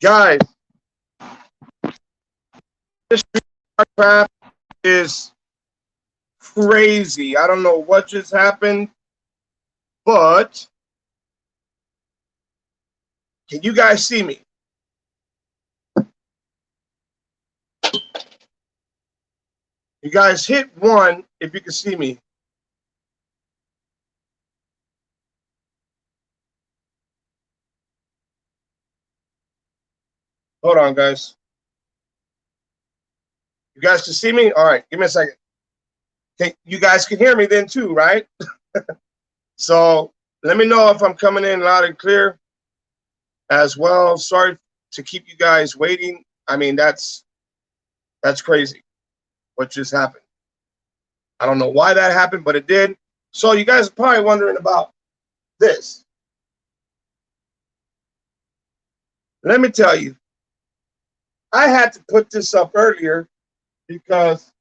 Guys, this crap is crazy. I don't know what just happened, but can you guys see me? You guys hit 1 if you can see me. Hold on, guys. You guys can see me? All right, give me a second. Okay, you guys can hear me then too, right? So let me know if I'm coming in loud and clear as well. Sorry to keep you guys waiting. I mean, that's crazy what just happened. I don't know why that happened, but it did. So you guys are probably wondering about this. Let me tell you, I had to put this up earlier because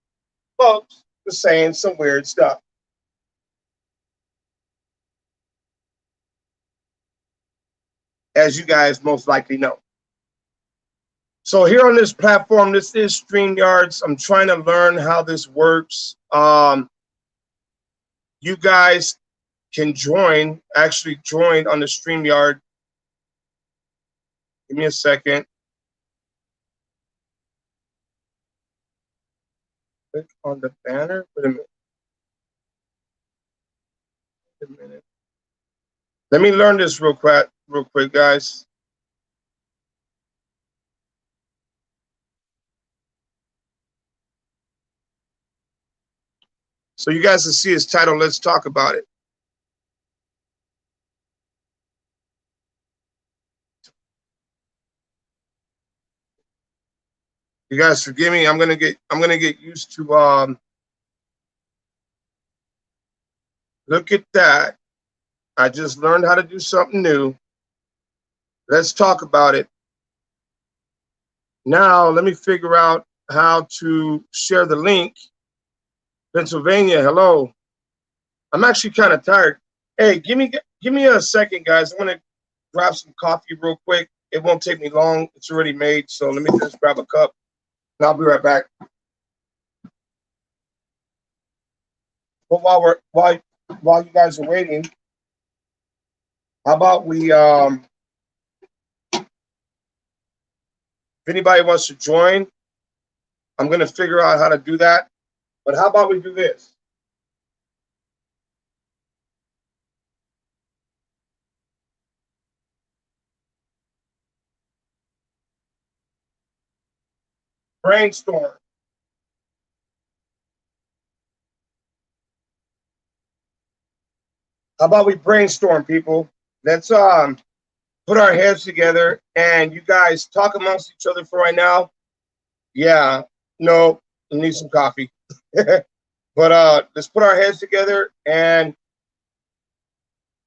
folks were saying some weird stuff. As you guys most likely know. So here on this platform, this is Streamyard. I'm trying to learn how this works. You guys can actually join on the Streamyard. Give me a second. Click on the banner. Wait a minute. Wait a minute. Let me learn this real quick, guys. So you guys can see his title. Let's talk about it. You guys forgive me. I'm gonna get used to look at that. I just learned how to do something new. Let's talk about it. Now let me figure out how to share the link. Pennsylvania, hello. I'm actually kind of tired. Hey, give me a second, guys. I'm gonna grab some coffee real quick. It won't take me long. It's already made, so let me just grab a cup, and I'll be right back. But while you guys are waiting, how about we if anybody wants to join, I'm gonna figure out how to do that. But how about we do this? Brainstorm. How about we brainstorm, people? Let's put our heads together and you guys talk amongst each other for right now. Yeah, no, we need some coffee. But let's put our heads together and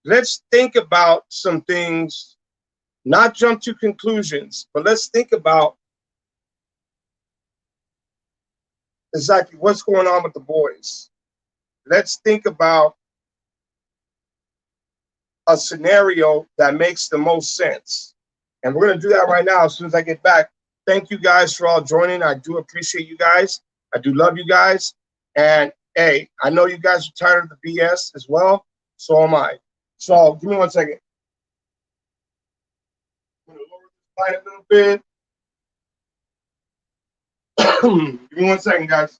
let's think about some things, not jump to conclusions, but let's think about exactly what's going on with the boys. Let's think about a scenario that makes the most sense. And we're going to do that right now as soon as I get back. Thank you guys for all joining. I do appreciate you guys. I do love you guys. And hey, I know you guys are tired of the BS as well. So am I. So give me 1 second. I'm going to lower this light a little bit. Give me 1 second, guys.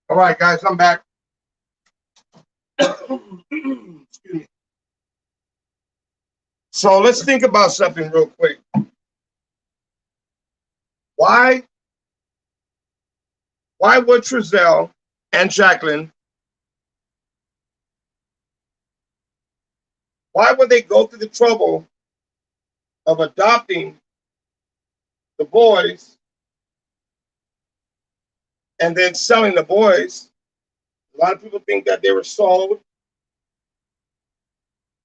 All right, guys, I'm back. Excuse me. So let's think about something real quick. Why would Trezell and Jacqueline, why would they go through the trouble of adopting the boys and then selling the boys. A lot of people think that they were sold.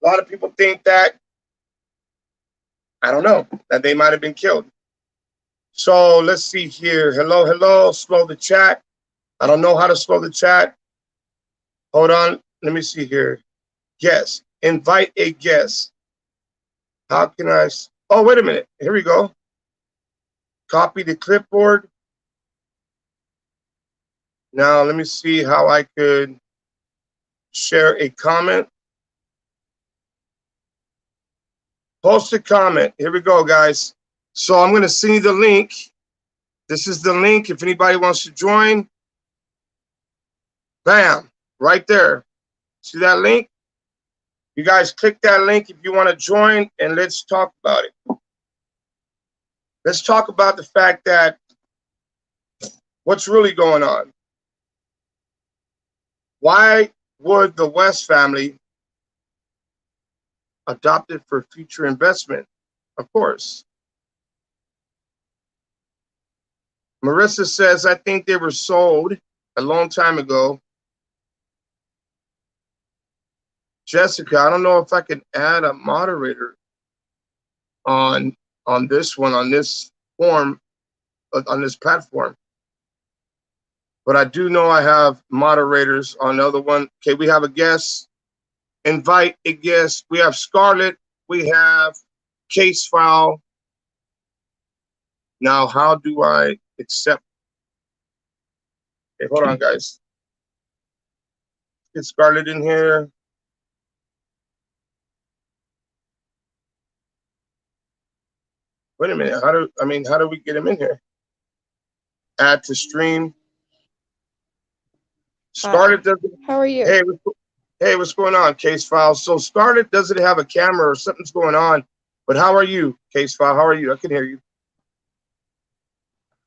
A lot of people think that, I don't know, that they might have been killed. So let's see here. Hello, hello. Slow the chat. I don't know how to slow the chat. Hold on. Let me see here. Guest. Invite a guest. How can I? Oh, wait a minute. Here we go. Copy the clipboard. Now let me see how I could share a comment. Post a comment. Here we go, guys. So I'm going to send you the link. This is the link. If anybody wants to join, bam, right there. See that link? You guys click that link if you want to join, and let's talk about it. Let's talk about the fact that what's really going on. Why would the West family adopt it for future investment? Of course. Marissa says, I think they were sold a long time ago. Jessica, I don't know if I can add a moderator on this one, on this form, on this platform. But I do know I have moderators on the other one. Okay, we have a guest. Invite a guest. We have Scarlett. We have case file. Now, how do I accept? Okay, hold on, guys. Get Scarlett in here. Wait a minute. How do we get him in here? Add to stream. Scarlett doesn't. How are you? Hey, what's going on, case file? So Scarlett doesn't have a camera or something's going on. But how are you, case file? How are you? I can hear you.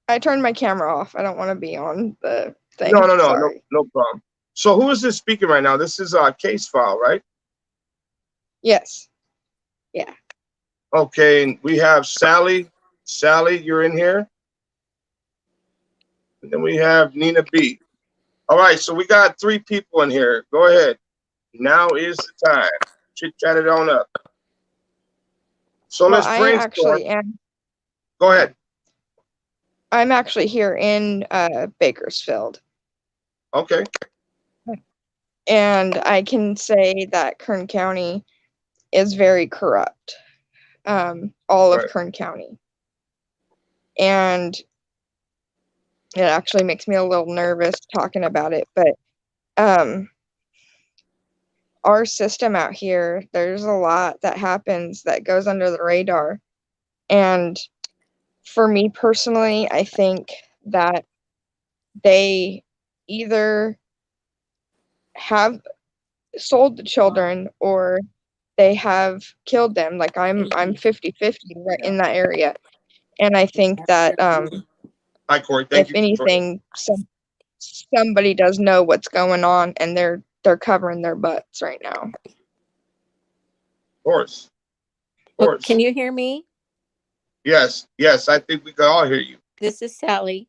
I turned my camera off. I don't want to be on the thing. No problem. So who is this speaking right now? This is case file, right? Yes. Yeah. Okay, and we have Sally. Sally, you're in here. And then we have Nina B. All right, so we got 3 people in here. Go ahead. Now is the time. Chit-chat it on up. So let's brainstorm. Go ahead. I'm actually here in Bakersfield. Okay. And I can say that Kern County is very corrupt. All of Kern County. And it actually makes me a little nervous talking about it, but our system out here, there's a lot that happens that goes under the radar. And for me personally, I think that they either have sold the children or they have killed them. Like I'm 50-50 right in that area. And I think that Hi, Corey. Thank you. If anything, somebody does know what's going on, and they're covering their butts right now. Of course. Well, can you hear me? Yes. I think we can all hear you. This is Sally.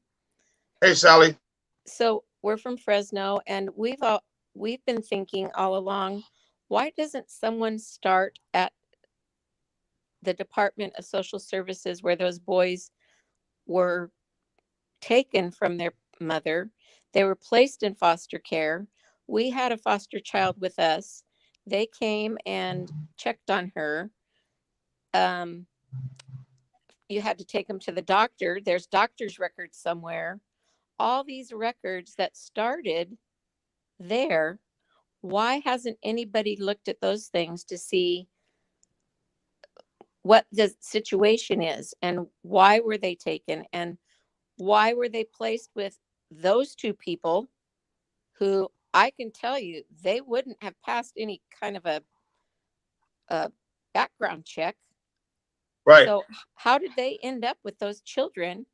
Hey, Sally. So we're from Fresno, and we've been thinking all along, why doesn't someone start at the Department of Social Services where those boys were taken from their mother? They were placed in foster care. We had a foster child with us. They came and checked on her. You had to take them to the doctor. There's doctor's records somewhere. All these records that started there, why hasn't anybody looked at those things to see what the situation is and why were they taken and why were they placed with those 2 people who I can tell you they wouldn't have passed any kind of a background check. Right. So how did they end up with those children?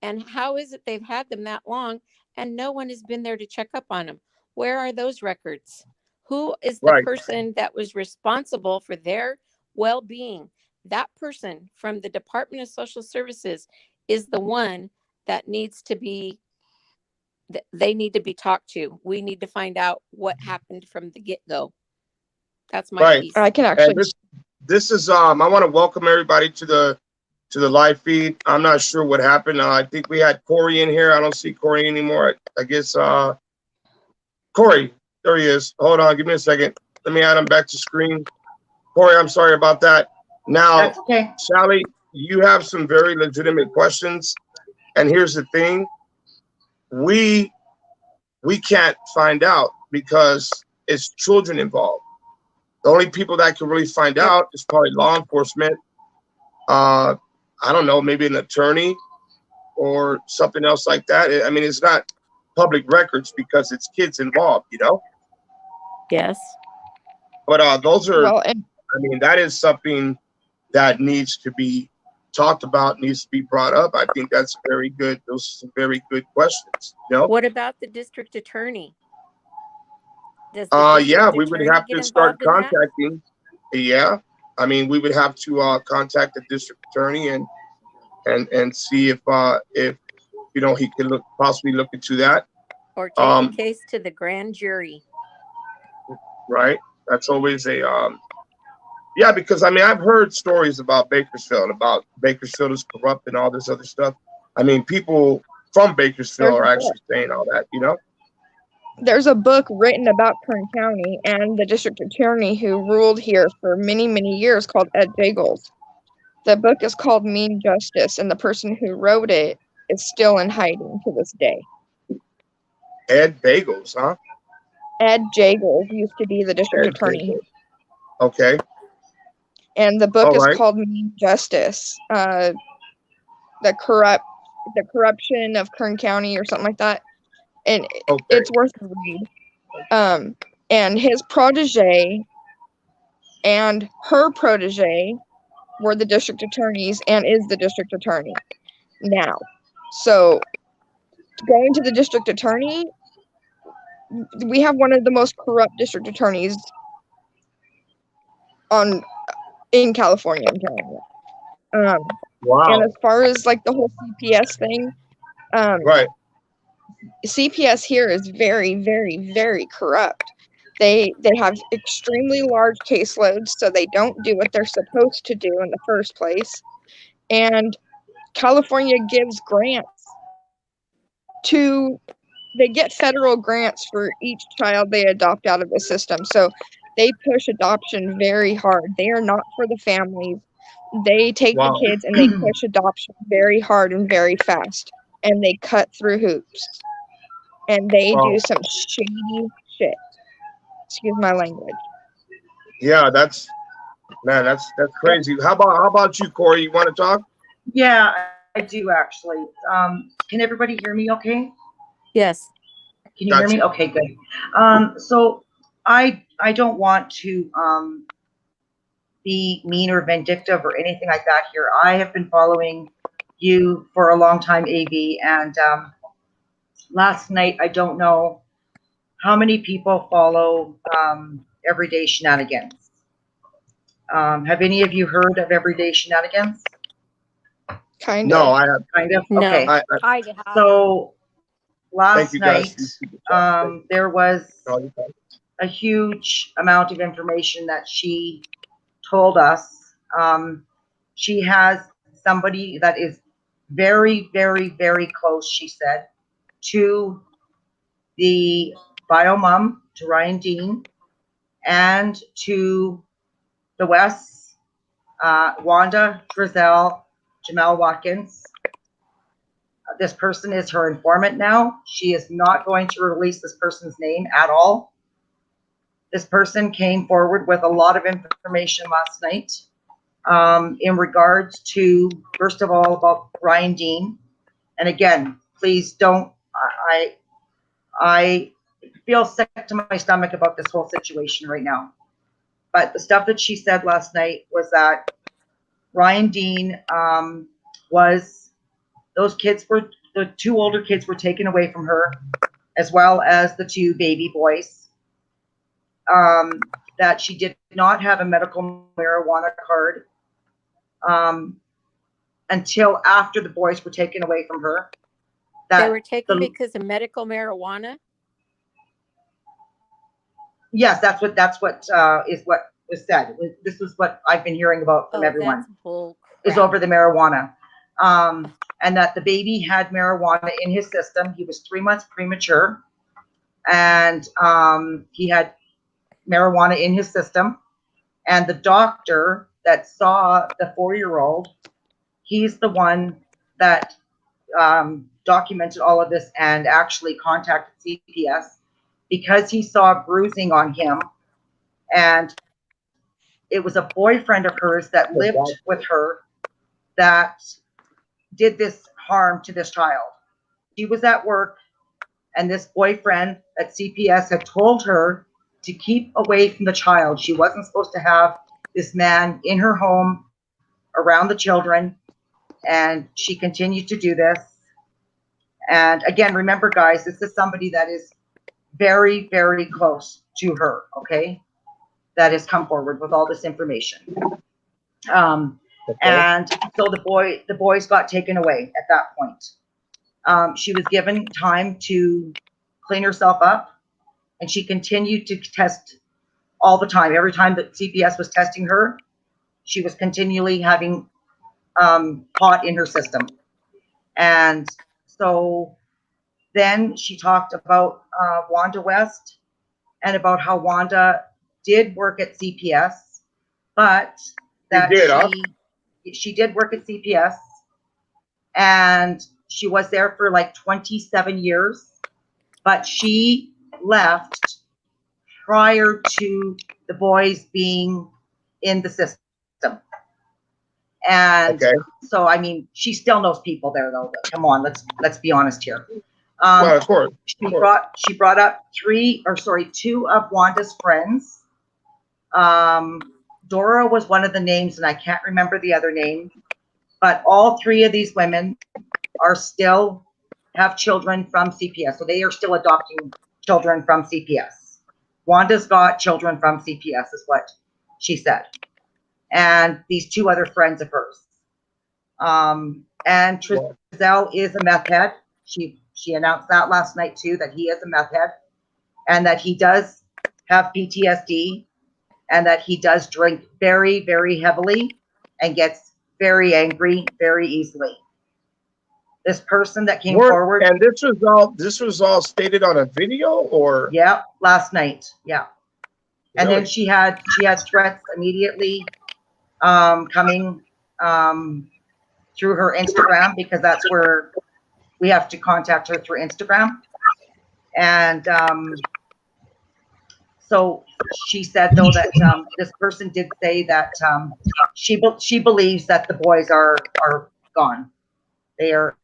And how is it they've had them that long and no one has been there to check up on them? Where are those records? Who is the person that was responsible for their well-being? That person from the Department of Social Services is the one that needs to be, they need to be talked to. We need to find out what happened from the get-go. That's my Right. piece. I can And actually. this is I want to welcome everybody to the live feed. I'm not sure what happened. I think we had Corey in here. I don't see Corey anymore. I guess Corey, there he is. Hold on, give me a second. Let me add him back to screen. Corey, I'm sorry about that. Now, That's okay. Sally, you have some very legitimate questions. And here's the thing. We can't find out because it's children involved. The only people that can really find out is probably law enforcement. I don't know, maybe an attorney or something else like that. I mean, it's not public records because it's kids involved, you know? Yes. But those are, Well, and I mean, that is something that needs to be talked about, needs to be brought up. I think that's very good. Those are some very good questions, you know? What about the district attorney? Does the district Yeah, we would attorney have get to start involved in that? contacting. Yeah, I mean, we would have to contact the district attorney and see if you know, he could possibly look into that. Or take the case to the grand jury? Right. That's always a yeah, because I mean, I've heard stories about Bakersfield is corrupt and all this other stuff. I mean, people from Bakersfield There's are a actually saying all that, you know? there's a book written about Kern County and the district attorney who ruled here for many, many years called Ed Bagels. The book is called Mean Justice, and the person who wrote it is still in hiding to this day. Ed Bagels, huh? Ed Jagels used to be the district Ed attorney, Bagels. Okay. and the book All is right. called Mean Justice. The corruption of Kern County or something like that, and Okay. it's worth a read. And his protege and her protege were the district attorneys and is the district attorney now. So going to the district attorney, we have one of the most corrupt district attorneys in California. Wow. And as far as like the whole CPS thing, Right. CPS here is very, very, very corrupt. They have extremely large caseloads, so they don't do what they're supposed to do in the first place. And California gives grants they get federal grants for each child they adopt out of the system. So they push adoption very hard. They are not for the families. They take Wow. the kids and they push adoption very hard and very fast. And they cut through hoops. And they Wow. do some shady shit. Excuse my language. Yeah, that's crazy. How about you, Corey? You want to talk? Yeah, I do actually. Can everybody hear me okay? Yes. Can you hear me? Okay, good. So I don't want to be mean or vindictive or anything like that here. I have been following you for a long time, AV, and last night, I don't know how many people follow Everyday Shenanigans. Have any of you heard of Everyday Shenanigans? Kind No, of. I have. Kind of? No. Okay. I have. So last you, guys. night, there was No, you can't. a huge amount of information that she told us. She has somebody that is very, very, very close, she said, to the bio mom, to Ryan Dean, and to the West, Wanda, Drizel, Jamel Watkins. This person is her informant now. She is not going to release this person's name at all. This person came forward with a lot of information last night in regards to, first of all, about Ryan Dean. And again, please don't, I feel sick to my stomach about this whole situation right now. But the stuff that she said last night was that Ryan Dean those kids were, the two older kids were taken away from her, as well as the two baby boys. That she did not have a medical marijuana card. until after the boys were taken away from her. They were taken the- because of medical marijuana. Yes, that's what is what was said. This is what I've been hearing about from everyone. That's bull Is crap. over the marijuana, and that the baby had marijuana in his system. He was 3 months premature, and he had marijuana in his system. And the doctor that saw the 4-year-old, he's the one that documented all of this and actually contacted CPS because he saw bruising on him. And it was a boyfriend of hers that lived with her that did this harm to this child. She was at work, and this boyfriend at CPS had told her to keep away from the child. She wasn't supposed to have this man in her home around the children, and she continued to do this. And again, remember, guys, this is somebody that is very, very close to her, okay? That has come forward with all this information. And so the boys got taken away at that point. She was given time to clean herself up, and she continued to test all the time. Every time that CPS was testing her, she was continually having pot in her system. And so then she talked about Wanda West and about how Wanda did work at CPS, but that she did work at CPS, and she was there for like 27 years, but she left prior to the boys being in the system. And so, I mean, she still knows people there, though. Come on, let's be honest here. Well, of course. She brought up two of Wanda's friends. Dora was one of the names, and I can't remember the other name. But all three of these women are still have children from CPS, so they are still adopting children from CPS. Wanda's got children from CPS, is what she said, and these two other friends of hers. And Trezell is a meth head. She announced that last night too, that he is a meth head, and that he does have PTSD, and that he does drink very, very heavily and gets very angry very easily. This person that came forward, and this was all stated on a video, or last night, and then she had threats immediately coming through her Instagram, because that's where we have to contact her, through Instagram. And so she said, though, that this person did say that she believes that the boys are gone. They are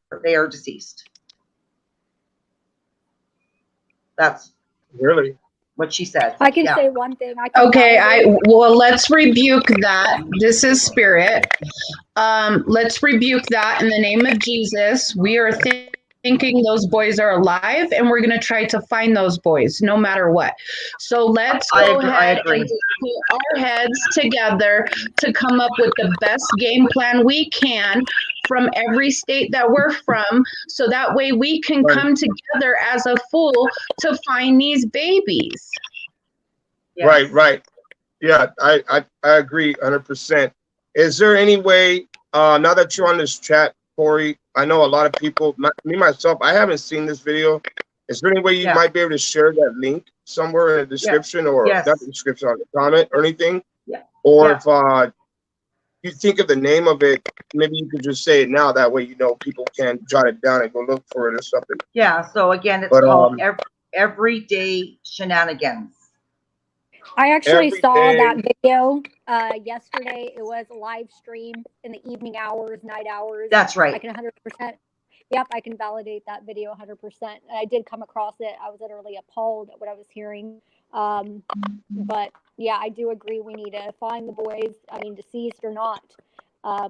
deceased. That's really what she said. I can say one thing. Well, let's rebuke that. This is spirit. Let's rebuke that in the name of Jesus. We are thinking those boys are alive, and we're going to try to find those boys no matter what. So let's go ahead and just put our heads together to come up with the best game plan we can from every state that we're from, so that way we can come together as a full to find these babies. Right. Yeah, I agree 100%. Is there any way, now that you're on this chat, Corey, I know a lot of people, me myself, I haven't seen this video. Is there any way you might be able to share that link somewhere in the description, or not the description, on the comment or anything? Or if you think of the name of it, maybe you could just say it now. That way, you know, people can jot it down and go look for it or something. Yeah. So again, it's called Everyday Shenanigans. I actually saw that video yesterday. It was a live stream in the evening hours, night hours. That's right. I can 100%. Yep, I can validate that video 100%. And I did come across it. I was literally appalled at what I was hearing. But yeah, I do agree. We need to find the boys. I mean, deceased or not.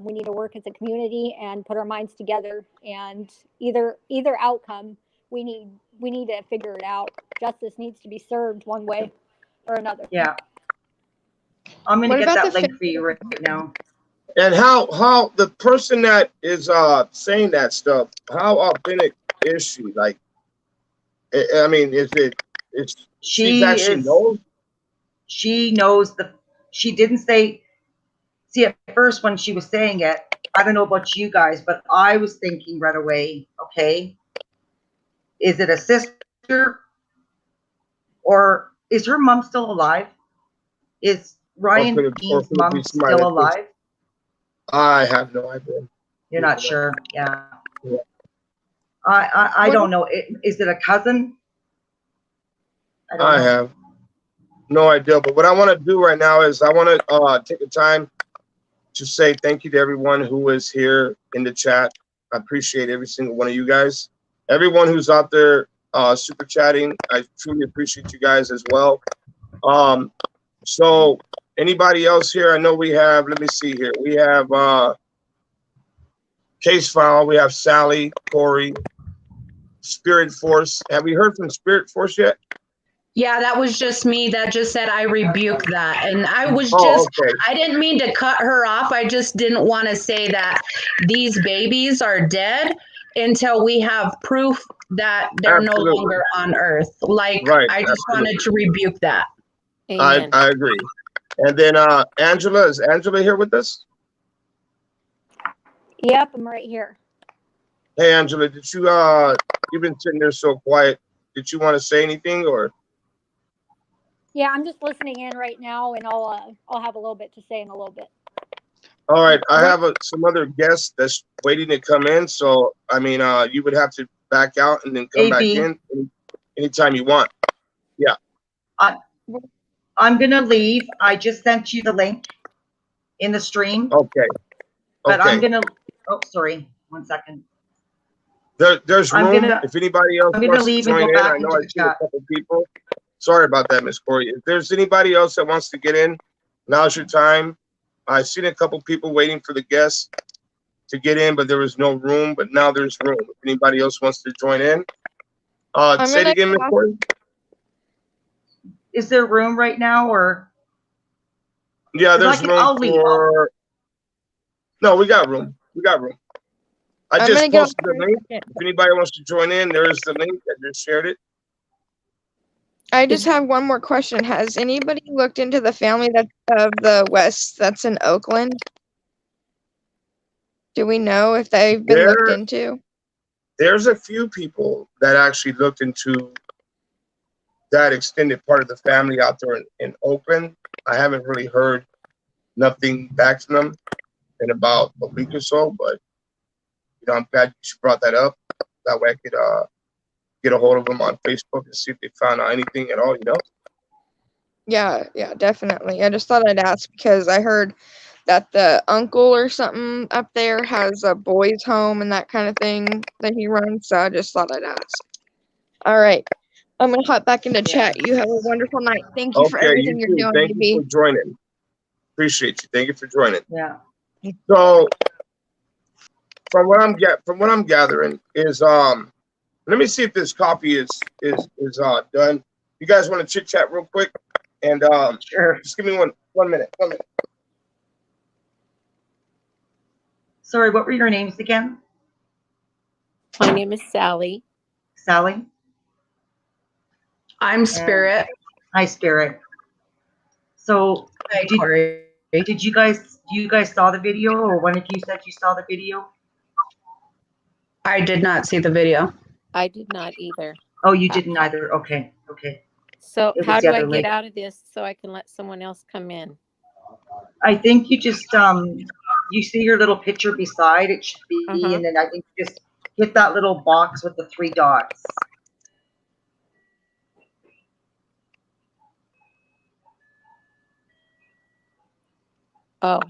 We need to work as a community and put our minds together. And either outcome, we need to figure it out. Justice needs to be served one way or another. Yeah. I'm going to get that link for you right now. And how the person that is saying that stuff, how authentic is she? Like, I mean, it's she's She actually is, knows? she knows she didn't say, see, at first when she was saying it, I don't know about you guys, but I was thinking right away, okay, is it a sister or is her mom still alive? Is Ryan Or Dean's could it be mom somebody still that thinks, alive? I have no idea. You're not sure. Yeah. Yeah. I don't know. Is it a cousin? I don't I know. have no idea. But what I want to do right now is I want to take the time to say thank you to everyone who is here in the chat. I appreciate every single one of you guys. Everyone who's out there super chatting, I truly appreciate you guys as well. So anybody else here? I know we have, let me see here. We have Case File, we have Sally, Corey, Spirit Force. Have we heard from Spirit Force yet? Yeah, that was just me that just said I rebuke that. And I was Oh, just, okay. I didn't mean to cut her off. I just didn't want to say that these babies are dead until we have proof that they're Absolutely. no longer on earth. Like, Right. I just wanted to rebuke that. Amen. I agree. And then Angela, is Angela here with us? Yep, I'm right here. Hey Angela, did you you've been sitting there so quiet. Did you want to say anything or? Yeah, I'm just listening in right now, and I'll have a little bit to say in a little bit. All right, I have some other guests that's waiting to come in. So I mean, you would have to back out and then come back AB. in anytime you want. Yeah. I'm gonna leave. I just sent you the link in the stream. Okay. But Okay. I'm gonna. Oh, sorry. 1 second. There's I'm room gonna- if anybody else I'm gonna wants to leave and join go in. back I know into I the see a chat. couple people. Sorry about that, Miss Corey. If there's anybody else that wants to get in, now's your time. I've seen a couple people waiting for the guests to get in, but there was no room. But now there's room. If anybody else wants to join in, say it again, Miss Corey. Is there room right now, or? Yeah, there's room I'll leave. for. No, we got room. We got room. I just posted the link. If anybody wants to join in, there's the link. I just shared it. I just have one more question. Has anybody looked into the family that's of the West that's in Oakland? Do we know if they've been looked into? There's a few people that actually looked into that extended part of the family out there in Oakland. I haven't really heard nothing back from them in about a week or so, but you know, I'm glad you brought that up. That way I could get a hold of them on Facebook and see if they found out anything at all, you know? Yeah, definitely. I just thought I'd ask because I heard that the uncle or something up there has a boys' home and that kind of thing that he runs, so I just thought I'd ask. All right. I'm going to hop back into chat. You have a wonderful night. Thank you for everything you're doing, Thank baby. you for joining. Appreciate you. Thank you for joining. Yeah. So from what I'm gathering is let me see if this coffee is done. You guys want to chit chat real quick? And Sure. just give me one minute. Sorry, what were your names again? My name is Sally. Sally? I'm Spirit. Hi, Spirit. So, Hi, Corey. do you guys saw the video, or one of you said you saw the video? I did not see the video. I did not either. Oh, you didn't either. Okay. So It how was do the I other get link. out of this so I can let someone else come in? I think you just you see your little picture beside it should be, Uh-huh. and then I think you just hit that little box with the 3 dots. Oh,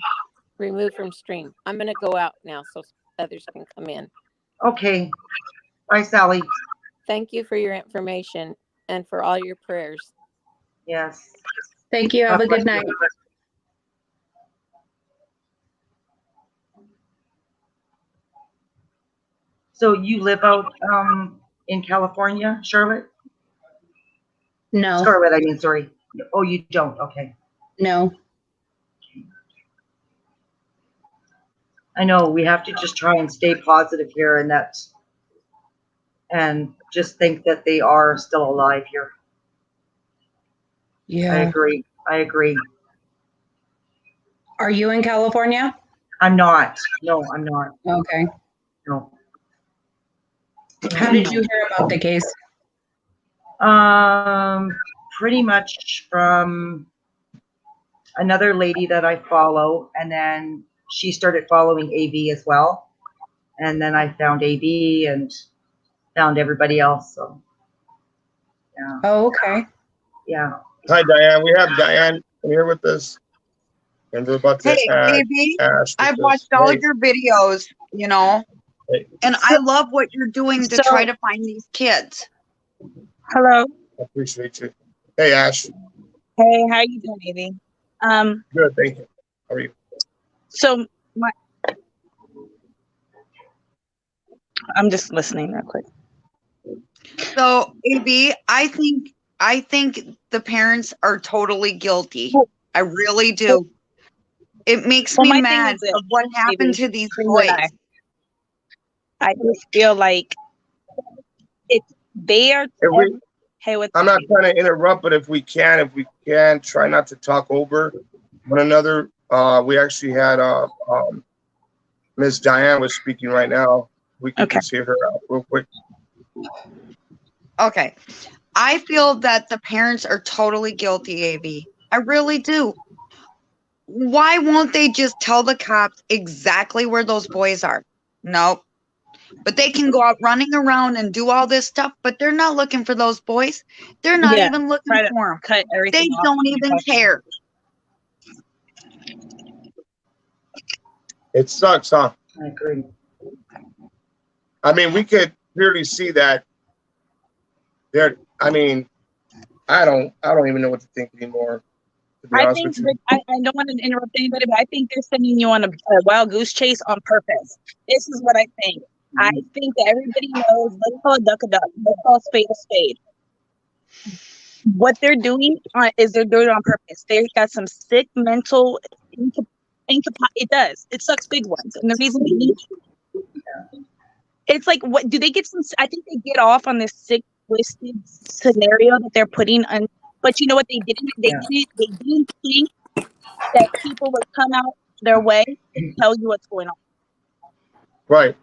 remove from stream. I'm going to go out now so others can come in. Okay. Bye, Sally. Thank you for your information and for all your prayers. Yes. Thank you. Have a good night. So you live out in California, Charlotte? No, Scarlett, I mean, sorry. Oh, you don't. Okay. no. I know we have to just try and stay positive here, and just think that they are still alive here. Yeah. I agree. Are you in California? I'm not. No, I'm not. Okay. No. How did you hear about the case? Pretty much from another lady that I follow, and then she started following AV as well. And then I found AV and found everybody else. So, yeah. Oh, okay. Yeah. Hi, Diane. We have Diane here with us. And we're about to Hey, add baby, Ash. I've with watched us. all Hey, your videos, you know, hey, and I love what you're doing to So- try to find these kids. Hello. I appreciate you. Hey, Ash. Hey, how you doing, baby? Good, thank you. How are you? So I'm just listening real quick. So, AB, I think the parents are totally guilty. I really do. It makes Well, me my thing mad is this, of what happened baby, to these between you boys. and I just feel like they are. If we, Hey, what's I'm up, not baby? trying to interrupt, but if we can, try not to talk over one another. We actually had Miss Diane was speaking right now. We can Okay. just hear her out real quick. Okay. I feel that the parents are totally guilty, AB. I really do. Why won't they just tell the cops exactly where those boys are? Nope. But they can go out running around and do all this stuff, but they're not looking for those boys. They're not Yeah, even looking try to for them. cut everything They off. don't even care. It sucks, huh? I agree. I mean, we could clearly see that there. I mean, I don't even know what to think anymore. To be I honest think with you. I don't want to interrupt anybody, but I think they're sending you on a wild goose chase on purpose. This is what I think. I think that everybody knows, let's call a duck, let's call a spade a spade. What they're doing is they're doing it on purpose. They got some sick mental it does. It sucks big ones. And the reason they need it's like, what do they get some? I think they get off on this sick, twisted scenario that they're putting on. But you know what they didn't? They didn't think that people would come out their way and tell you what's going on. Right.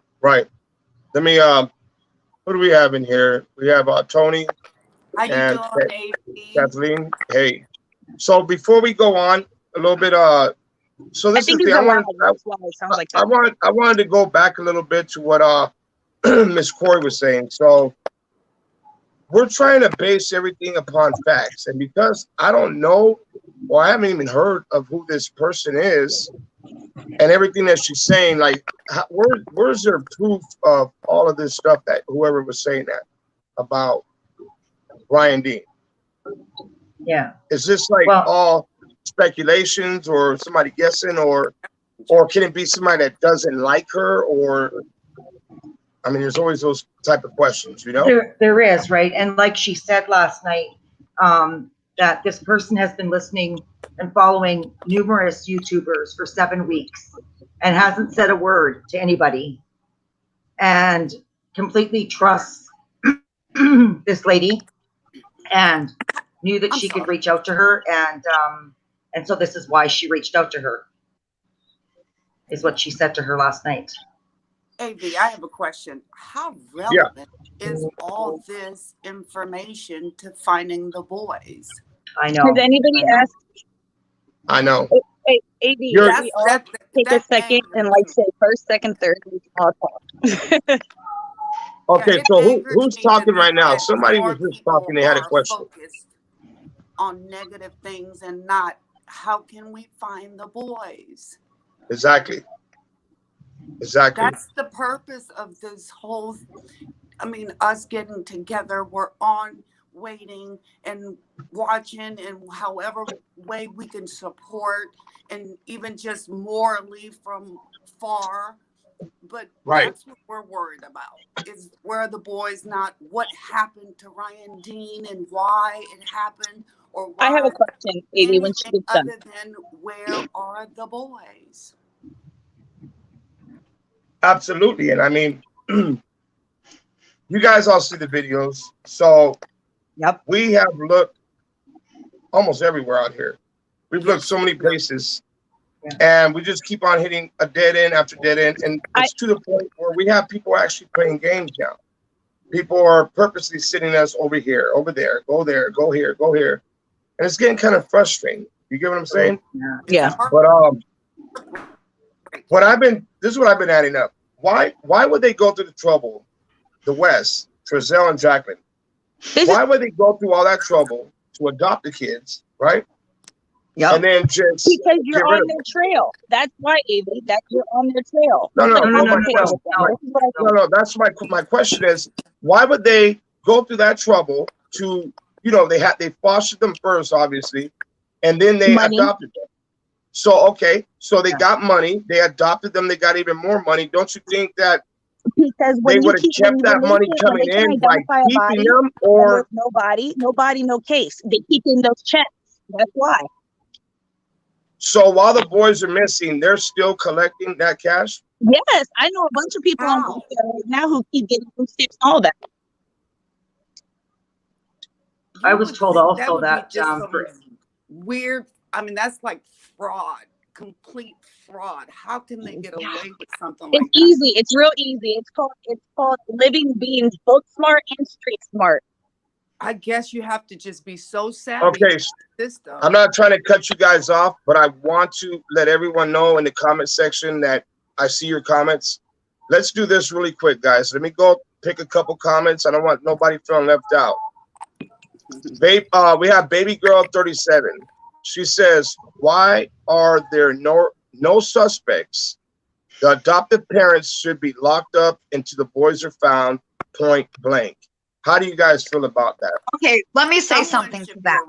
Let me. Who do we have in here? We have Tony How you and doing, AB? Kathleen. Hey. So before we go on, a little bit. So I this is think the. it's I a wanted. lie. That's why it sounds like that. I wanted to go back a little bit to what Miss Corey was saying. So we're trying to base everything upon facts, and because I don't know, or I haven't even heard of who this person is, and everything that she's saying, like, where's there proof of all of this stuff that whoever was saying that about Ryan Dean? Yeah. Is this like all speculations or somebody guessing, or can it be somebody that doesn't like her, or I mean, there's always those type of questions, you know? There is, right? And like she said last night, that this person has been listening and following numerous YouTubers for 7 weeks and hasn't said a word to anybody and completely trusts this lady and knew that she could reach out to her. And so this is why she reached out to her, is what she said to her last night. AB, I have a question. How relevant is all this information to finding the boys? I know. Has anybody asked? I know. Hey, AD, we all take a second and like say first, second, third, we can all talk. Okay, so who's talking right now? Somebody was just talking. They had a question. Focused on negative things and not how can we find the boys? Exactly. That's the purpose of this whole. I mean, us getting together. We're on waiting and watching, and however way we can support, and even just morally from far. But that's what we're worried about, is where the boys, not what happened to Ryan Dean and why it happened, or why. I have a question, AD, when she gets done. Other than where are the boys? Absolutely. And I mean, you guys all see the videos. So Yep. we have looked almost everywhere out here. We've looked so many places, and we just keep on hitting a dead end after dead end. And it's to the point where we have people actually playing games now. People are purposely sitting us over here, over there, go here, go here. And it's getting kind of frustrating. You get what I'm saying? Yeah. But this is what I've been adding up. Why would they go through the trouble, the West, Trezell and Jacqueline? Why would they go through all that trouble to adopt the kids, right? Yep. And then just Because you're on their trail. That's why, AV, that you're on their trail. No. That's my question is, why would they go through that trouble to, they fostered them first, obviously, and then they adopted them. So, okay, so they got money, they adopted them, they got even more money. Don't you think that because they would have kept that money coming in by keeping them, or nobody, no case. They keep in those checks. That's why. So while the boys are missing, they're still collecting that cash? Yes, I know a bunch of people on right now who keep getting food stamps and all that. I was told also that weird. I mean, that's like fraud, complete fraud. How can they get away with something like that? It's easy. It's real easy. It's called living beings, book smart and street smart. I guess you have to just be so savvy. Okay, System. I'm not trying to cut you guys off, but I want to let everyone know in the comment section that I see your comments. Let's do this really quick, guys. Let me go pick a couple comments. I don't want nobody feeling left out. We have Baby Girl 37. She says, why are there no suspects? The adoptive parents should be locked up until the boys are found, point blank. How do you guys feel about that? Okay, let me say something to that.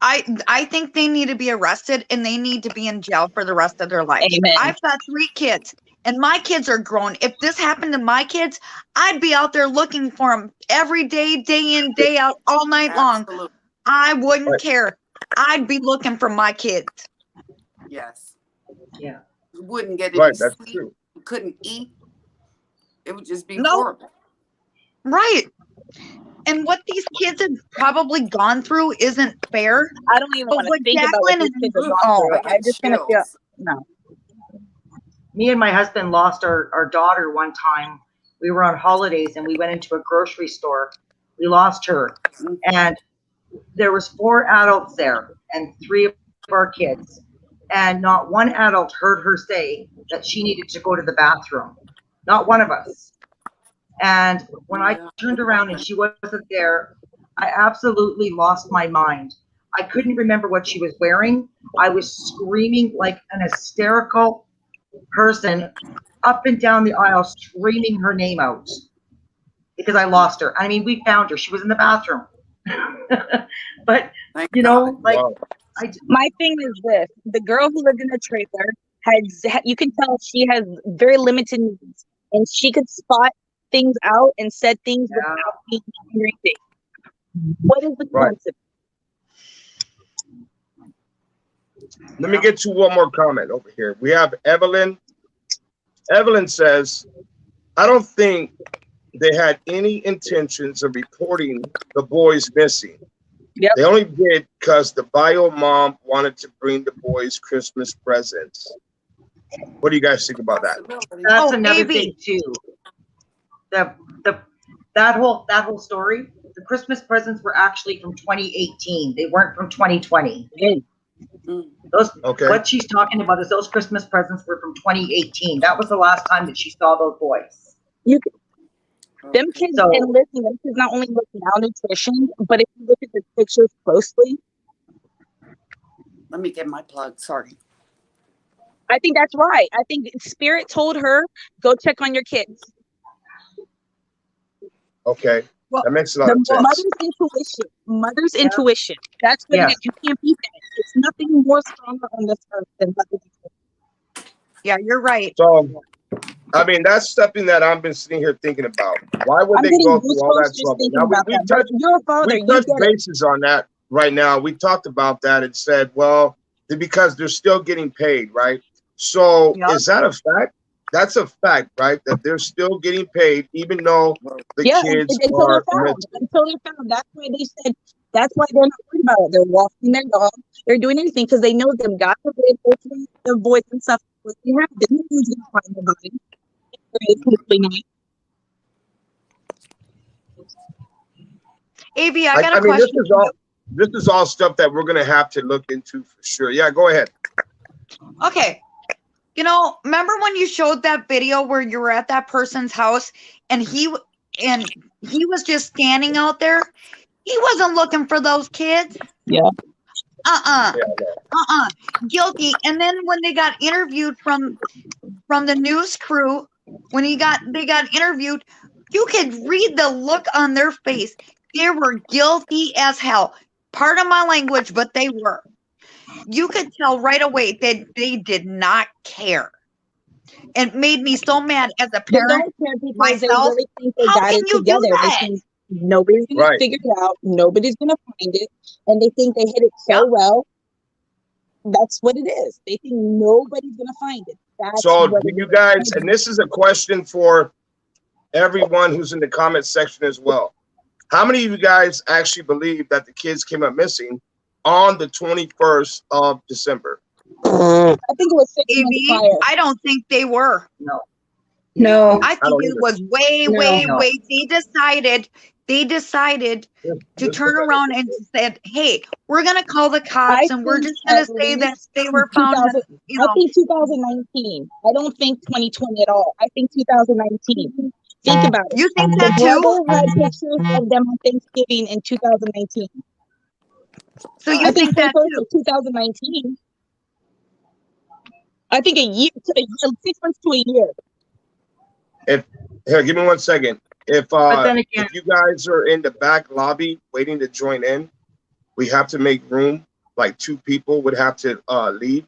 I think they need to be arrested and they need to be in jail for the rest of their life. Amen. I've got 3 kids and my kids are grown. If this happened to my kids, I'd be out there looking for them every day, day in, day out, all night long. I wouldn't care. I'd be looking for my kids. Yes. Yeah. You wouldn't get Right, any that's sleep. true. You couldn't eat. It would just be horrible. Right. And what these kids have probably gone through isn't fair. I don't even want to think about what these kids are going through. I'm just going to feel, no. Me and my husband lost our daughter one time. We were on holidays and we went into a grocery store. We lost her. And there was 4 adults there and 3 of our kids. And not one adult heard her say that she needed to go to the bathroom. Not one of us. And when I turned around and she wasn't there, I absolutely lost my mind. I couldn't remember what she was wearing. I was screaming like an hysterical person up and down the aisle, screaming her name out because I lost her. I mean, we found her. She was in the bathroom. But, Wow. My thing is this: the girl who lived in the trailer you can tell she has very limited needs, and she could spot things out and said things without being angry. What is the concept? Let me get to one more comment over here. We have Evelyn. Evelyn says, I don't think they had any intentions of reporting the boys missing. Yep. They only did because the bio mom wanted to bring the boys Christmas presents. What do you guys think about that? That's another thing too. That whole story. The Christmas presents were actually from 2018. They weren't from 2020. What she's talking about is those Christmas presents were from 2018. That was the last time that she saw those boys. Them kids, and listen, them kids not only look malnutrition, but if you look at the pictures closely. Let me get my plug. Sorry. I think that's right. I think Spirit told her, go check on your kids. Okay. Well, that makes a lot of sense. Mother's intuition. That's what it is. You can't beat that. It's nothing more stronger on this earth than mother's intuition. Yeah, you're right. So, I mean, that's something that I've been sitting here thinking about. Why would they go through all that trouble? Now, we touched bases on that right now. We talked about that and said, well, because they're still getting paid, right? So Yep. is that a fact? That's a fact, right? That they're still getting paid even though the kids until are they're found. missing. Until they're found. That's why they said. That's why they're not worried about it. They're walking their dog. They're doing everything because they know them. God forbid, hopefully, the boys and stuff. What they have, then who's going to find the body? Hopefully not. AV, I got a I mean, question. this is all stuff that we're gonna have to look into for sure. Yeah, go ahead. Okay. You know, remember when you showed that video where you were at that person's house and he was just standing out there? He wasn't looking for those kids. Yeah. Guilty. And then when they got interviewed from the news crew, when they got interviewed, you could read the look on their face. They were guilty as hell. Pardon my language, but they were. You could tell right away that they did not care. It made me so mad as a They parent. don't care because myself. they really think they How got can it you do together. They that? think nobody's going Right. to figure it out. Nobody's going to find it. And they think they hit it so well. That's what it is. They think nobody's going to find it. That's So what do it you is. guys, and this is a question for everyone who's in the comment section as well. How many of you guys actually believe that the kids came up missing on the 21st of December? I think it was 6 months AV, prior. I don't think they were. No. I think don't it either. was way, No. way, No. way. They decided to turn around and said, "Hey, we're gonna call the cops and we're just gonna say that they were found." You I know, think 2019. I don't think 2020 at all. I think 2019. Think about it. you think The that too? brother had pictures of them on Thanksgiving in 2019. So you I think think that 21st too? of 2019. I think a year, 6 months to a year. Here, give me 1 second. If then again- if you guys are in the back lobby waiting to join in, we have to make room. Like 2 people would have to leave.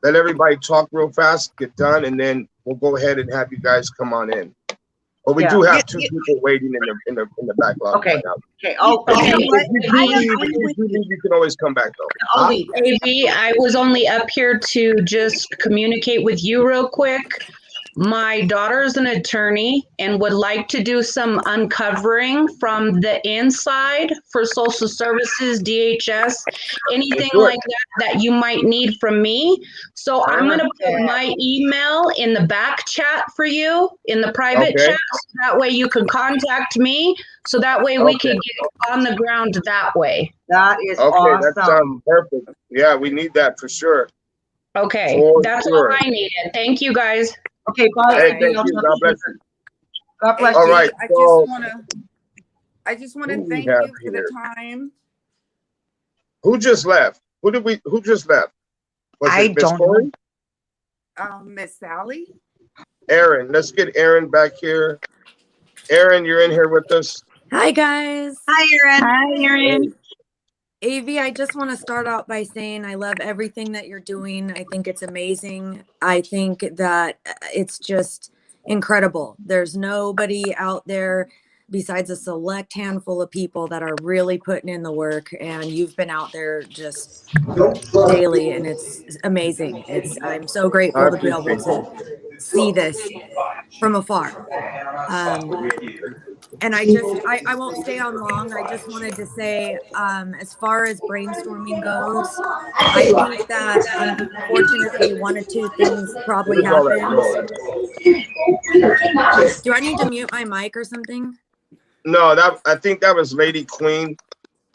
Let everybody talk real fast, get done, and then we'll go ahead and have you guys come on in. But we do have 2 people waiting in the back lobby Okay. right now. Okay. Oh, You know okay. what? If you leave, you can always come back though. I'll leave. AB, I was only up here to just communicate with you real quick. My daughter is an attorney and would like to do some uncovering from the inside for social services, DHS, anything Sure. like that you might need from me. So I'm going to put my email in the back chat for you, in the private Okay. chat. That way you can contact me. So that way we Okay. can get on the ground that way. That is Okay, awesome. that sounds perfect. Yeah, we need that for sure. Okay, For that's sure. all I needed. Thank you guys. Okay, bye. Hey, Anything thank else? you. God bless you. God bless All you. right, I so just want to who we thank have you for the here? time. Who just left? Who just left? Was I it Miss don't know. Corey? Miss Sally. Aaron, let's get Aaron back here. Aaron, you're in here with us. Hi, guys. Hi, Erin. Hi, Erin. AV, I just want to start out by saying I love everything that you're doing. I think it's amazing. I think that it's just incredible. There's nobody out there besides a select handful of people that are really putting in the work, and you've been out there just daily, and it's amazing. I'm so I grateful to be able appreciate to it. see this from afar. And I won't stay on long. I just wanted to say, as far as brainstorming goes, I think that unfortunately one of 2 things probably What is all that happens. noise? Do I need to mute my mic or something? No, I think that was Lady Queen.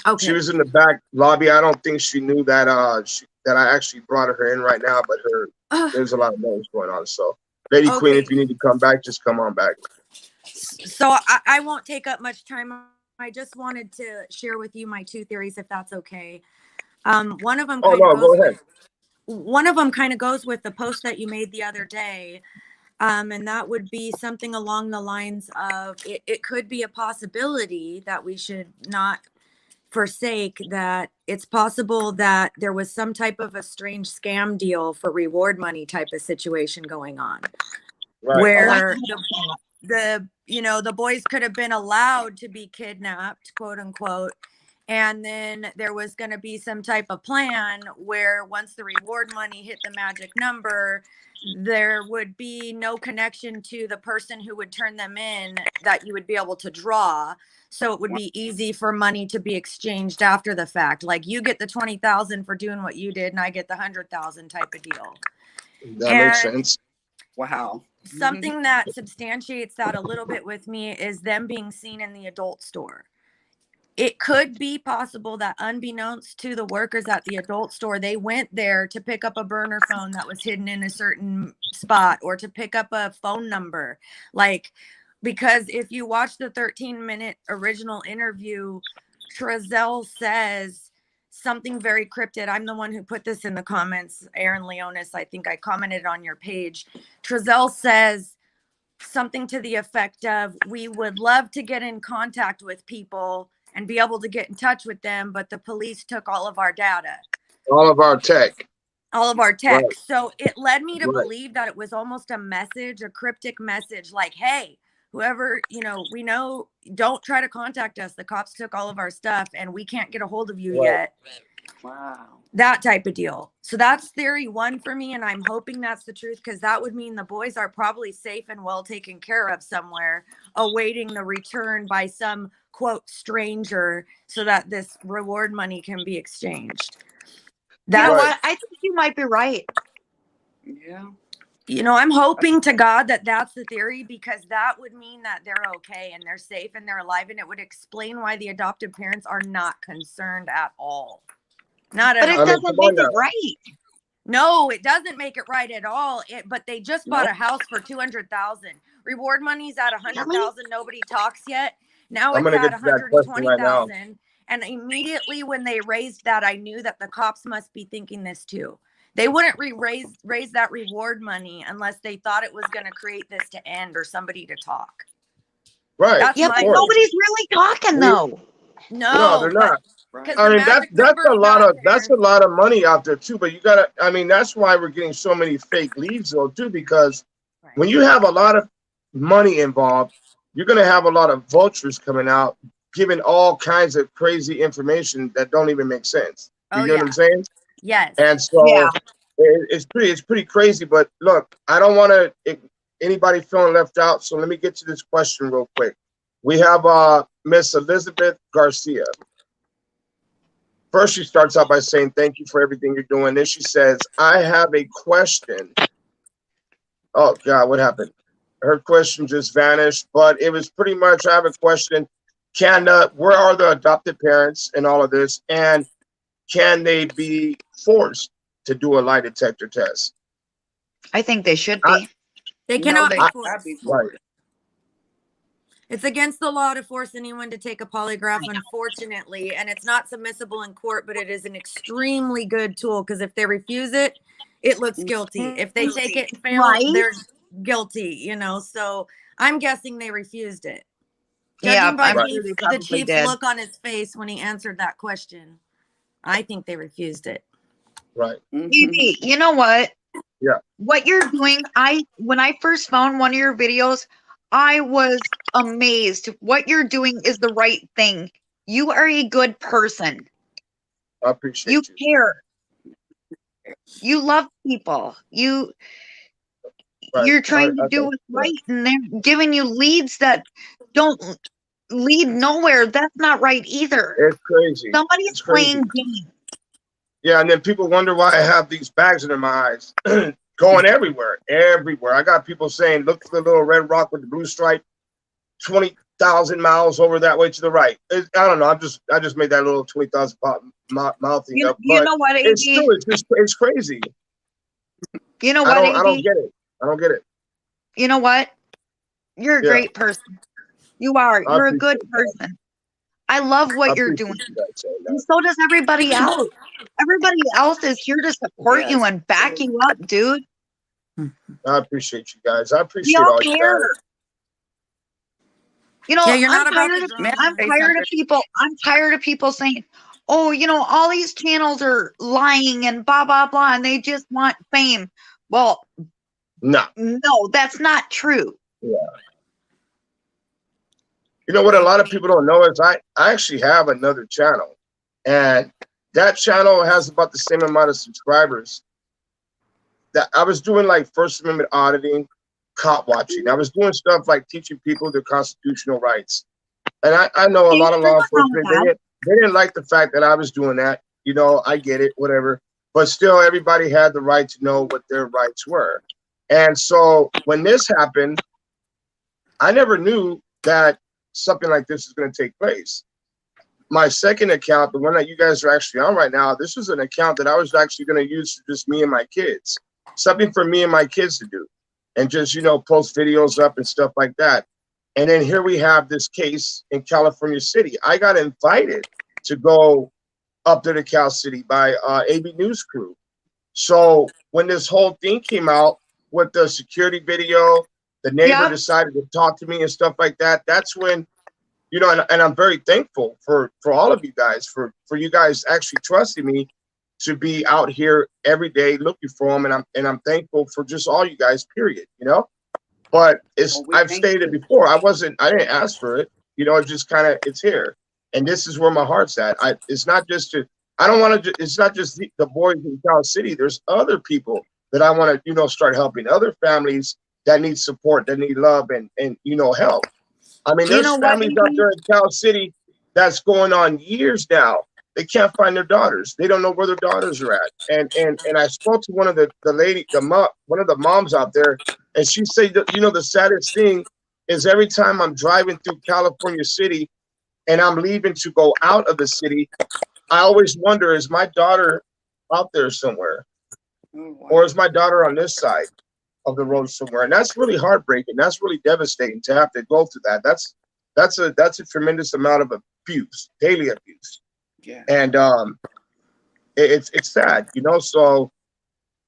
Okay. She was in the back lobby. I don't think she knew that that I actually brought her in right now, but there's a lot of noise going on. So, Lady Queen, if you need to come back, just come on back. So I won't take up much time. I just wanted to share with you my 2 theories, if that's okay. One of them. Oh no, go ahead. One of them kind of goes with the post that you made the other day. And that would be something along the lines of it could be a possibility that we should not forsake, that it's possible that there was some type of a strange scam deal for reward money type of situation going on. Right. Where the boys could have been allowed to be kidnapped, quote unquote, And then there was going to be some type of plan where once the reward money hit the magic number, there would be no connection to the person who would turn them in that you would be able to draw. So it would be easy for money to be exchanged after the fact. Like you get the 20,000 for doing what you did and I get the 100,000 type of deal. That makes sense. Wow. Something that substantiates that a little bit with me is them being seen in the adult store. It could be possible that unbeknownst to the workers at the adult store, they went there to pick up a burner phone that was hidden in a certain spot or to pick up a phone number. Like, because if you watch the 13-minute original interview, Trezell says something very cryptic. I'm the one who put this in the comments. Aaron Leonis, I think I commented on your page. Trezell says something to the effect of, we would love to get in contact with people and be able to get in touch with them, but the police took all of our data. All of our tech. All of our tech. Right. So it led me to Right. believe that it was almost a message, a cryptic message, like, hey, whoever, you know, we know, don't try to contact us. The cops took all of our stuff and we can't get a hold of you Right. yet. Wow. That type of deal. So that's theory one for me. And I'm hoping that's the truth, because that would mean the boys are probably safe and well taken care of somewhere, awaiting the return by some quote stranger so that this reward money can be exchanged. You know Right. what? I think you might be right. Yeah. You know, I'm hoping to God that that's the theory, because that would mean that they're okay and they're safe and they're alive. And it would explain why the adoptive parents are not concerned at all. Not at But it all. doesn't come make on it now. right. No, it doesn't make it right at all. But they just bought Nope. a house for 200,000. Reward money's at 100,000. Really? Nobody talks yet. Now I'm it's gonna at get to that question right now. 120,000. And immediately when they raised that, I knew that the cops must be thinking this too. They wouldn't raise that reward money unless they thought it was going to create this to end or somebody to talk. Right. That's Yeah, my but course. nobody's really talking though. No, they're but- not. Right. 'cause I the mean, magic that's number's a lot not of that's there. a lot of money out there too. But you gotta, I mean, that's why we're getting so many fake leads though too, because Right. when you have a lot of money involved, you're gonna have a lot of vultures coming out giving all kinds of crazy information that don't even make sense. You Oh, get what yeah. I'm saying? Yes. And so Yeah. it's pretty crazy. But look, I don't want to anybody feeling left out. So let me get to this question real quick. We have Miss Elizabeth Garcia. First, she starts out by saying, thank you for everything you're doing. Then she says, I have a question. Oh, God, what happened? Her question just vanished, but it was pretty much, I have a question. Where are the adopted parents in all of this? And can they be forced to do a lie detector test? I think they should be. They No, cannot they be gotta forced. be Right. forced. It's against the law to force anyone to take a polygraph, unfortunately, and it's not submissible in court, but it is an extremely good tool, because if they refuse it, it looks guilty. If they take it and fail, Right. they're guilty, you know. So I'm guessing they refused it. Yeah, Judging by I'm Right. sure they the probably chief's did. look on his face when he answered that question, I think they refused it. Right. Mhm. Evie, you know what? Yeah. What you're doing, when I first found one of your videos, I was amazed. What you're doing is the right thing. You are a good person. I appreciate You you. care. You love people. Right. You're trying to Okay. do what's right, and they're giving you leads that don't lead nowhere. That's not right either. It's crazy. Somebody's It's crazy. playing games. Yeah, and then people wonder why I have these bags under my eyes, going everywhere. I got people saying, "Look for the little red rock with the blue stripe, 20,000 miles over that way to the right." I don't know. I just made that little 20,000 mile thing up. You But know what, it's AD? still it's crazy. You know I what, don't AD? get it. I don't get it. You know what? You're a Yeah. great person. You are. I You're a good appreciate that. person. I love I what you're appreciate doing. you guys saying And that. so does everybody else. Everybody else is here to support you Yes. and back you up, dude. I appreciate you guys. I We appreciate all all you care. guys. You know, Yeah, you're not I'm about tired the of drama. I'm Say tired something. of people. I'm tired of people saying, "Oh, you know, all these channels are lying and blah blah blah, and they just want fame." Well, No. no, that's not true. You know what a lot of people don't know is I actually have another channel. And that channel has about the same amount of subscribers. That I was doing like First Amendment auditing, cop watching. I was doing stuff like teaching people their constitutional rights. And I know a lot of law enforcement, they didn't like the fact that I was doing that. You know, I get it, whatever. But still, everybody had the right to know what their rights were. And so when this happened, I never knew that something like this is going to take place. My second account, the one that you guys are actually on right now, this was an account that I was actually going to use for just me and my kids. Something for me and my kids to do. And just, you know, post videos up and stuff like that. And then here we have this case in California City. I got invited to go up to the Cal City by AV News crew. So when this whole thing came out with the security video, the neighbor decided to talk to me and stuff like that. That's when, you know, and I'm very thankful for all of you guys, for you guys actually trusting me to be out here every day looking for them. And I'm thankful for just all you guys, period, you know? But I've stated before, I didn't ask for it. You know, it just kind of, it's here. And this is where my heart's at. It's not just it's not just the boys in Cal City. There's other people that I want to, you know, start helping, other families that need support, that need love and you know, help. I mean, there's families out there in Cal City that's going on years now. They can't find their daughters. They don't know where their daughters are at. And I spoke to one of one of the moms out there, and she said, that, you know, the saddest thing is every time I'm driving through California City and I'm leaving to go out of the city, I always wonder, is my daughter out there somewhere? Or is my daughter on this side of the road somewhere? And that's really heartbreaking. That's really devastating to have to go through that. That's a tremendous amount of abuse, daily abuse. Yeah. And it's sad, you know. So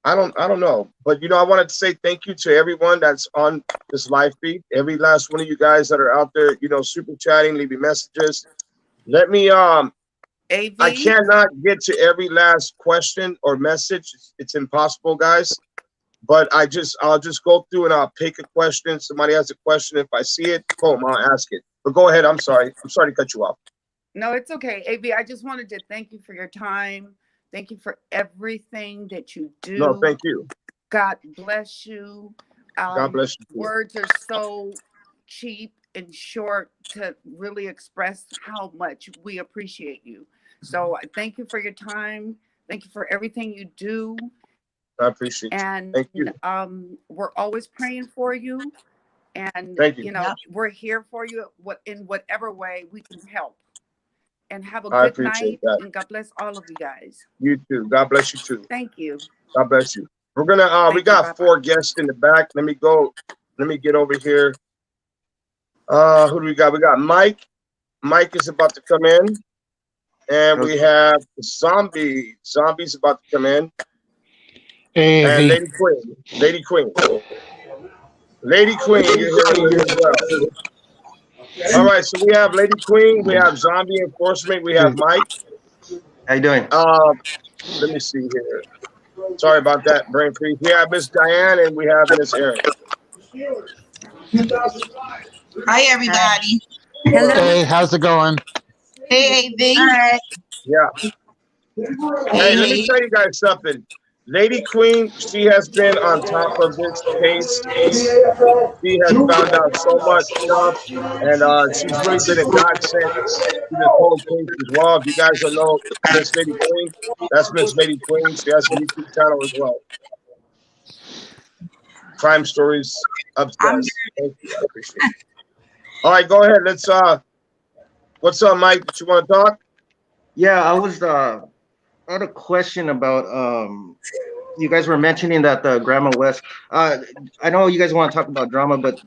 I don't know, but you know, I wanted to say thank you to everyone that's on this live feed. Every last one of you guys that are out there, you know, super chatting, leaving messages. Let me AV? I cannot get to every last question or message. It's impossible, guys. But I'll just go through and I'll pick a question. Somebody has a question. If I see it, boom, I'll ask it. But go ahead. I'm sorry to cut you off. No, it's okay. AV, I just wanted to thank you for your time. Thank you for everything that you do. No, thank you. God bless you. God bless you. Words are so cheap and short to really express how much we appreciate you. So thank you for your time. Thank you for everything you do. I appreciate you. And thank you. We're always praying for you. And thank you. You know, we're here for you in whatever way we can help. And have a good night. And God bless all of you guys. You too. God bless you too. Thank you. God bless you. We're gonna we got 4 guests in the back. Let me get over here. Who do we got? We got Mike. Mike is about to come in. And we have Zombie. Zombie's about to come in. Hey, and Lady Queen. Lady Queen. Lady Queen, you're here as well. All right, so we have Lady Queen, we have Zombie Enforcement, we have Mike. How you doing? Let me see here. Sorry about that, brain freeze. We have Miss Diane and we have Miss Erin. Hi, everybody. Hello. Hey, how's it going? Hey, AV. Hi. Yeah. Hey, let me tell you guys something. Lady Queen, she has been on top of this case. She has found out so much stuff, and she's really been a godsend to this whole case as well. If you guys don't know Miss Lady Queen, that's Miss Lady Queen. She has a YouTube channel as well. Crime Stories Upstairs. Thank you. I appreciate it. All right, go ahead. Let's what's up, Mike? Did you want to talk? Yeah, I had a question about you guys were mentioning that the Grandma West, I know you guys want to talk about drama, but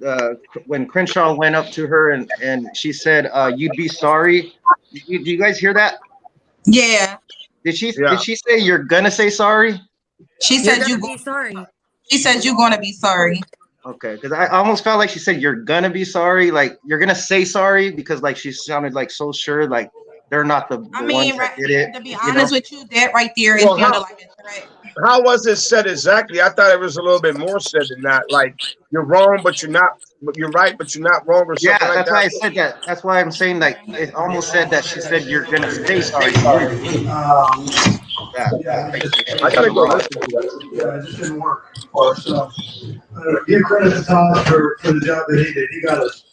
when Crenshaw went up to her and she said you'd be sorry, do you guys hear that? Yeah. Did she say you're gonna say sorry? She said you're gonna be sorry. She said you're gonna be sorry. Okay, because I almost felt like she said you're gonna be sorry, like you're gonna say sorry, because like she sounded like so sure, like they're not the I ones mean, that right, did it. to be You honest know? with you, that right there is Well, kind of like a threat. how was it said exactly? I thought it was a little bit more said than that. Like you're wrong, but you're not. But you're right, but you're not wrong, or Yeah, something like that's why that. I said that. That's why I'm saying like it almost said that she said you're gonna say sorry to me. Yeah, I she's gotta go wrong. listen to that. Yeah, it just didn't work. So, give credit to Todd for the job that he did. He got us.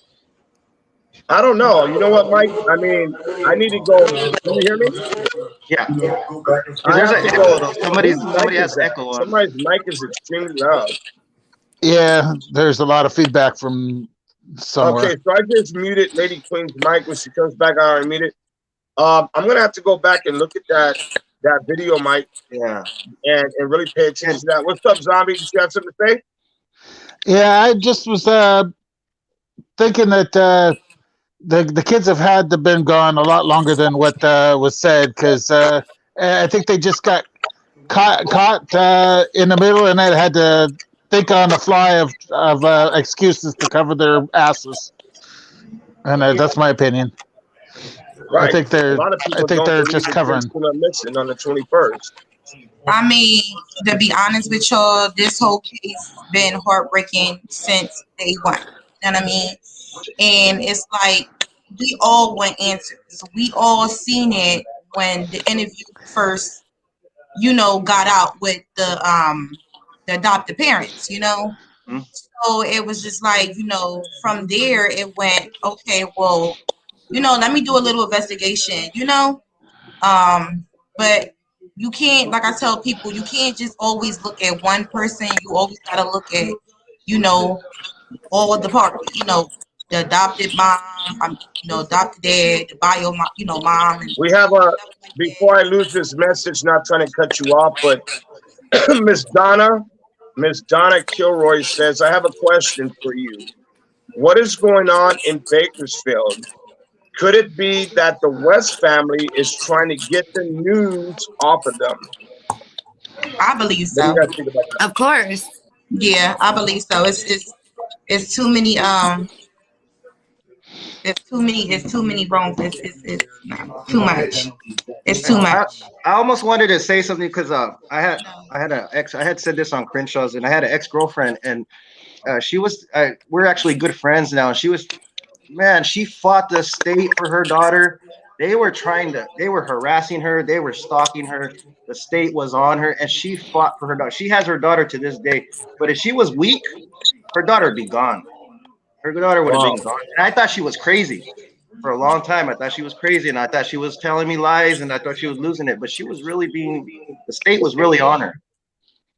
I don't know. You know what, Mike? I mean, I need to go. Can you hear me? Yeah. Go back and I There's have an to echo go. though. Whose mic Somebody is has that? echo on. Somebody's mic is extremely loud. Yeah, there's a lot of feedback from somewhere. Okay, so I just muted Lady Queen's mic. When she comes back, I already mute it. I'm gonna have to go back and look at that video, Mike. Yeah. And really pay attention to that. What's up, Zombie? Did you have something to say? Yeah, I just was thinking that the kids have had to been gone a lot longer than what was said, because I think they just got caught in the middle and then had to think on the fly of excuses to cover their asses, and that's my opinion. Right. I think A lot of people don't they're believe just that covering. they're still missing on the 21st. I mean, to be honest with y'all, this whole case been heartbreaking since day one. You know what I mean? And it's like we all want answers. We all seen it when the interview first, got out with the adopted parents, Hmm? So it was just like, from there it went, okay, well, let me do a little investigation, but you can't, like I tell people, you can't just always look at one person. You always gotta look at, all of the parties, the adopted mom, adopted dad, the bio mom, mom and We have stuff like before I lose this message, not trying to cut you off, but Miss Donna Kilroy says, I have a question for you. What is going on in Bakersfield? Could it be that the West family is trying to get the news off of them? that. I believe What do you so. guys think about that? Of course. Yeah, I believe so. It's too many it's too many wrongs. It's no, too much. It's too much. I almost wanted to say something because I had said this on Crenshaw's, and I had an ex-girlfriend, and she was we're actually good friends now, and she fought the state for her daughter. They were harassing her, they were stalking her, the state was on her, and she fought for her daughter. She has her daughter to this day, but if she was weak, her daughter would be gone. Her daughter would have Wow. been gone. And I thought she was crazy. For a long time, I thought she was crazy, and I thought she was telling me lies, and I thought she was losing it. But she was really the state was really on her.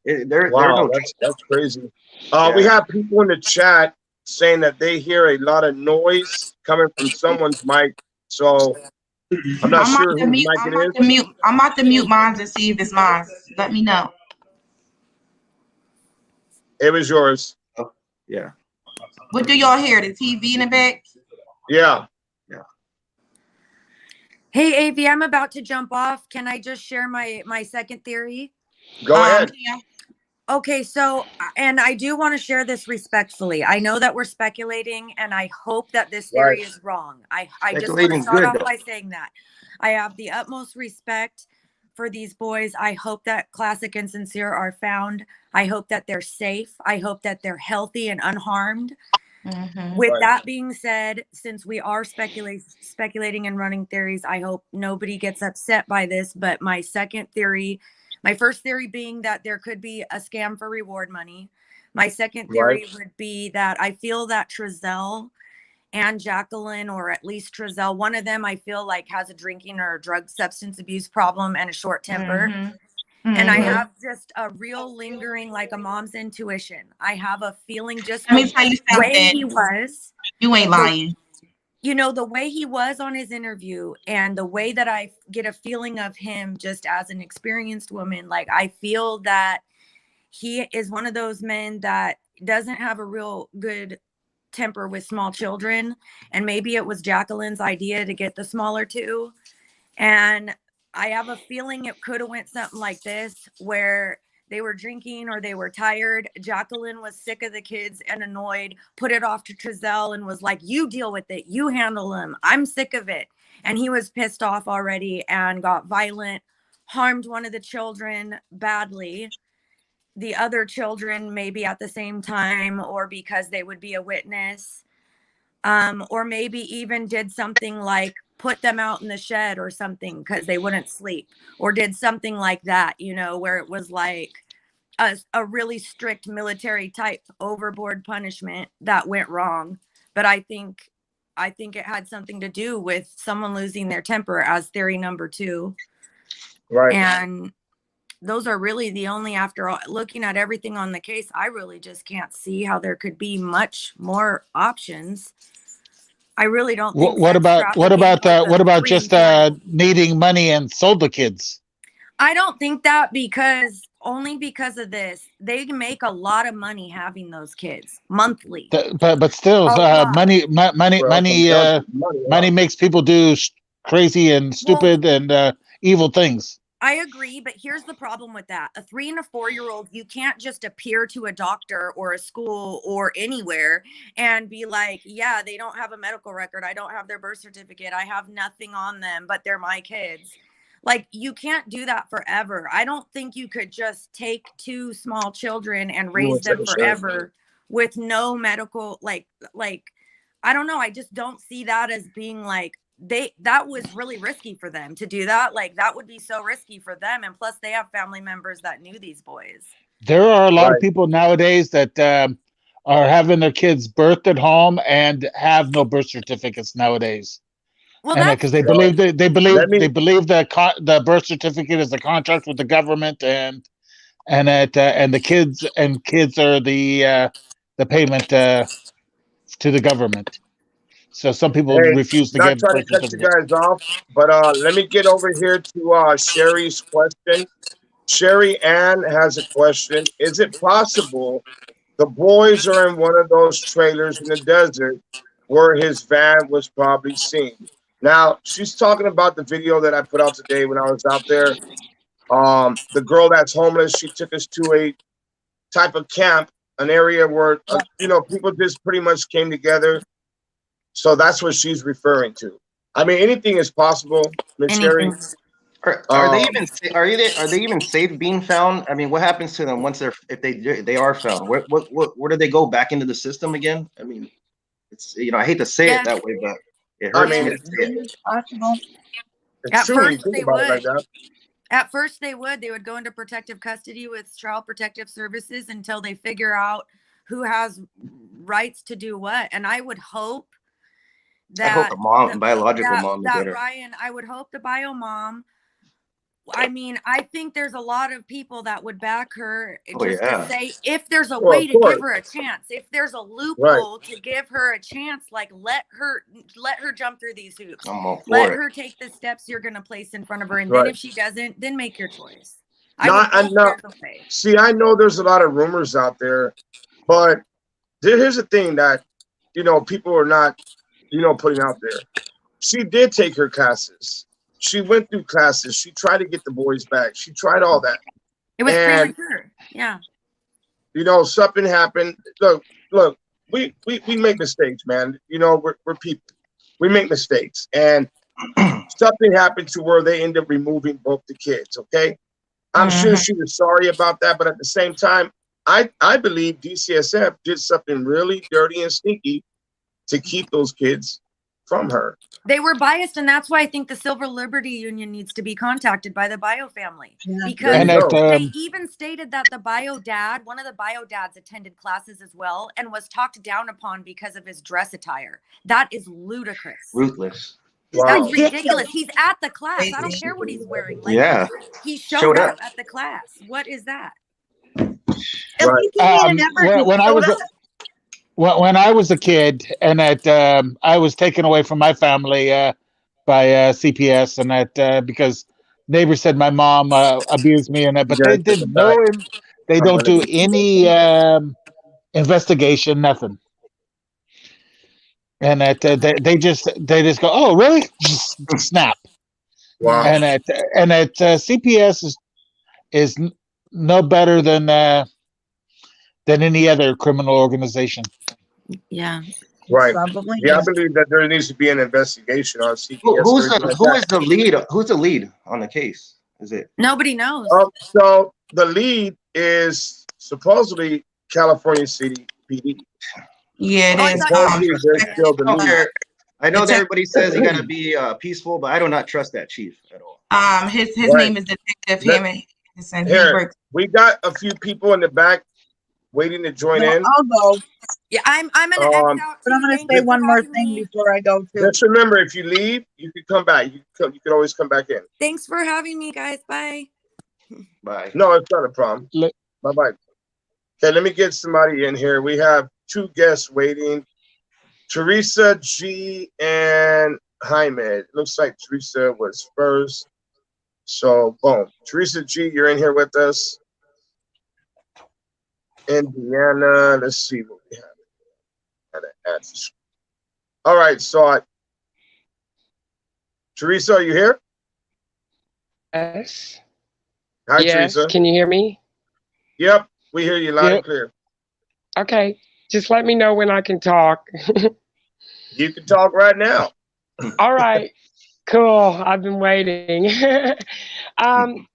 They're Wow, no that's crazy. Yeah. We have people in the chat saying that they hear a lot of noise coming from someone's mic. So I'm not sure whose mic it is. I'm about to mute mine and see if it's mine. Let me know. It was yours. Oh, yeah. What do y'all hear? The TV in the back? Yeah. Hey, AV, I'm about to jump off. Can I just share my second theory? Go ahead. Yeah. Okay, so, and I do want to share this respectfully. I know that we're speculating, and I hope that this theory is wrong. I just want to start off by saying that. I have the utmost respect for these boys. I hope that Classic and Sincere are found. I hope that they're safe. I hope that they're healthy and unharmed. Mm-hmm. With that being said, since we are speculating and running theories, I hope nobody gets upset by this. But my first theory being that there could be a scam for reward money. My second theory would be that I feel that Trezell and Jacqueline, or at least Trezell, one of them I feel like has a drinking or a drug substance abuse problem and a short temper. Mm-hmm. And I have just a real lingering, like a mom's intuition. I have a feeling just Let me tell you the way something. he was. You ain't lying. The way he was on his interview and the way that I get a feeling of him just as an experienced woman, like I feel that he is one of those men that doesn't have a real good temper with small children. And maybe it was Jacqueline's idea to get the smaller two. And I have a feeling it could have went something like this, where they were drinking or they were tired. Jacqueline was sick of the kids and annoyed, put it off to Trezell and was like, you deal with it. You handle them. I'm sick of it. and he was pissed off already and got violent, harmed one of the children badly. The other children maybe at the same time, or because they would be a witness, or maybe even did something like put them out in the shed or something because they wouldn't sleep, or did something like that, you know, where it was like a really strict military type overboard punishment that went wrong. But I think it had something to do with someone losing their temper as theory number 2. Right. And those are really the only, after looking at everything on the case, I really just can't see how there could be much more options. I really don't think. What about just needing money and sold the kids? I don't think that, because only because of this, they make a lot of money having those kids monthly. But still, money makes people do crazy and stupid and evil things. I agree, but here's the problem with that. A 3 and a 4-year-old, you can't just appear to a doctor or a school or anywhere and be like, yeah, they don't have a medical record. I don't have their birth certificate. I have nothing on them, but they're my kids. Like, you can't do that forever. I don't think you could just take 2 small children and raise them forever with no medical, like, I don't know. I just don't see that as being like, that was really risky for them to do that. Like, that would be so risky for them. And plus they have family members that knew these boys. There are a lot of people nowadays that are having their kids birthed at home and have no birth certificates nowadays. Well, because they believe that the birth certificate is a contract with the government, and the kids are the payment to the government. So some people refuse to get birth certificates. Not trying to cut you guys off, but let me get over here to Sherry's question. Sherry Ann has a question. Is it possible the boys are in one of those trailers in the desert where his van was probably seen? Now, she's talking about the video that I put out today when I was out there. The girl that's homeless, she took us to a type of camp, an area where, people just pretty much came together. So that's what she's referring to. I mean, anything is possible, Miss Sherry. Are they even safe being found? I mean, what happens to them once if they are found? Where do they go back into the system again? I mean, it's I hate to say it that way, but it hurts me to say it. At first they would. At first they would go into protective custody with Child Protective Services until they figure out who has rights to do what. And I would hope that I hope the biological mom is better. Ryan, I would hope the bio mom. I mean, I think there's a lot of people that would back her to say, if there's a way to give her a chance, if there's a loophole to give her a chance, like let her jump through these hoops. Let her take the steps you're going to place in front of her. And then if she doesn't, then make your choice. See, I know there's a lot of rumors out there, but here's the thing that, people are not, putting out there. She did take her classes. She went through classes. She tried to get the boys back. She tried all that. It was premature. Yeah. Something happened. Look, we make mistakes, man. We're people. We make mistakes. And something happened to where they end up removing both the kids, okay? I'm sure she was sorry about that, but at the same time, I believe DCSF did something really dirty and sneaky to keep those kids from her. They were biased, and that's why I think the Civil Liberty Union needs to be contacted by the bio family, because they even stated that one of the bio dads attended classes as well and was talked down upon because of his dress attire. That is ludicrous. Ruthless. That's ridiculous. He's at the class. I don't care what he's wearing. Like, he showed up at the class. What is that? When I was a kid, and I was taken away from my family by CPS, and that because neighbors said my mom abused me, and but they didn't know him. They don't do any investigation, nothing, and that they just go, oh, really? Snap. Wow. And that CPS is no better than any other criminal organization. Yeah. Right. Probably Yeah, I is. believe that there needs to be an investigation on CPS. Who is the lead? Who's the lead on the case? Is it? Nobody knows. So the lead is supposedly California City PD. Yeah, Oh, I it is. thought Supposedly they're still the lead. I know that everybody says you got to be peaceful, but I do not trust that chief at all. His Right. name is Detective Hammond. And he Here, works. we got a few people in the back waiting to join in. I'll go. Yeah, I'm gonna X out. But I'm gonna say one more thing before I go too. Just remember, if you leave, you can come back. You can always come back in. Thanks for having me, guys. Bye. Bye. No, it's not a problem. Bye bye. Okay, let me get somebody in here. We have 2 guests waiting. Teresa G and Jaime. It looks like Teresa was first. So, boom. Teresa G, you're in here with us. Indiana, let's see what we have. All right, so Teresa, are you here? Yes. Hi, yes. Teresa. Can you hear me? Yep, we hear you loud and clear. Okay. Just let me know when I can talk. You can talk right now. All right. Cool. I've been waiting.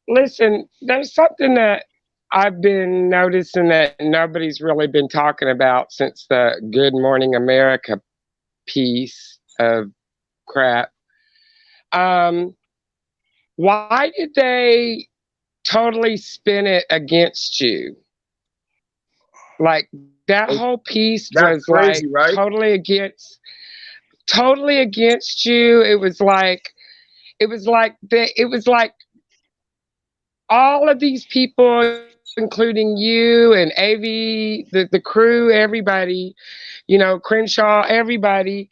Listen, there's something that I've been noticing that nobody's really been talking about since the Good Morning America piece of crap. Why did they totally spin it against you? Like that whole piece was crazy, like right? totally against you. It was like all of these people, including you and AV, the crew, everybody, Crenshaw, everybody,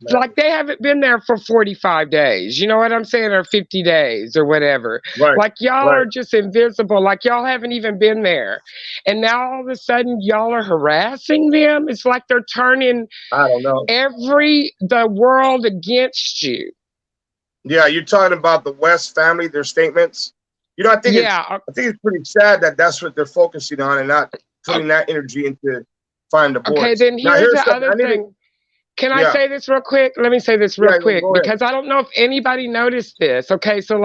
like they haven't been there for 45 days. You know what I'm saying? Or 50 days or whatever. Right. Like y'all are just invisible. Like y'all haven't even been there. And now all of a sudden y'all are harassing them. It's like they're turning I don't know. the world against you. Yeah, you're talking about the West family, their statements. I think it's pretty sad that that's what they're focusing on and not putting that energy into finding the boys. Okay, then here's the other thing. Can I say this real quick? Let me say this real quick because I don't know if anybody noticed this. Okay, so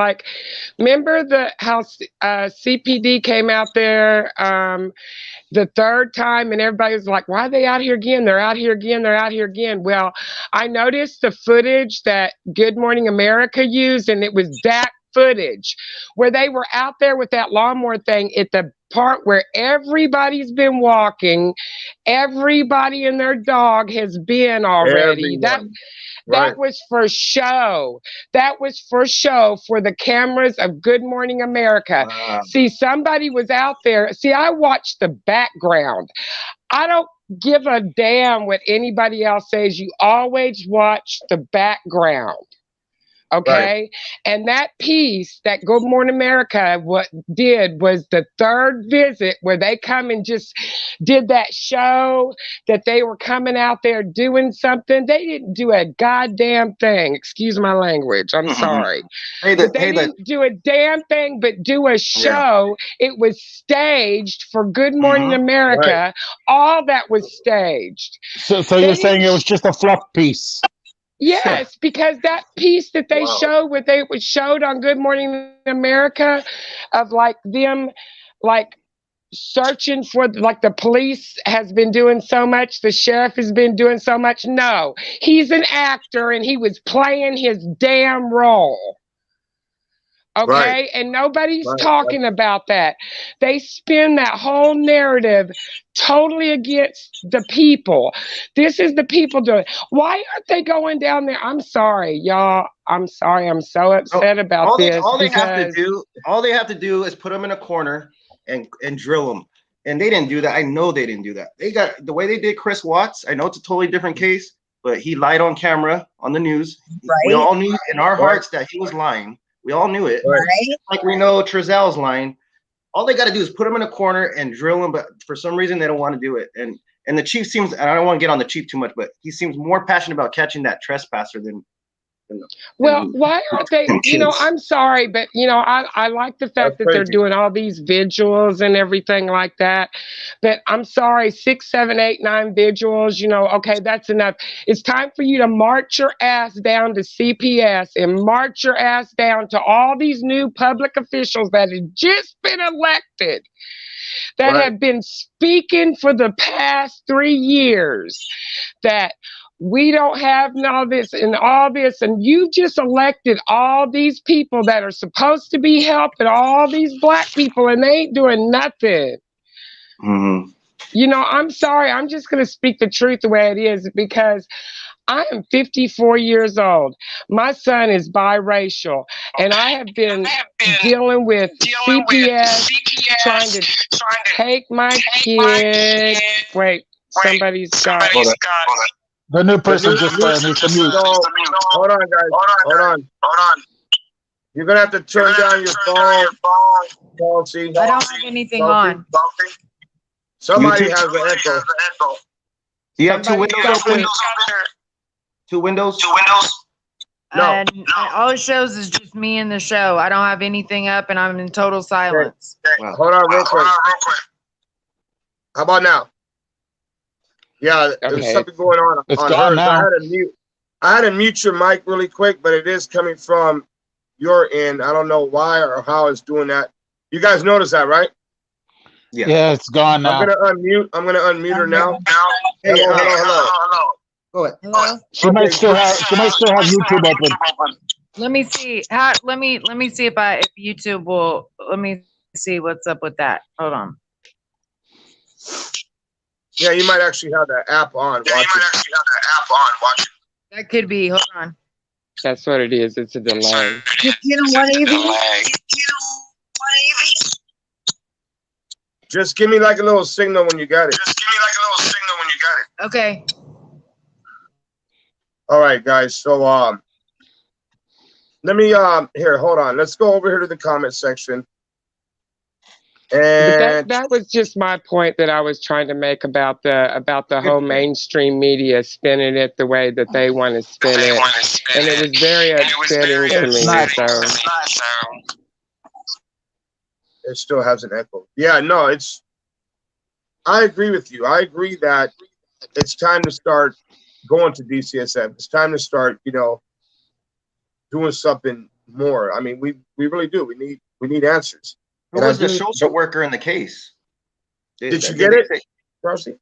remember how CPD came out there the 3rd time and everybody was like, why are they out here again? They're out here again. They're out here again. Well, I noticed the footage that Good Morning America used, and it was that footage where they were out there with that lawnmower thing at the part where everybody's been walking, everybody and their dog has been already. Everyone. That was for show. That was for show for the cameras of Good Morning America. Wow. See, somebody was out there. See, I watched the background. I don't give a damn what anybody else says. You always watch the background. Okay. Right. And that piece that Good Morning America did was the 3rd visit where they come and just did that show that they were coming out there doing something. They didn't do a goddamn thing. Excuse my language. I'm sorry. They didn't do a damn thing but do a show. Yeah. It was staged for Good Morning America. Right. All that was staged. So you're saying it was just a fluff piece? Yes, because that piece that they showed, showed on Good Morning America, of them, searching for, the police has been doing so much, the sheriff has been doing so much. No, he's an actor and he was playing his damn role. Okay, right. And nobody's talking about that. They spin that whole narrative totally against the people. This is the people doing. Why aren't they going down there? I'm sorry, y'all. I'm sorry. I'm so upset about this. All they have to do is put them in a corner and drill them. And they didn't do that. I know they didn't do that. They got the way they did Chris Watts. I know it's a totally different case, but he lied on camera on the news. Right. We all knew in our hearts that he was lying. We all knew it. Right. Like we know Trezel's lying. All they got to do is put him in a corner and drill him, but for some reason they don't want to do it. And the chief seems, and I don't want to get on the chief too much, but he seems more passionate about catching that trespasser than Well, why aren't they, I'm sorry, but, I like the fact that they're doing all these vigils and everything like that. But I'm sorry, 6, 7, 8, 9 vigils, okay, that's enough. It's time for you to march your ass down to CPS and march your ass down to all these new public officials that have just been elected, that have been speaking for the past 3 years, that we don't have all this, and you just elected all these people that are supposed to be helping all these black people, and they ain't doing nothing. I'm sorry, I'm just going to speak the truth the way it is, because I am 54 years old. My son is biracial, and I have been dealing with CPS, trying to take my kid. Wait, somebody's got. The new person just needs to mute. Hold on, guys. Hold on. You're gonna have to turn down your phone. Policy. I don't have anything on. Somebody has an echo. Do you have two windows open? Two windows? No. And all it shows is just me in the show. I don't have anything up, and I'm in total silence. Wow. Hold on real quick. How about now? Yeah, there's something going on. It's gone now. I had to mute your mic really quick, but it is coming from your end. I don't know why or how it's doing that. You guys notice that, right? Yeah, it's gone now. I'm gonna unmute her now. Hey, hello. Go ahead. Hello? She might still have YouTube open. Let me see. Let me see if YouTube will. Let me see what's up with that. Hold on. Yeah, you might actually have the app on. That could be. Hold on. That's what it is. It's a delay. You know what, Evie? Just give me like a little signal when you got it. Okay. All right, guys. So let me here, hold on. Let's go over here to the comment section. And That was just my point that I was trying to make about the whole mainstream media spinning it the way that they want to spin it, and it was very upsetting to me. So it still has an echo. Yeah, no, I agree with you. I agree that it's time to start going to DCSF. It's time to start, doing something more. I mean, we really do. We need answers. Who was the social worker in the case? Did you get it, Darcy?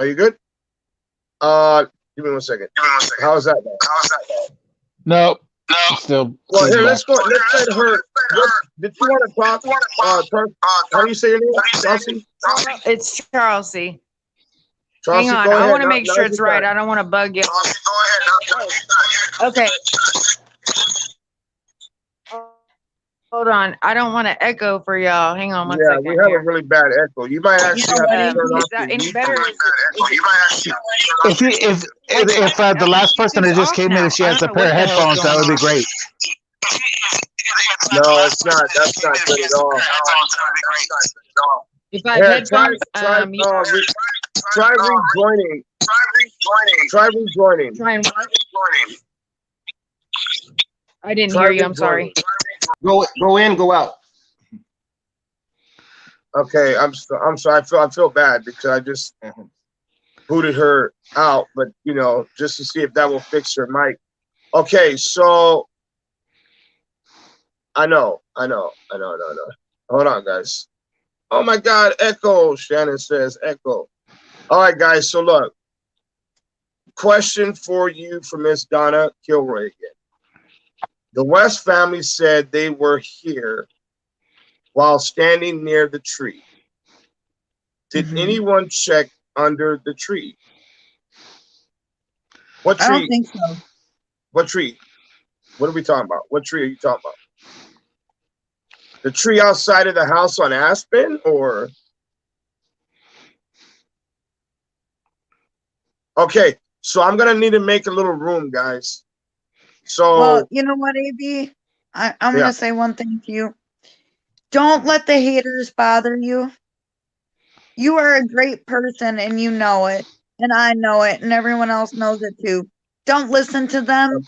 Are you good? Give me one second. How is that? No. Still. Well, here, let's go. Let's let her. Did you want to talk? How do you say your name? Darcy? It's Charlesy. Chelsea, hang on. go ahead. I want to make sure it's right. I don't want to bug you. Chelsea, go ahead. Okay. Hold on. I don't want to echo for y'all. Hang on one second. Yeah, we have a really bad echo. You might actually have to turn off the any better? If the last person that just came in, she has a pair of headphones, that would be great. No, it's not. That's not good at all. If I have headphones, try rejoining. Try rejoining. Try and what? I didn't hear you. I'm sorry. Go in, go out. Okay, I'm sorry. I feel bad because I just booted her out, but just to see if that will fix her mic. Okay, so I know. Hold on, guys. Oh my God, echo. Shannon says echo. All right, guys. So look, question for you from Miss Donna Kilroy again. The West family said they were here while standing near the tree. Did anyone check under the tree? What tree? I don't think so. What tree? What are we talking about? What tree are you talking about? The tree outside of the house on Aspen, or? Okay, so I'm gonna need to make a little room, guys. So, well, you know what, AB? I'm going to say one thing to you. Don't let the haters bother you. You are a great person and you know it. And I know it. And everyone else knows it too. Don't listen to them.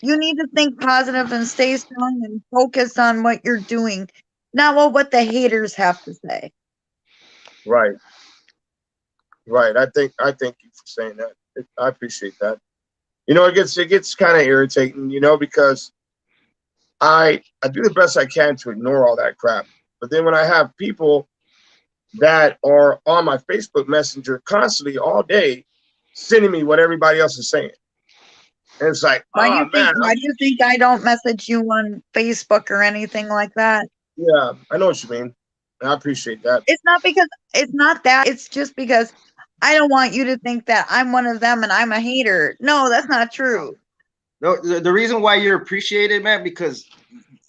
You need to think positive and stay strong and focus on what you're doing, not what the haters have to say. Right. Right. I thank you for saying that. I appreciate that. You know, it gets kind of irritating, you know, because I do the best I can to ignore all that crap. But then when I have people that are on my Facebook Messenger constantly all day sending me what everybody else is saying. And it's like, Why do you think I don't message you on Facebook or anything like that? Yeah, I know what you mean. I appreciate that. It's not that. It's just because I don't want you to think that I'm one of them and I'm a hater. No, that's not true. No, the reason why you're appreciated, man, because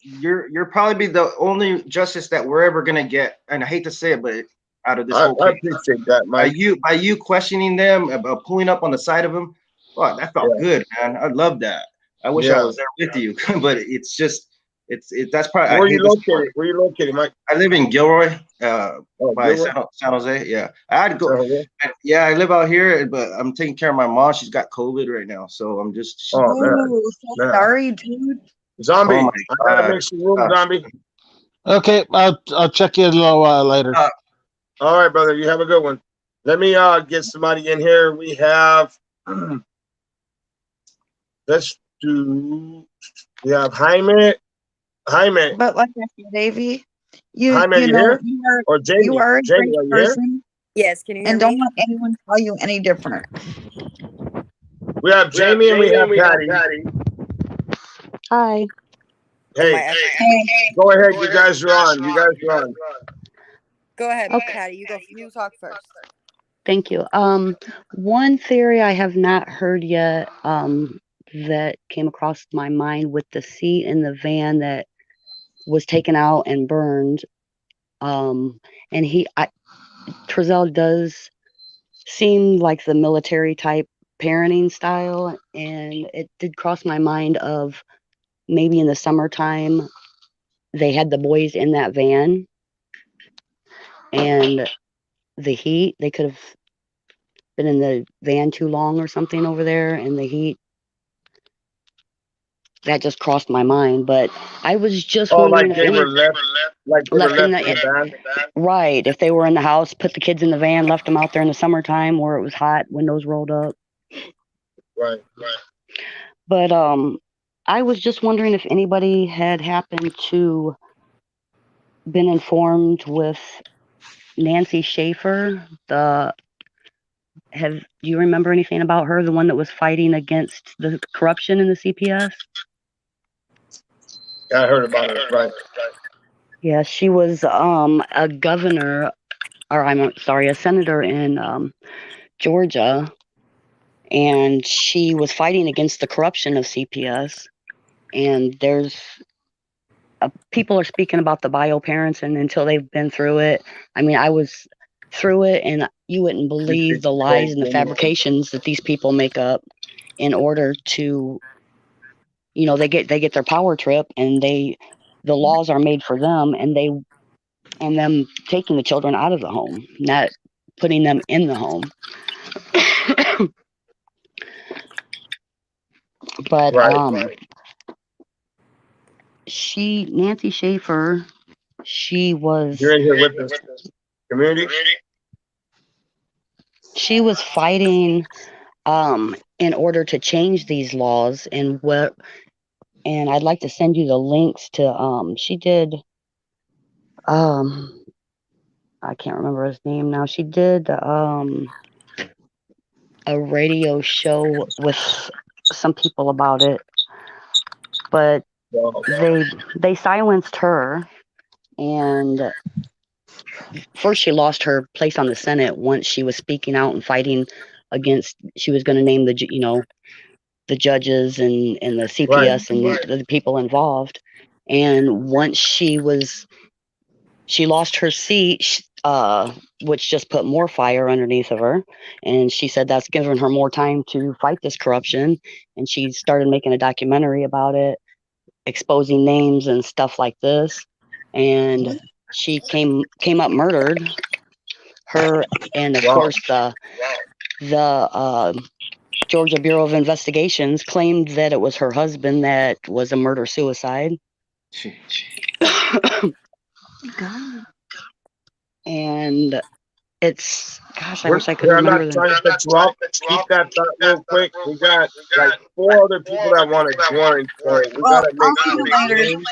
you're probably be the only justice that we're ever gonna get. And I hate to say it, but out of this whole case, I appreciate that, Mike. By you questioning them, about pulling up on the side of them, oh, that felt good, man. I love that. I wish I was there with you, but it's just that's probably. Where are you located? Where are you located, Mike? I live in Gilroy, by Gilroy? San Jose. Yeah, I had to go. Yeah, I live out here, but I'm taking care of my mom. She's got COVID right now, so I'm just. Oh man, so sorry, dude. Zombie, Oh, I gotta make some room, Zombie. Okay, I'll check you a little later. All right, brother. You have a good one. Let me get somebody in here. We have. Let's do. We have Jaime. But like I said, Davey, Jaime, you know, here? you Or Jamie? you are a Jamie, great are you here? person. Yes, can you hear And me? don't let anyone tell you any different. We have Jamie and we have Patty. Hi. Hey, go ahead. You guys are on. You guys are on. Go ahead, Okay. Patty. You talk first. Thank you. One theory I have not heard yet, that came across my mind with the seat in the van that was taken out and burned. And Trezell does seem like the military type parenting style, and it did cross my mind of maybe in the summertime they had the boys in that van, and the heat, they could have been in the van too long or something over there, and the heat, that just crossed my mind. But I was just wondering like if they were left in the van. Right, if they were in the house, put the kids in the van, left them out there in the summertime where it was hot, windows rolled up. Right. But I was just wondering if anybody had happened to been informed with Nancy Schaefer. Do you remember anything about her, the one that was fighting against the corruption in the CPS? Yeah, I heard about it. Right. Yeah, she was a governor, or a senator in Georgia, and she was fighting against the corruption of CPS. And there's people are speaking about the bio parents, and until they've been through it, I mean, I was through it, and you wouldn't believe the lies and the fabrications that these people make up in order to, you know, they get their power trip, and the laws are made for them, and them taking the children out of the home, not putting them in the home. But Nancy Schaefer, she was. You're in here with the community. She was fighting in order to change these laws, and I'd like to send you the links to she did I can't remember his name now. She did a radio show with some people about it, but they silenced her, and first she lost her place on the Senate once she was speaking out and fighting against, she was going to name the judges and the CPS and the people involved. And once she lost her seat, which just put more fire underneath of her. And she said that's given her more time to fight this corruption. And she started making a documentary about it, exposing names and stuff like this. And she came up murdered. Her and of course the Georgia Bureau of Investigations claimed that it was her husband that was a murder-suicide. And it's, gosh, I wish I could I'm remember not them. trying to cut you off. Keep that thought real quick. We got like 4 other people that want to join, so we Well, gotta I'll make see sure you we later. change.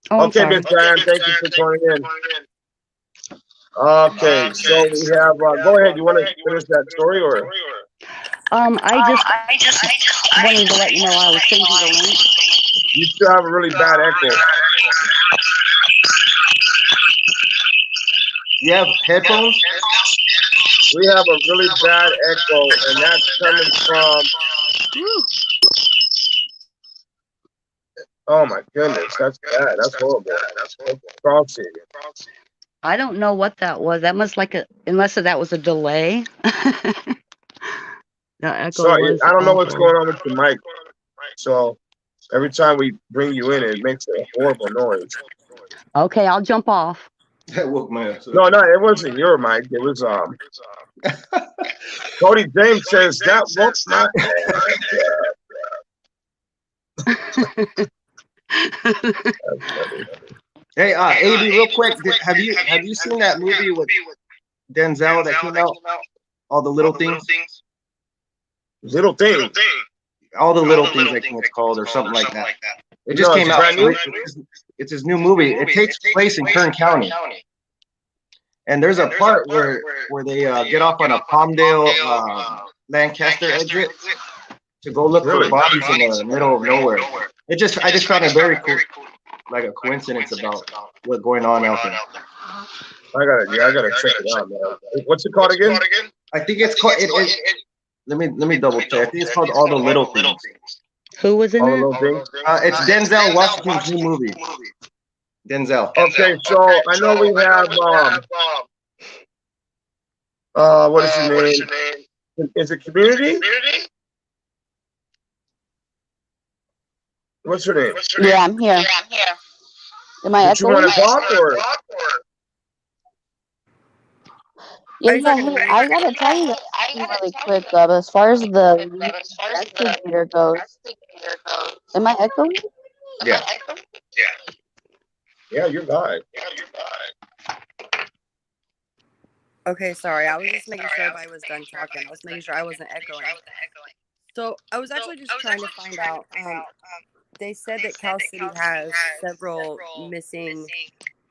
Oh, I'm Okay, sorry. Miss Diane, thank you for joining in. Okay, so we have. Go ahead. You want to finish that story, or? I just wanted to let you know I was changing the link. You still have a really bad echo. You have headphones? We have a really bad echo, and that's coming from. Oh my goodness, that's bad. That's horrible. That's crossing. I don't know what that was. That must unless that was a delay. The echo Sorry, was I don't know what's awful. going on with the mic. So every time we bring you in, it makes a horrible noise. Okay, I'll jump off. That woke my ass up. No, it wasn't your mic. It was Cody James says that woke my Hey, AB, real quick, have you seen that movie with Denzel that came out? All the little things. Little thing. All the little things, I think it's called, or something like that. It just came out. It's his new movie. It takes place in Kern County, and there's a part where they get off on a Palmdale Lancaster exit to go look for bodies in the middle of nowhere. I just found it very cool, like a coincidence about what's going on out there. I gotta check it out, man. What's it called again? I think it's called. Let me double check. I think it's called All the Little Things. Who was in it? It's Denzel Washington's new movie. Denzel. Okay, so I know we have what is his name? Is it Community? What's her name? Yeah, I'm here. Am I Did you want to talk, or? Yeah, hey, I gotta tell you really quick, as far as the investigator goes, am I echoing? Yeah. Yeah, you're live. Okay, sorry. I was just making sure everybody was done talking. I was making sure I wasn't echoing. So I was actually just trying to find out. They said that Cal City has several missing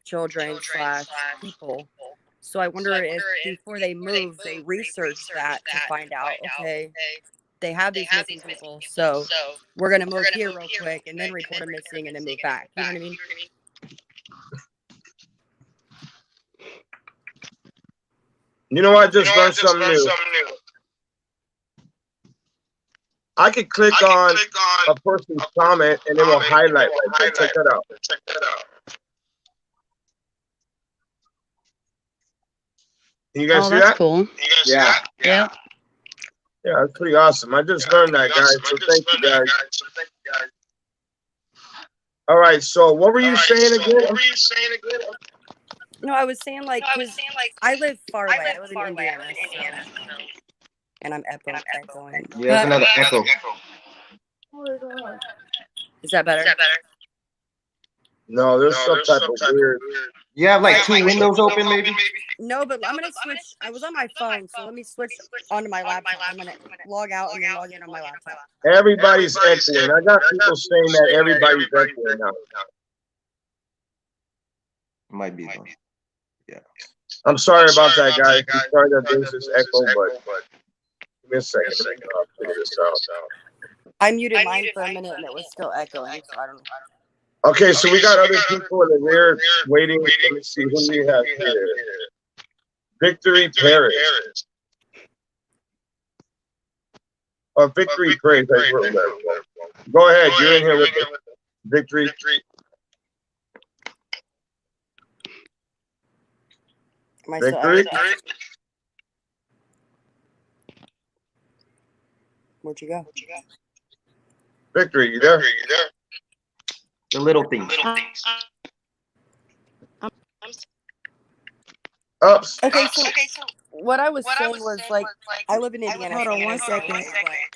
children / people. So I wonder if before they move, they research that to find out, okay, they have these missing people, so we're going to move here real quick and then report them missing and then move back. You know what I mean? You know, I just learned something new. I could click on a person's comment and it will highlight. Like, check that out. Can you guys see that's that? cool. Yeah. Yeah. Yeah, it's pretty awesome. I just learned that, guys. So thank you, guys. All right. So what were you saying again? No, I was saying like, 'cause I live far away. I live in Indiana, so, and I'm echoing. Yeah, there's another echo. Is that better? No, there's some type of weird. You have like 2 windows open, maybe? No, but I'm gonna switch. I was on my phone, so let me switch onto my laptop. I'm gonna log out and then log in on my laptop. Everybody's echoing. I got people saying that everybody's echoing now. Might be though. Yeah. I'm sorry about that, guys. I'm sorry that there's this echo, but give me a second. I'll figure this out. I muted mine for a minute and it was still echoing, so I don't know. Okay, so we got other people in the rear waiting. Let me see who we have here. Victory Paris. Or Victory Praise. Go ahead. You're in here with Victory. Victory. Where'd you go? Victory, you there? The little things. Ups. Okay, so what I was saying was like, I live in Indiana. Hold on So one second.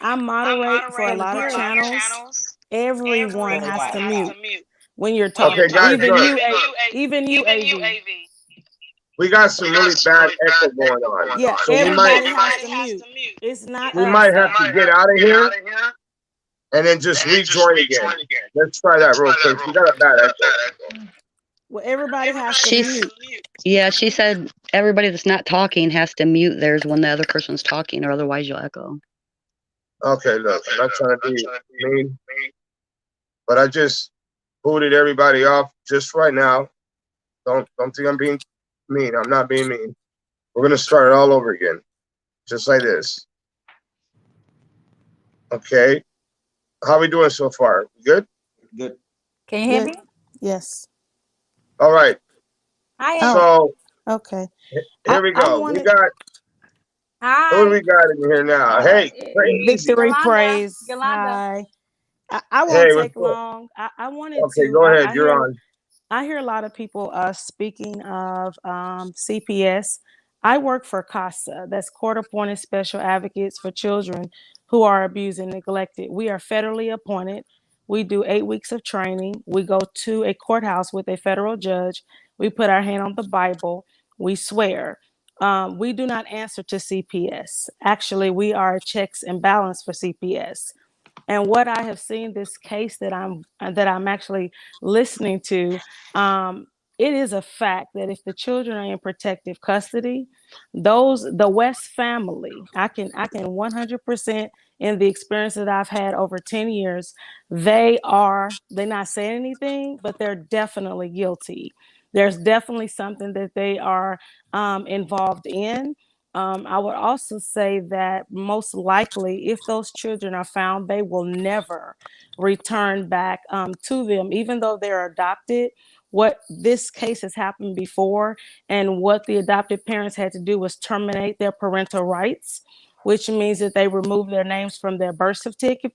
I moderate for a lot of channels. Everyone has to mute when you're talking. Okay, guys, Even look, you, even you, AV. we got some really bad echo going on. Yeah, So everybody has to mute. It's not we us. might have to get out of here and then just rejoin again. Let's try that real quick. We got a bad echo. Well, everybody has to She's, mute. yeah, she said everybody that's not talking has to mute theirs when the other person's talking, or otherwise you'll echo. Okay, look, I'm not trying to be mean, but I just booted everybody off just right now. Don't think I'm being mean. I'm not being mean. We're gonna start it all over again, just like this. Okay, how we doing so far? Good. Good. Can you hear Good. me? Yes. All right. Hi. So Okay. here we I go. We wanted got. Who do Hi. we got in here now? Hey, crazy. Victory Yolanda. praise. Yolanda. Hi. I won't Hey, what's take up? long. I wanted Okay, to. go ahead. You're on. I hear a lot of people speaking of CPS. I work for CASA, that's Court Appointed Special Advocates for Children who are abused and neglected. We are federally appointed. We do 8 weeks of training. We go to a courthouse with a federal judge. We put our hand on the Bible. We swear. We do not answer to CPS. Actually, we are checks and balance for CPS. And what I have seen this case that I'm actually listening to, it is a fact that if the children are in protective custody, the West family, I can 100% in the experience that I've had over 10 years, they're not saying anything, but they're definitely guilty. There's definitely something that they are involved in. I would also say that most likely, if those children are found, they will never return back to them, even though they're adopted. What this case has happened before, and what the adopted parents had to do was terminate their parental rights, which means that they remove their names from their birth certificate.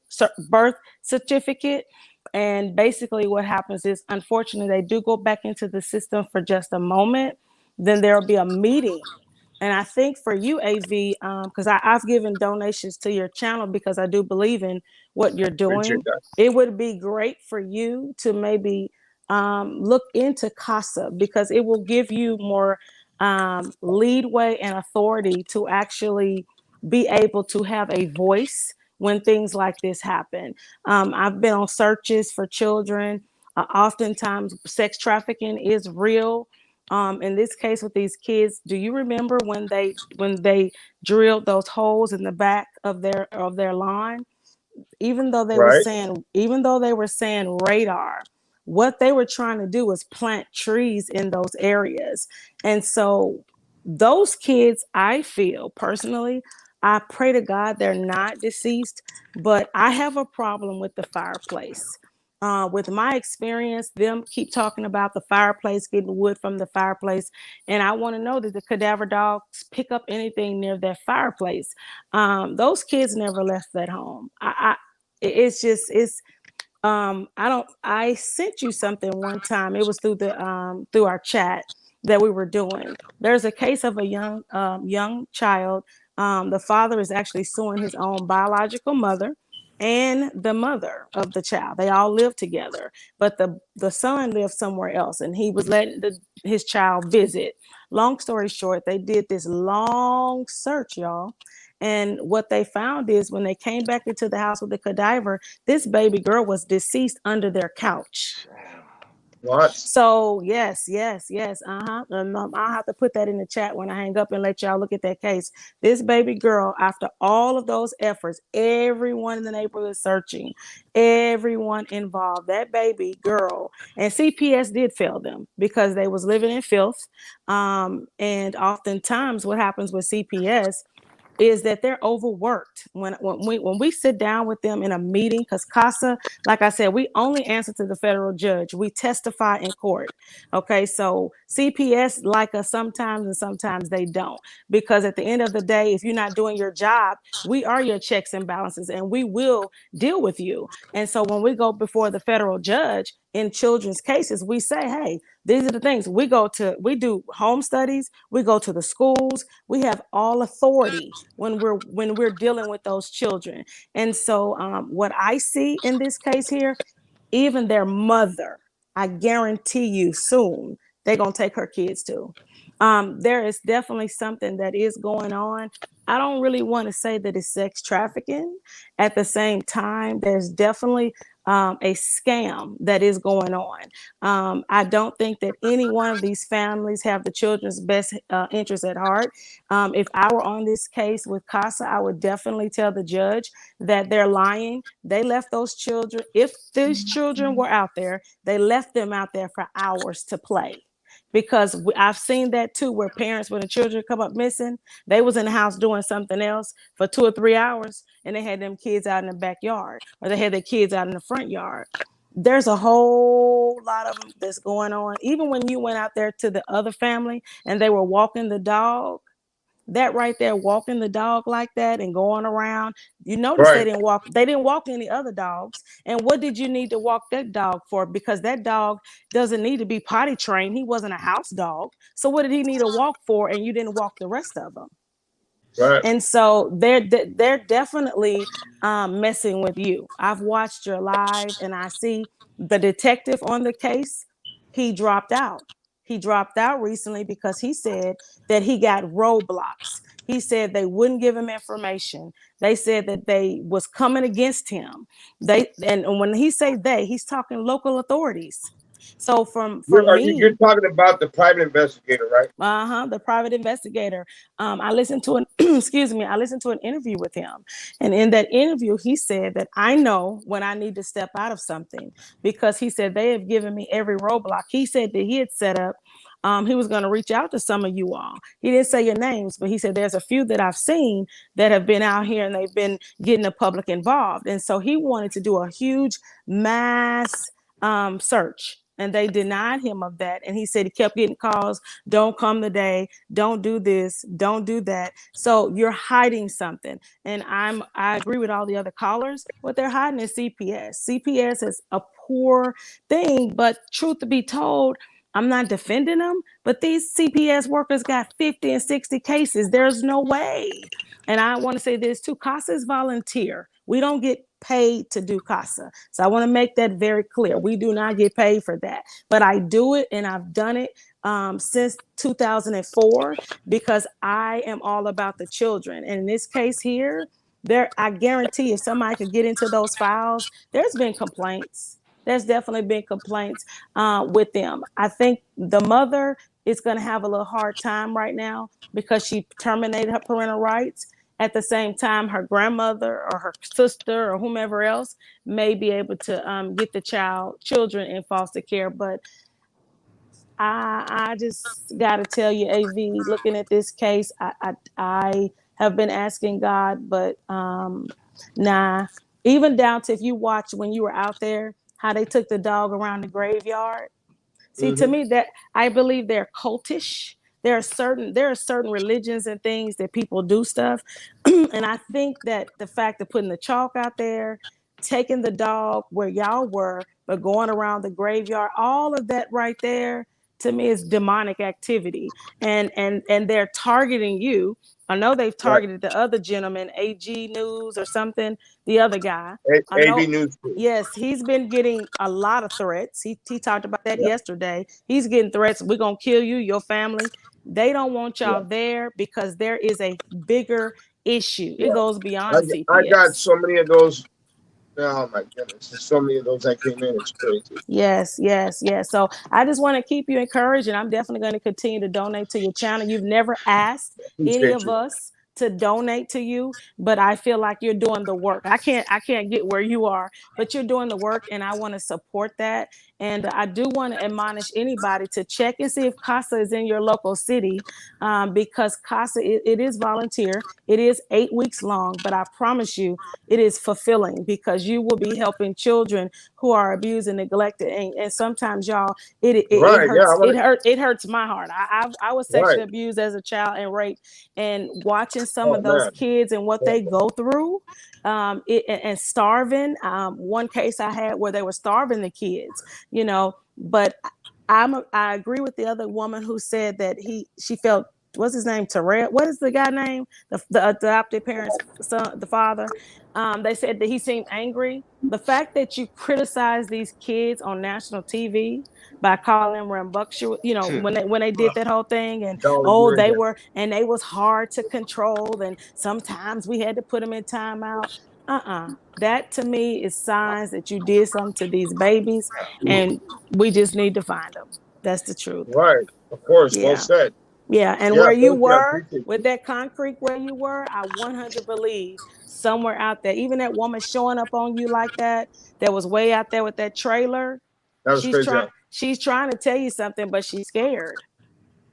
And basically, what happens is, unfortunately, they do go back into the system for just a moment. Then there'll be a meeting. And I think for you, AV, because I've given donations to your channel because I do believe in what you're doing. It would be great for you to maybe look into CASA, because it will give you more leadway and authority to actually be able to have a voice when things like this happen. I've been on searches for children. Oftentimes, sex trafficking is real. In this case with these kids, do you remember when they drilled those holes in the back of their lawn? Even though they were saying radar, what they were trying to do was plant trees in those areas. And so those kids, I feel personally, I pray to God they're not deceased, but I have a problem with the fireplace. With my experience, them keep talking about the fireplace, getting wood from the fireplace. And I want to know, that the cadaver dogs pick up anything near that fireplace? Those kids never left that home. I sent you something one time. It was through our chat that we were doing. There's a case of a young child. The father is actually suing his own biological mother and the mother of the child. They all live together, but the son lived somewhere else, and he was letting his child visit. Long story short, they did this long search, y'all. And what they found is, when they came back into the house with the cadaver, this baby girl was deceased under their couch. What? So yes. I'll have to put that in the chat when I hang up and let y'all look at that case. This baby girl, after all of those efforts, everyone in the neighborhood searching, everyone involved, that baby girl, and CPS did fail them because they was living in filth. And oftentimes what happens with CPS is that they're overworked. When we sit down with them in a meeting, because CASA, like I said, we only answer to the federal judge. We testify in court. Okay, so CPS like us sometimes, and sometimes they don't. Because at the end of the day, if you're not doing your job, we are your checks and balances, and we will deal with you. And so when we go before the federal judge, in children's cases, we say, hey, these are the things we do home studies, we go to the schools, we have all authority when we're dealing with those children. And so what I see in this case here, even their mother, I guarantee you soon they're gonna take her kids too. There is definitely something that is going on. I don't really want to say that it's sex trafficking. At the same time, there's definitely a scam that is going on. I don't think that any one of these families have the children's best interest at heart. If I were on this case with CASA, I would definitely tell the judge that they're lying. They left those children, if these children were out there, they left them out there for hours to play. Because I've seen that too, where parents, when the children come up missing, they was in the house doing something else for 2 or 3 hours, and they had them kids out in the backyard, or they had their kids out in the front yard. There's a whole lot of them that's going on. Even when you went out there to the other family and they were walking the dog, that right there, walking the dog like that and going around, you notice they didn't walk any other dogs. And what did you need to walk that dog for? Because that dog doesn't need to be potty trained. He wasn't a house dog. So what did he need to walk for? And you didn't walk the rest of them. Right. And so they're definitely messing with you. I've watched your live and I see the detective on the case. He dropped out. He dropped out recently because he said that he got roadblocks. He said they wouldn't give him information. They said that they was coming against him. And when he say they, he's talking local authorities. So you're talking about the private investigator, right? The private investigator. I listened to I listened to an interview with him. And in that interview, he said that I know when I need to step out of something, because he said they have given me every roadblock. He said that he had set up, he was going to reach out to some of you all. He didn't say your names, but he said there's a few that I've seen that have been out here and they've been getting the public involved. And so he wanted to do a huge mass search. And they denied him of that. And he said he kept getting calls, don't come today, don't do this, don't do that. So you're hiding something. And I agree with all the other callers. What they're hiding is CPS. CPS is a poor thing, but truth to be told, I'm not defending them, but these CPS workers got 50 and 60 cases. There's no way. And I want to say this too, CASA is volunteer. We don't get paid to do CASA. So I want to make that very clear. We do not get paid for that, but I do it, and I've done it since 2004 because I am all about the children. And in this case here, I guarantee if somebody could get into those files, there's been complaints. There's definitely been complaints with them. I think the mother is going to have a little hard time right now because she terminated her parental rights. At the same time, her grandmother or her sister or whomever else may be able to get the children in foster care. But I just got to tell you, AV, looking at this case, I have been asking God, but even down to if you watch when you were out there, how they took the dog around the graveyard. See, to me, that I believe they're cultish. There are certain religions and things that people do stuff. And I think that the fact of putting the chalk out there, taking the dog where y'all were, but going around the graveyard, all of that right there, to me, is demonic activity. And they're targeting you. I know they've targeted the other gentleman, AG News or something, the other guy. AV News. Yes, he's been getting a lot of threats. He talked about that yesterday. He's getting threats. We're going to kill you, your family. They don't want y'all there because there is a bigger issue. It goes beyond CPS. I got so many of those. Oh my goodness, there's so many of those that came in. It's crazy. Yes. So I just want to keep you encouraged, and I'm definitely going to continue to donate to your channel. You've never asked any of us to donate to you, but I feel like you're doing the work. I can't get where you are, but you're doing the work, and I want to support that. And I do want to admonish anybody to check and see if CASA is in your local city, because CASA, it is volunteer. It is 8 weeks long, but I promise you it is fulfilling because you will be helping children who are abused and neglected. And sometimes, y'all, it hurts my heart. I was sexually abused as a child and raped, and watching some of those kids and what they go through, and starving. One case I had where they were starving the kids you know, but I agree with the other woman who said that she felt, what's his name, Terrell? What is the guy name? The adopted parents' son, the father. They said that he seemed angry. The fact that you criticize these kids on national TV by calling them rambunctious, you know, when they did that whole thing, and they was hard to control, and sometimes we had to put them in timeout. That to me is signs that you did something to these babies, and we just need to find them. That's the truth. Right. Of course. Well Yeah. said. Yeah, and Yeah, where you thank you. I were appreciate with you. that concrete, where you were, I 100 believe somewhere out there, even that woman showing up on you like that was way out there with that trailer. That was crazy. She's trying to tell you something, but she's scared.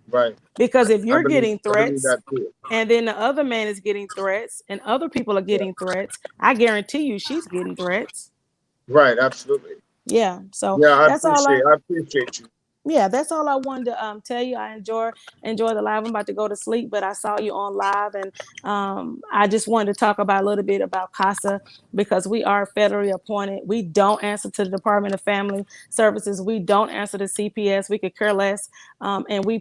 Right. Because if you're getting I believe threats, that too. and then the other man is getting threats, and other people are getting threats, I guarantee you she's getting threats. Right. Absolutely. Yeah. So Yeah, I that's all I appreciate you. Yeah, that's all I wanted to tell you. I enjoy the live. I'm about to go to sleep, but I saw you on live, and I just wanted to talk about a little bit about CASA, because we are federally appointed. We don't answer to the Department of Family Services. We don't answer to CPS. We could care less, and we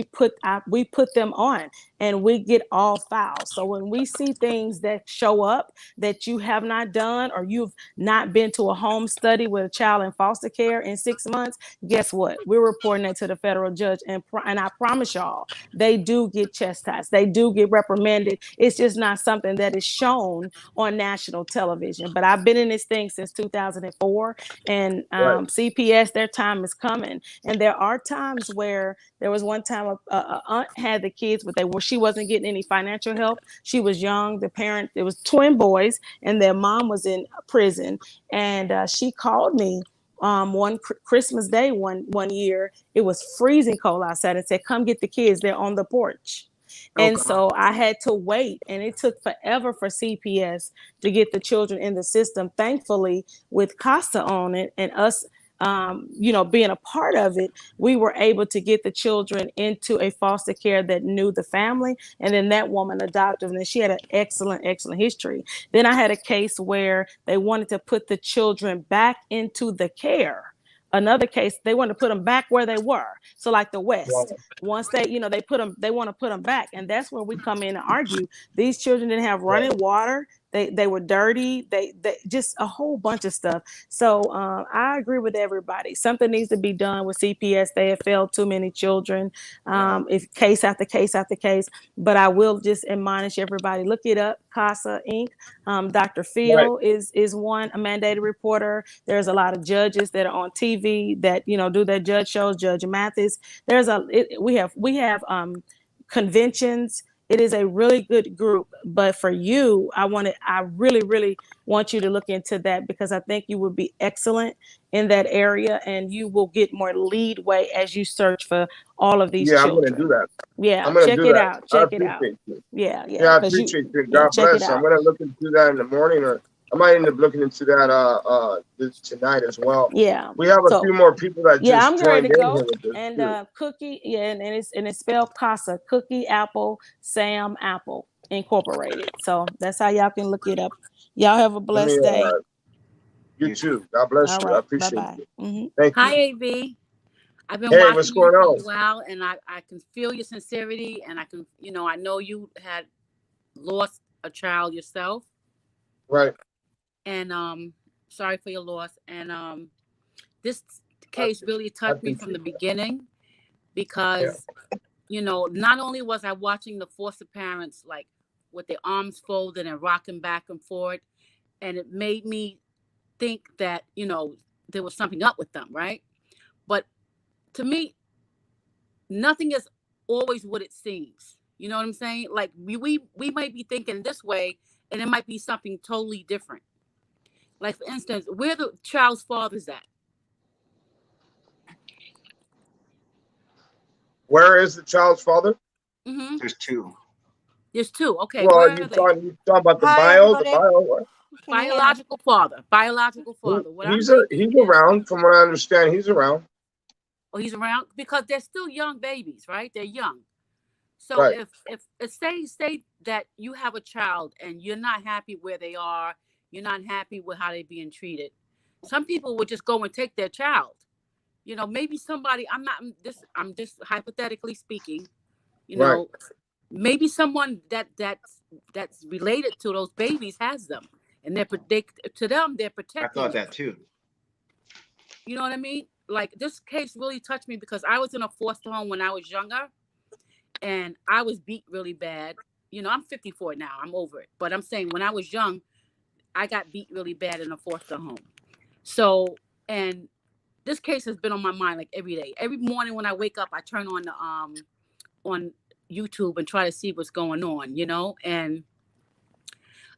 put them on, and we get all files. So when we see things that show up that you have not done, or you've not been to a home study with a child in foster care in 6 months, guess what? We're reporting that to the federal judge, and I promise y'all, they do get chastised. They do get reprimanded. It's just not something that is shown on national television. But I've been in this thing since 2004, and CPS, their time is coming. And there are times where there was one time a aunt had the kids, but she wasn't getting any financial help. She was young. The parent, it was twin boys, and their mom was in prison, and she called me one Christmas Day one year. It was freezing cold outside, and said, come get the kids, they're on the porch. And so I had to wait, and it took forever for CPS to get the children in the system. Thankfully, with CASA on it and us being a part of it, we were able to get the children into a foster care that knew the family, and then that woman adopted them, and she had an excellent history. Then I had a case where they wanted to put the children back into the care. Another case, they wanted to put them back where they were. So like the West, once they want to put them back, and that's where we come in and argue. These children didn't have running water. They were dirty. They just a whole bunch of stuff. So I agree with everybody. Something needs to be done with CPS. They have failed too many children, if case after case after case. But I will just admonish everybody, look it up, CASA Inc. Dr. Phil is one, a mandated reporter. There's a lot of judges that are on TV that do their judge shows. Judge Mathis. We have conventions. It is a really good group, but for you, I really, really want you to look into that, because I think you would be excellent in that area, and you will get more leadway as you search for all of these children. I'm going to do that. Yeah, check it out. Check it out. You. Yeah. I appreciate you. God bless. I'm going to look into that in the morning, or I might end up looking into that tonight as well. Yeah. We have a few more people that just I'm ready to go. And Cookie, and it's spelled CASA, Cookie Apple Sam Apple Incorporated. So that's how y'all can look it up. Y'all have a blessed day. You too. God bless you. Right. I appreciate Bye-bye. you. Thank you. Hi, AV. I've been watching what's going you for a while, and I can feel your sincerity, and I can, I know you had lost a child yourself. Right. And sorry for your loss. And this case really touched me from the beginning, because not only was I watching the foster parents like with their arms folded and rocking back and forth, and it made me think that there was something up with them, right? But to me, nothing is always what it seems. You know what I'm saying? Like we might be thinking this way, and it might be something totally different. Like, for instance, where the child's father's at? Where is the child's father? Mm-hmm. There's two. There's two. Okay. Well, where you are talking about the bio? Biological father. Biological father. He's around, from what I understand. He's around. Oh, he's around, because they're still young babies, right? They're young. So if say that you have a child and you're not happy where they are, you're not happy with how they're being treated, some people would just go and take their child. You know, maybe somebody, I'm just hypothetically speaking, you Right. know, maybe someone that's related to those babies has them, and to them they're I protecting thought them. that too. You know what I mean? Like, this case really touched me because I was in a foster home when I was younger, and I was beat really bad. You know, I'm 54 now, I'm over it, but I'm saying when I was young, I got beat really bad in a foster home. So, and this case has been on my mind like every day. Every morning when I wake up, I turn on the on YouTube and try to see what's going on, you know? And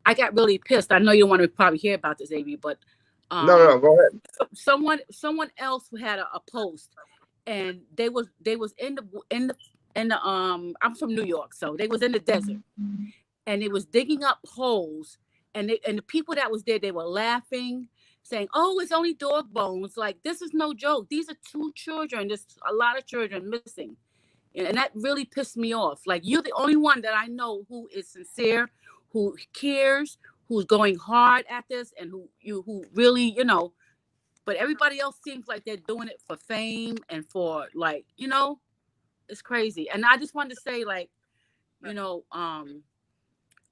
I got really pissed. I know you don't want to probably hear about this, AV, but No, go ahead. someone else who had a post, and they was in the I'm from New York, so they was in the desert, and they was digging up holes, and the people that was there, they were laughing, saying, "Oh, it's only dog bones. Like, this is no joke. These are 2 children. There's a lot of children missing." And that really pissed me off. Like, you're the only one that I know who is sincere, who cares, who's going hard at this, and who really, you know, but everybody else seems like they're doing it for fame and for, like, you know, it's crazy. And I just wanted to say, like, you know,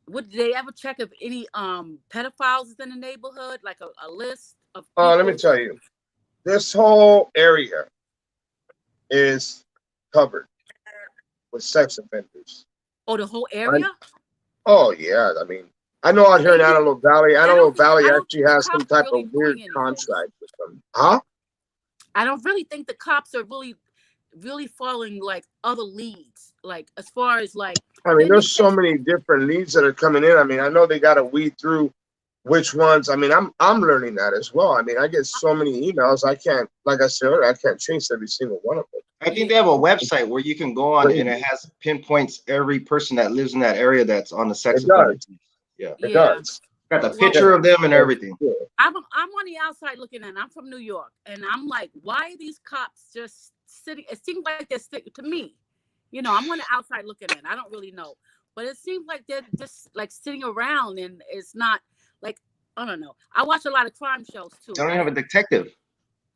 would they ever check if any pedophiles is in the neighborhood, like a list of people? Let me tell you, this whole area is covered with sex offenders. Oh, the whole area? Oh yeah, I mean, I know out here in Antelope Valley, Antelope Valley actually has some type of weird contract with them. Huh? I don't really think the cops are really following like other leads, like as far as like. I mean, there's so many different leads that are coming in. I mean, I know they got to weed through which ones. I mean, I'm learning that as well. I mean, I get so many emails. I can't, like I said earlier, I can't chase every single one of them. I think they have a website where you can go on and it has pinpoints every person that lives in that area that's on the sex offender team. Yeah, it does. Got the picture of them and everything. I'm on the outside looking in. I'm from New York, and I'm like, why are these cops just sitting? It seems like they're sitting to me. You know, I'm on the outside looking in. I don't really know, but it seems like they're just like sitting around, and it's not like, I don't know. I watch a lot of crime shows too. They don't have a detective.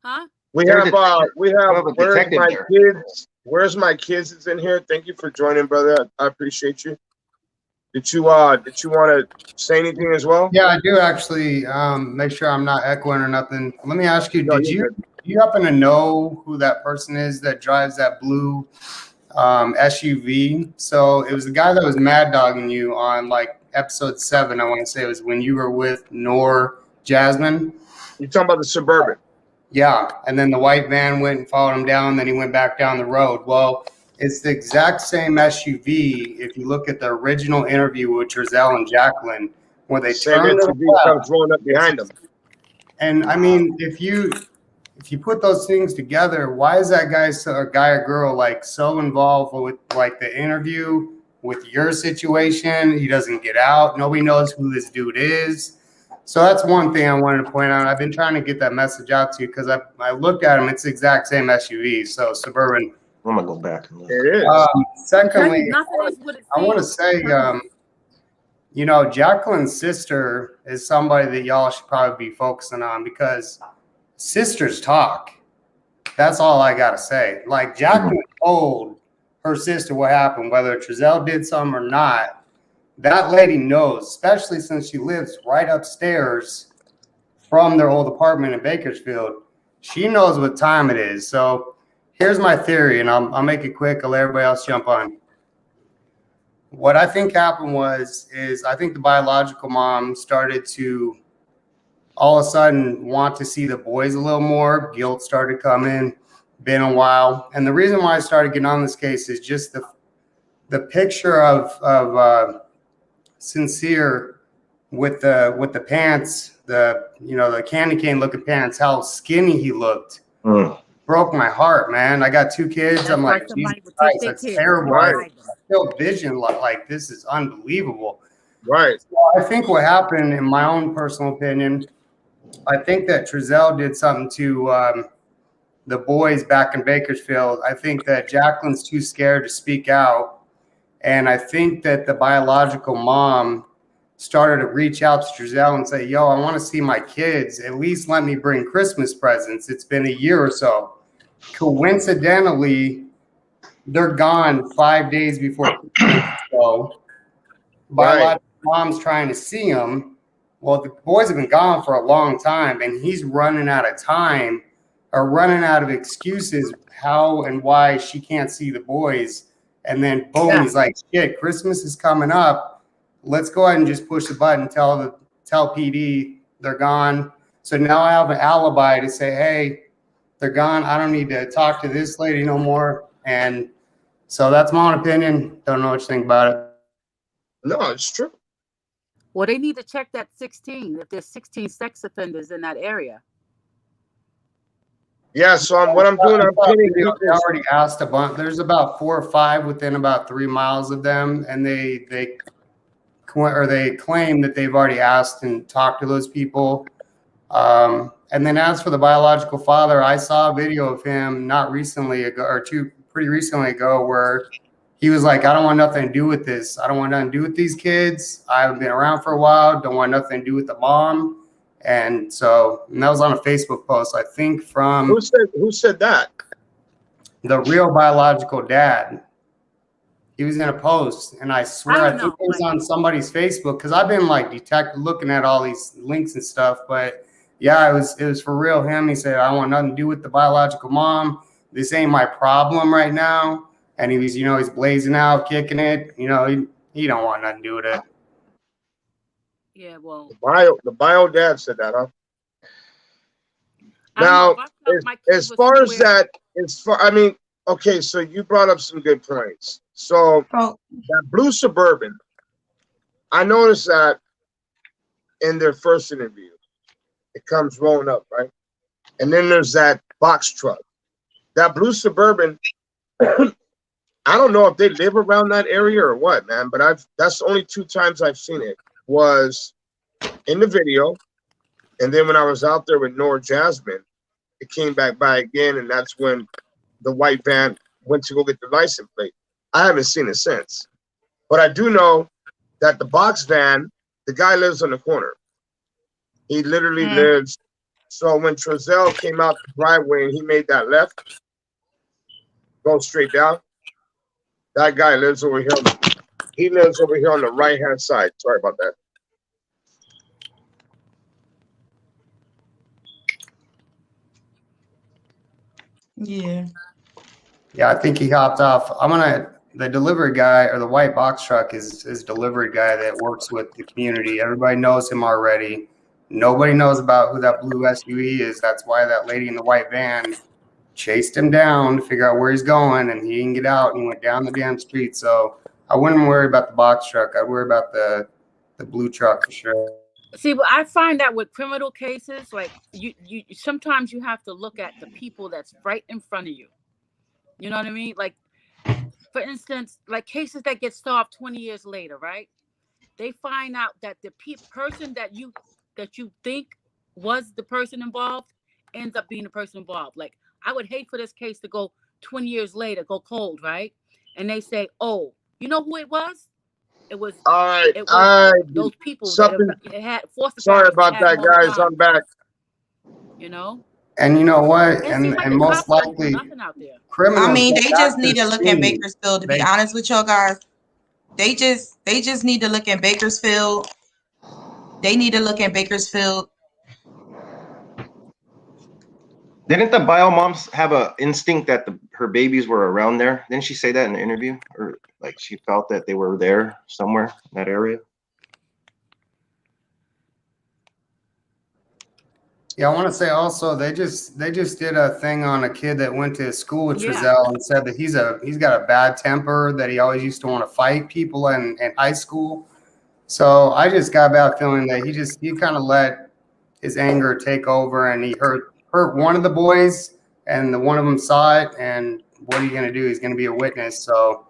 Huh? We have where's my kids? Where's my kids is in here. Thank you for joining, brother. I appreciate you. Did you want to say anything as well? Yeah, I do actually. Make sure I'm not echoing or nothing. Let me ask you, do you happen to know who that person is that drives that blue SUV? So it was the guy that was mad dogging you on like episode 7. I want to say it was when you were with Jasmine. You're talking about the Suburban. Yeah, and then the white van went and followed him down. Then he went back down the road. Well, it's the exact same SUV. If you look at the original interview with Giselle and Jacqueline, where they turned comes rolling up behind them. And I mean, if you put those things together, why is that guy or girl like so involved with like the interview with your situation? He doesn't get out. Nobody knows who this dude is. So that's one thing I wanted to point out. I've been trying to get that message out to you because I looked at him. It's the exact same SUV. So Suburban. I'm gonna go back. It is. Secondly, I want to say, you know, Jacqueline's sister is somebody that y'all should probably be focusing on because sisters talk. That's all I gotta say. Like Jacqueline told her sister what happened, whether Trezell did something or not. That lady knows, especially since she lives right upstairs from their old apartment in Bakersfield. She knows what time it is. So here's my theory, and I'll make it quick. I'll let everybody else jump on. What I think happened is I think the biological mom started to all of a sudden want to see the boys a little more. Guilt started coming. Been a while. And the reason why I started getting on this case is just the picture of Sincere with the pants, the candy cane looking pants, how skinny he looked. Broke my heart, man. I got 2 kids. I'm like, Jesus Christ, that's terrible. I still vision like this is unbelievable. Right. So I think what happened, in my own personal opinion, I think that Trezell did something to the boys back in Bakersfield. I think that Jacqueline's too scared to speak out. And I think that the biological mom started to reach out to Trezell and say, yo, I want to see my kids. At least let me bring Christmas presents. It's been a year or so. Coincidentally, they're gone 5 days before so biological mom's trying to see him. Well, the boys have been gone for a long time, and he's running out of time or running out of excuses how and why she can't see the boys. And then boom, he's like, shit, Christmas is coming up. Let's go ahead and just push the button, tell PD they're gone. So now I have an alibi to say, hey, they're gone. I don't need to talk to this lady no more. And so that's my own opinion. Don't know what you think about it. No, it's true. Well, they need to check that 16, if there's 16 sex offenders in that area. Yeah, so what I'm doing, I'm getting people. They already asked a bunch. There's about 4 or 5 within about 3 miles of them, and they claim that they've already asked and talked to those people. And then as for the biological father, I saw a video of him not recently ago or pretty recently ago where he was like, I don't want nothing to do with this. I don't want nothing to do with these kids. I haven't been around for a while. Don't want nothing to do with the mom. And that was on a Facebook post, I think from who said that? The real biological dad. He was in a post, and I swear I think it was on somebody's Facebook because I've been like looking at all these links and stuff. But yeah, it was for real him. He said, I want nothing to do with the biological mom. This ain't my problem right now. And he was, he's blazing out, kicking it. He don't want nothing to do with it. Yeah, well, the bio dad said that, huh? Now, as far as that, okay, so you brought up some good points. So that blue Suburban, I noticed that in their first interview, it comes rolling up, right? And then there's that box truck. That blue Suburban, I don't know if they live around that area or what, man, but that's the only 2 times I've seen it was in the video. And then when I was out there with Nora Jasmine, it came back by again, and that's when the white van went to go get the license plate. I haven't seen it since. But I do know that the box van, the guy lives on the corner. He literally lives. So when Trezell came out the driveway and he made that left, go straight down, that guy lives over here. He lives over here on the right-hand side. Sorry about that. Yeah. Yeah, I think he hopped off. The delivery guy or the white box truck is delivery guy that works with the community. Everybody knows him already. Nobody knows about who that blue SUV is. That's why that lady in the white van chased him down to figure out where he's going, and he didn't get out, and he went down the damn street. So I wouldn't worry about the box truck. I'd worry about the blue truck for sure. See, but I find that with criminal cases, like you sometimes you have to look at the people that's right in front of you. You know what I mean? Like, for instance, like cases that get solved 20 years later, right? They find out that the person that you think was the person involved ends up being the person involved. Like, I would hate for this case to go 20 years later, go cold, right? And they say, oh, you know who it was? It was those people that had forced. Sorry about that, guys. I'm back. You know? And you know what? And most likely, criminals. I mean, they just need to look at Bakersfield. To be honest with y'all guys, they just need to look at Bakersfield. They need to look at Bakersfield. Didn't the bio moms have an instinct that her babies were around there? Didn't she say that in the interview, or like she felt that they were there somewhere in that area? Yeah, I want to say also they just did a thing on a kid that went to school with Trezell and said that he's got a bad temper, that he always used to want to fight people in high school. So I just got a bad feeling that he kind of let his anger take over, and he hurt one of the boys, and one of them saw it. And what are you gonna do? He's gonna be a witness. So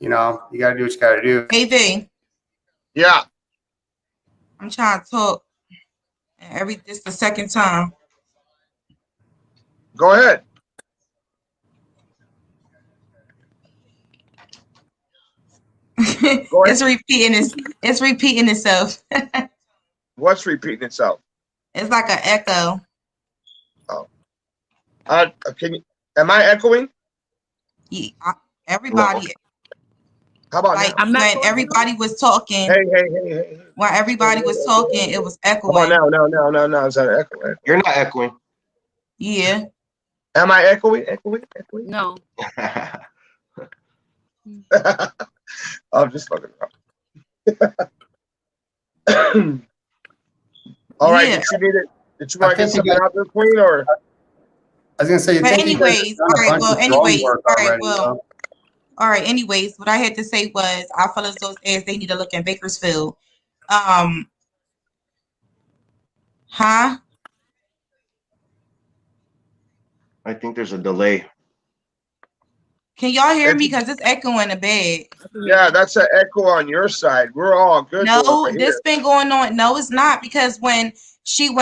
you gotta do what you gotta do. AV. Yeah. I'm trying to talk. This the second time. Go ahead. It's repeating itself. What's repeating itself? It's like an echo. Oh. Can you Am I echoing? Yeah, everybody. How about Like now? when everybody was talking. Hey. When everybody was talking, it was echoing. Come on now. Is that echo? You're not echoing. Yeah. Am I echoing? No. I'm just fucking around. All right, Yeah. did you want to get something out there, Queen, or? I was gonna say, But anyways, all right, well, anyways, all right, anyways, what I had to say was I feel as those ads they need to look in Bakersfield. Huh? I think there's a delay. Can y'all hear me? Because it's echoing a bed. Yeah, that's an echo on your side. We're all good. No, this been going on. No, it's not, because when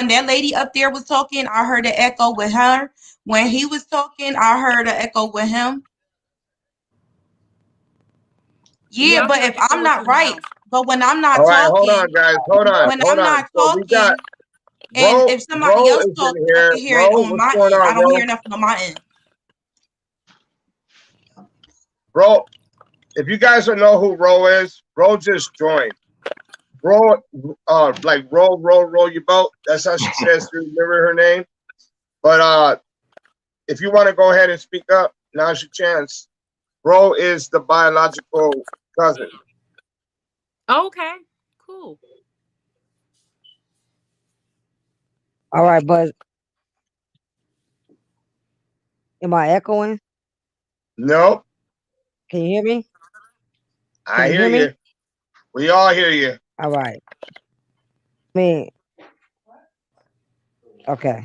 that lady up there was talking, I heard an echo with her. When he was talking, I heard an echo with him. Yeah, but if I'm not right, but when I'm not all right, talking, hold on, guys. Hold on. when I'm not talking, and if somebody else talks, I can hear it on my end. I don't hear nothing on my end. Bro, if you guys don't know who Ro is, Ro just joined. Ro, like roll your boat. That's how she says to remember her name. But if you want to go ahead and speak up, now's your chance. Ro is the biological cousin. Okay, cool. All right, but am I echoing? Nope. Can you hear me? I hear you. We all hear you. All right. Me. Okay.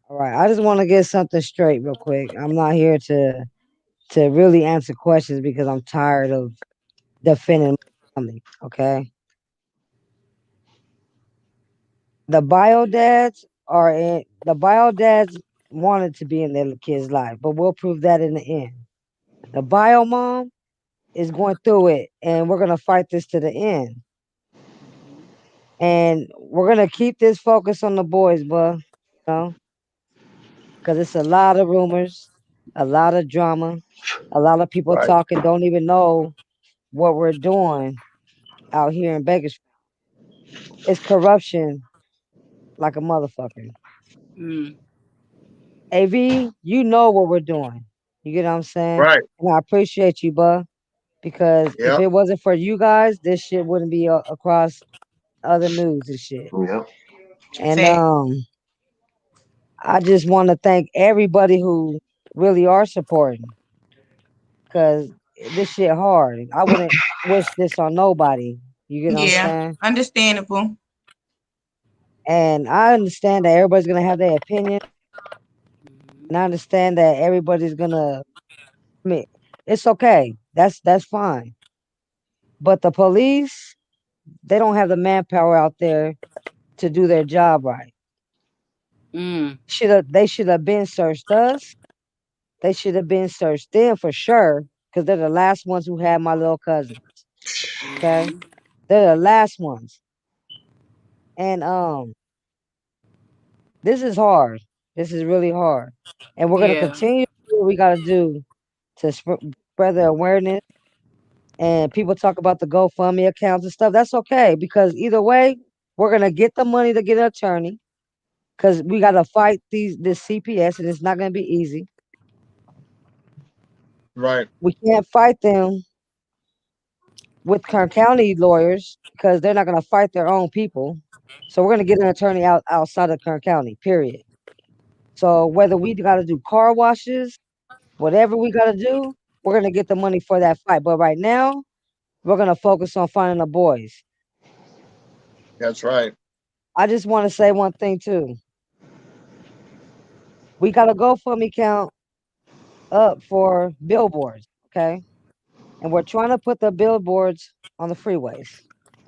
All right. I just want to get something straight real quick. I'm not here to really answer questions because I'm tired of defending my family. Okay. The bio dads wanted to be in their kid's life, but we'll prove that in the end. The bio mom is going through it, and we're gonna fight this to the end. And we're gonna keep this focus on the boys, but because it's a lot of rumors, a lot of drama, a lot of people talking, don't even know what we're doing out here in Bakersfield. It's corruption like a motherfucker. AV, you know what we're doing. You get what I'm saying? Right. And I appreciate you, bud, because if it wasn't for you guys, this shit wouldn't be across other news and shit. Yep. And I just want to thank everybody who really are supporting, because this shit hard. I wouldn't wish this on nobody. You get what I'm saying? Understandable. And I understand that everybody's gonna have their opinion, and I understand that everybody's gonna. I mean, it's okay. That's fine. But the police, they don't have the manpower out there to do their job right. They should have been searched us. They should have been searched them for sure, because they're the last ones who had my little cousins. Okay, they're the last ones. And this is hard. This is really hard, and we're gonna continue to do what we gotta do to spread the awareness. And people talk about the GoFundMe accounts and stuff. That's okay, because either way, we're gonna get the money to get an attorney, because we gotta fight this CPS, and it's not gonna be easy. Right. We can't fight them with Kern County lawyers because they're not gonna fight their own people. So we're gonna get an attorney outside of Kern County, period. So whether we gotta do car washes, whatever we gotta do, we're gonna get the money for that fight. But right now, we're gonna focus on finding the boys. That's right. I just want to say one thing too. We got a GoFundMe account up for billboards, okay? And we're trying to put the billboards on the freeways,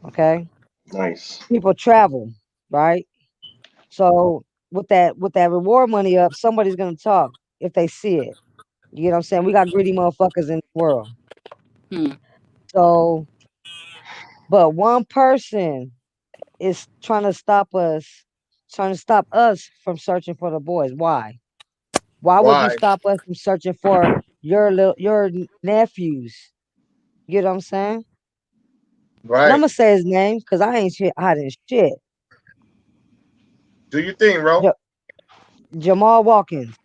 okay? Nice. People travel, right? So with that reward money up, somebody's gonna talk if they see it. You know what I'm saying? We got greedy motherfuckers in the world. So, but one person is trying to stop us trying to stop us from searching for the boys. Why? Why would you Why? stop us from searching for your nephews? You know what I'm saying? And I'm Right. gonna say his name because I ain't hiding shit. Do you think, bro? Ja- Jamal Watkins,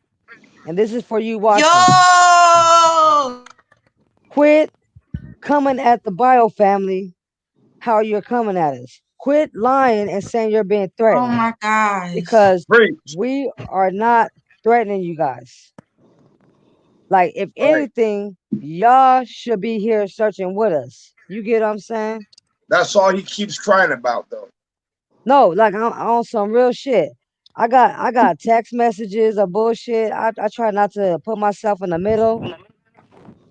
and this is for you watching. Yo! Quit coming at the bio family how you're coming at us. Quit lying and saying you're being Oh threatened my gosh. because Preach. we are not threatening you guys. Like, if Right. anything, y'all should be here searching with us. You get what I'm saying? That's all he keeps crying about, though. No, like I'm on some real shit. I got text messages of bullshit. I try not to put myself in the middle,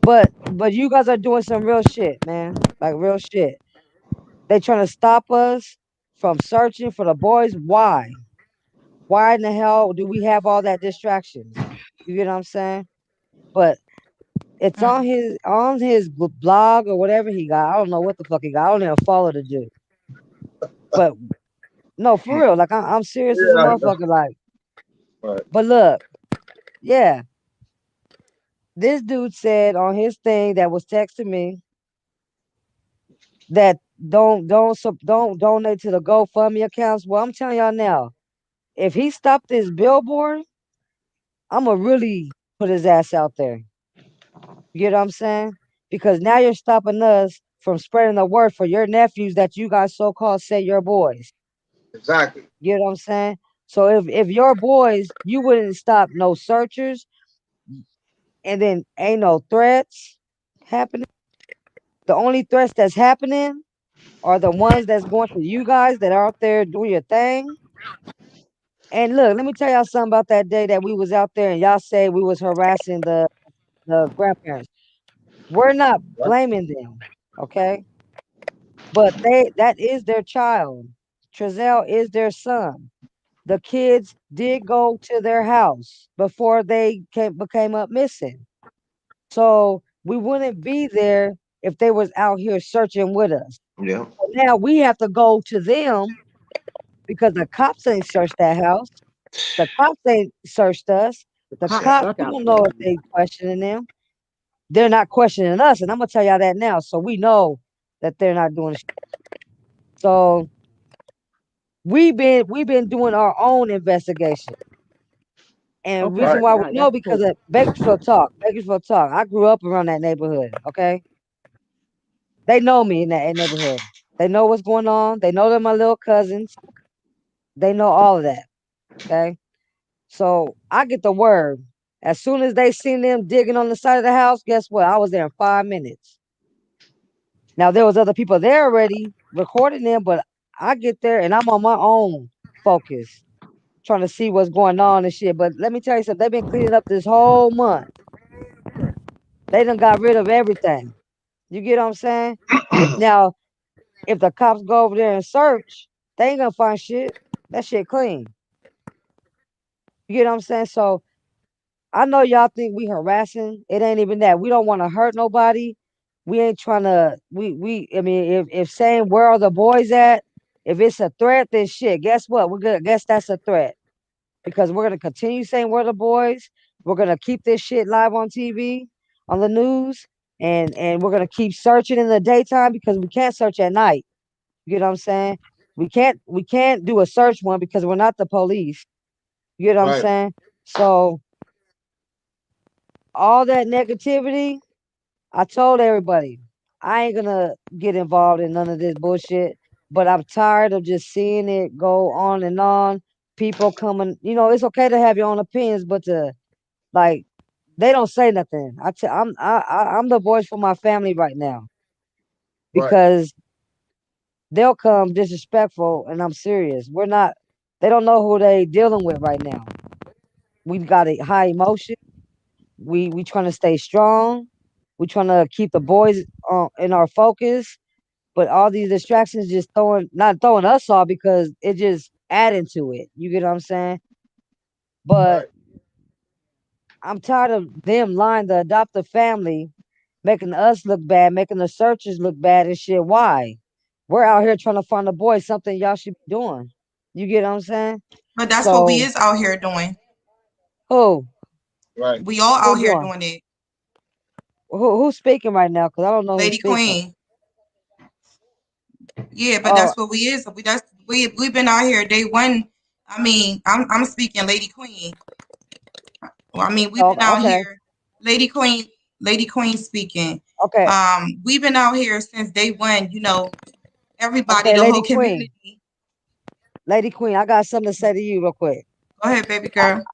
but you guys are doing some real shit, man. Like real shit. They trying to stop us from searching for the boys. Why? Why in the hell do we have all that distractions? You get what I'm saying? But it's on his blog or whatever he got. I don't know what the fuck he got. I don't even follow the dude. But no, for real. Like I'm serious as a Yeah, I know. motherfucker. Like, Right. but look, yeah, this dude said on his thing that was texting me that don't donate to the GoFundMe accounts. Well, I'm telling y'all now, if he stopped this billboard, I'ma really put his ass out there. You get what I'm saying? Because now you're stopping us from spreading the word for your nephews that you guys so called say your boys. Exactly. You get what I'm saying? So if your boys, you wouldn't stop no searchers, and then ain't no threats happening. The only threats that's happening are the ones that's going to you guys that are out there doing your thing. And look, let me tell y'all something about that day that we was out there and y'all say we was harassing the grandparents. We're not Right. blaming them, okay? But that is their child. Trezell is their son. The kids did go to their house before they became up missing. So we wouldn't be there if they was out here searching with us. Yeah. So now we have to go to them because the cops ain't searched that house. The cops ain't searched us. The cops, we don't know if they questioning them. They're not questioning us, and I'm gonna tell y'all that now, so we know that they're not doing shit. So we've been doing our own investigation, and reason Right. why we know because of Bakersfield Talk. Bakersfield Talk. I grew up around that neighborhood. Okay, they know me in that neighborhood. They know what's going on. They know they're my little cousins. They know all of that. Okay, so I get the word. As soon as they seen them digging on the side of the house, guess what? I was there in 5 minutes. Now there was other people there already recording them, but I get there and I'm on my own focus, trying to see what's going on and shit. But let me tell you something, they've been cleaning up this whole month. They done got rid of everything. You get what I'm saying? Now, if the cops go over there and search, they ain't gonna find shit. That shit clean. You get what I'm saying? So I know y'all think we harassing. It ain't even that. We don't want to hurt nobody. We ain't trying to. We. I mean, if saying where are the boys at, if it's a threat, then shit. Guess what? We're gonna guess that's a threat because we're gonna continue saying where are the boys. We're gonna keep this shit live on TV, on the news, and we're gonna keep searching in the daytime because we can't search at night. You get what I'm saying? We can't do a search one because we're not the police. You get what I'm Right. saying? So all that negativity, I told everybody, I ain't gonna get involved in none of this bullshit. But I'm tired of just seeing it go on and on. People coming, it's okay to have your own opinions, but to like, they don't say nothing. I'm the voice for my family right now Right. because they'll come disrespectful, and I'm serious. We're not. They don't know who they dealing with right now. We've got a high emotion. We trying to stay strong. We trying to keep the boys in our focus, but all these distractions just not throwing us off because it just adding to it. You get what I'm saying? But Right. I'm tired of them lying the adoptive family, making us look bad, making the searchers look bad and shit. Why? We're out here trying to find a boy, something y'all should be doing. You get what I'm saying? But that's what we So is out here doing. who Right. We all who out here doing? doing it. Who's speaking right now? Because I don't know who's Lady speaking. Queen. Yeah, but Oh, that's what we is. We've been out here day one. I mean, I'm speaking Lady Queen. Well, I mean, we've been out okay, here, Lady Queen speaking. okay, We've been out here since day one, you know, everybody, okay, the Lady whole Queen. community. Lady Queen, I got something to say to you real quick. Go ahead, baby girl.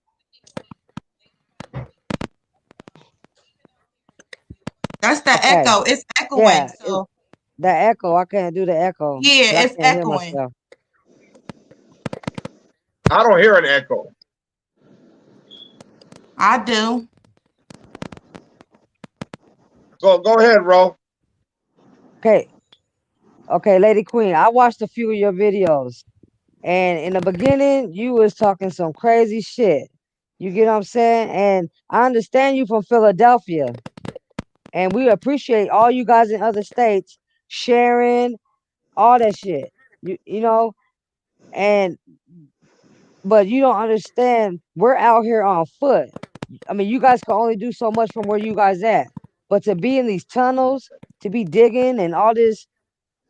That's the Okay. echo. It's echoing. Yeah, So the echo. I can't do the echo. yeah, 'Cause I it's can't hear echoing. myself. I don't hear an echo. I do. Go ahead, Ro. Okay, okay, Lady Queen. I watched a few of your videos, and in the beginning, you was talking some crazy shit. You get what I'm saying? And I understand you from Philadelphia, and we appreciate all you guys in other states sharing all that shit. You know, and but you don't understand. We're out here on foot. I mean, you guys can only do so much from where you guys at, but to be in these tunnels, to be digging and all this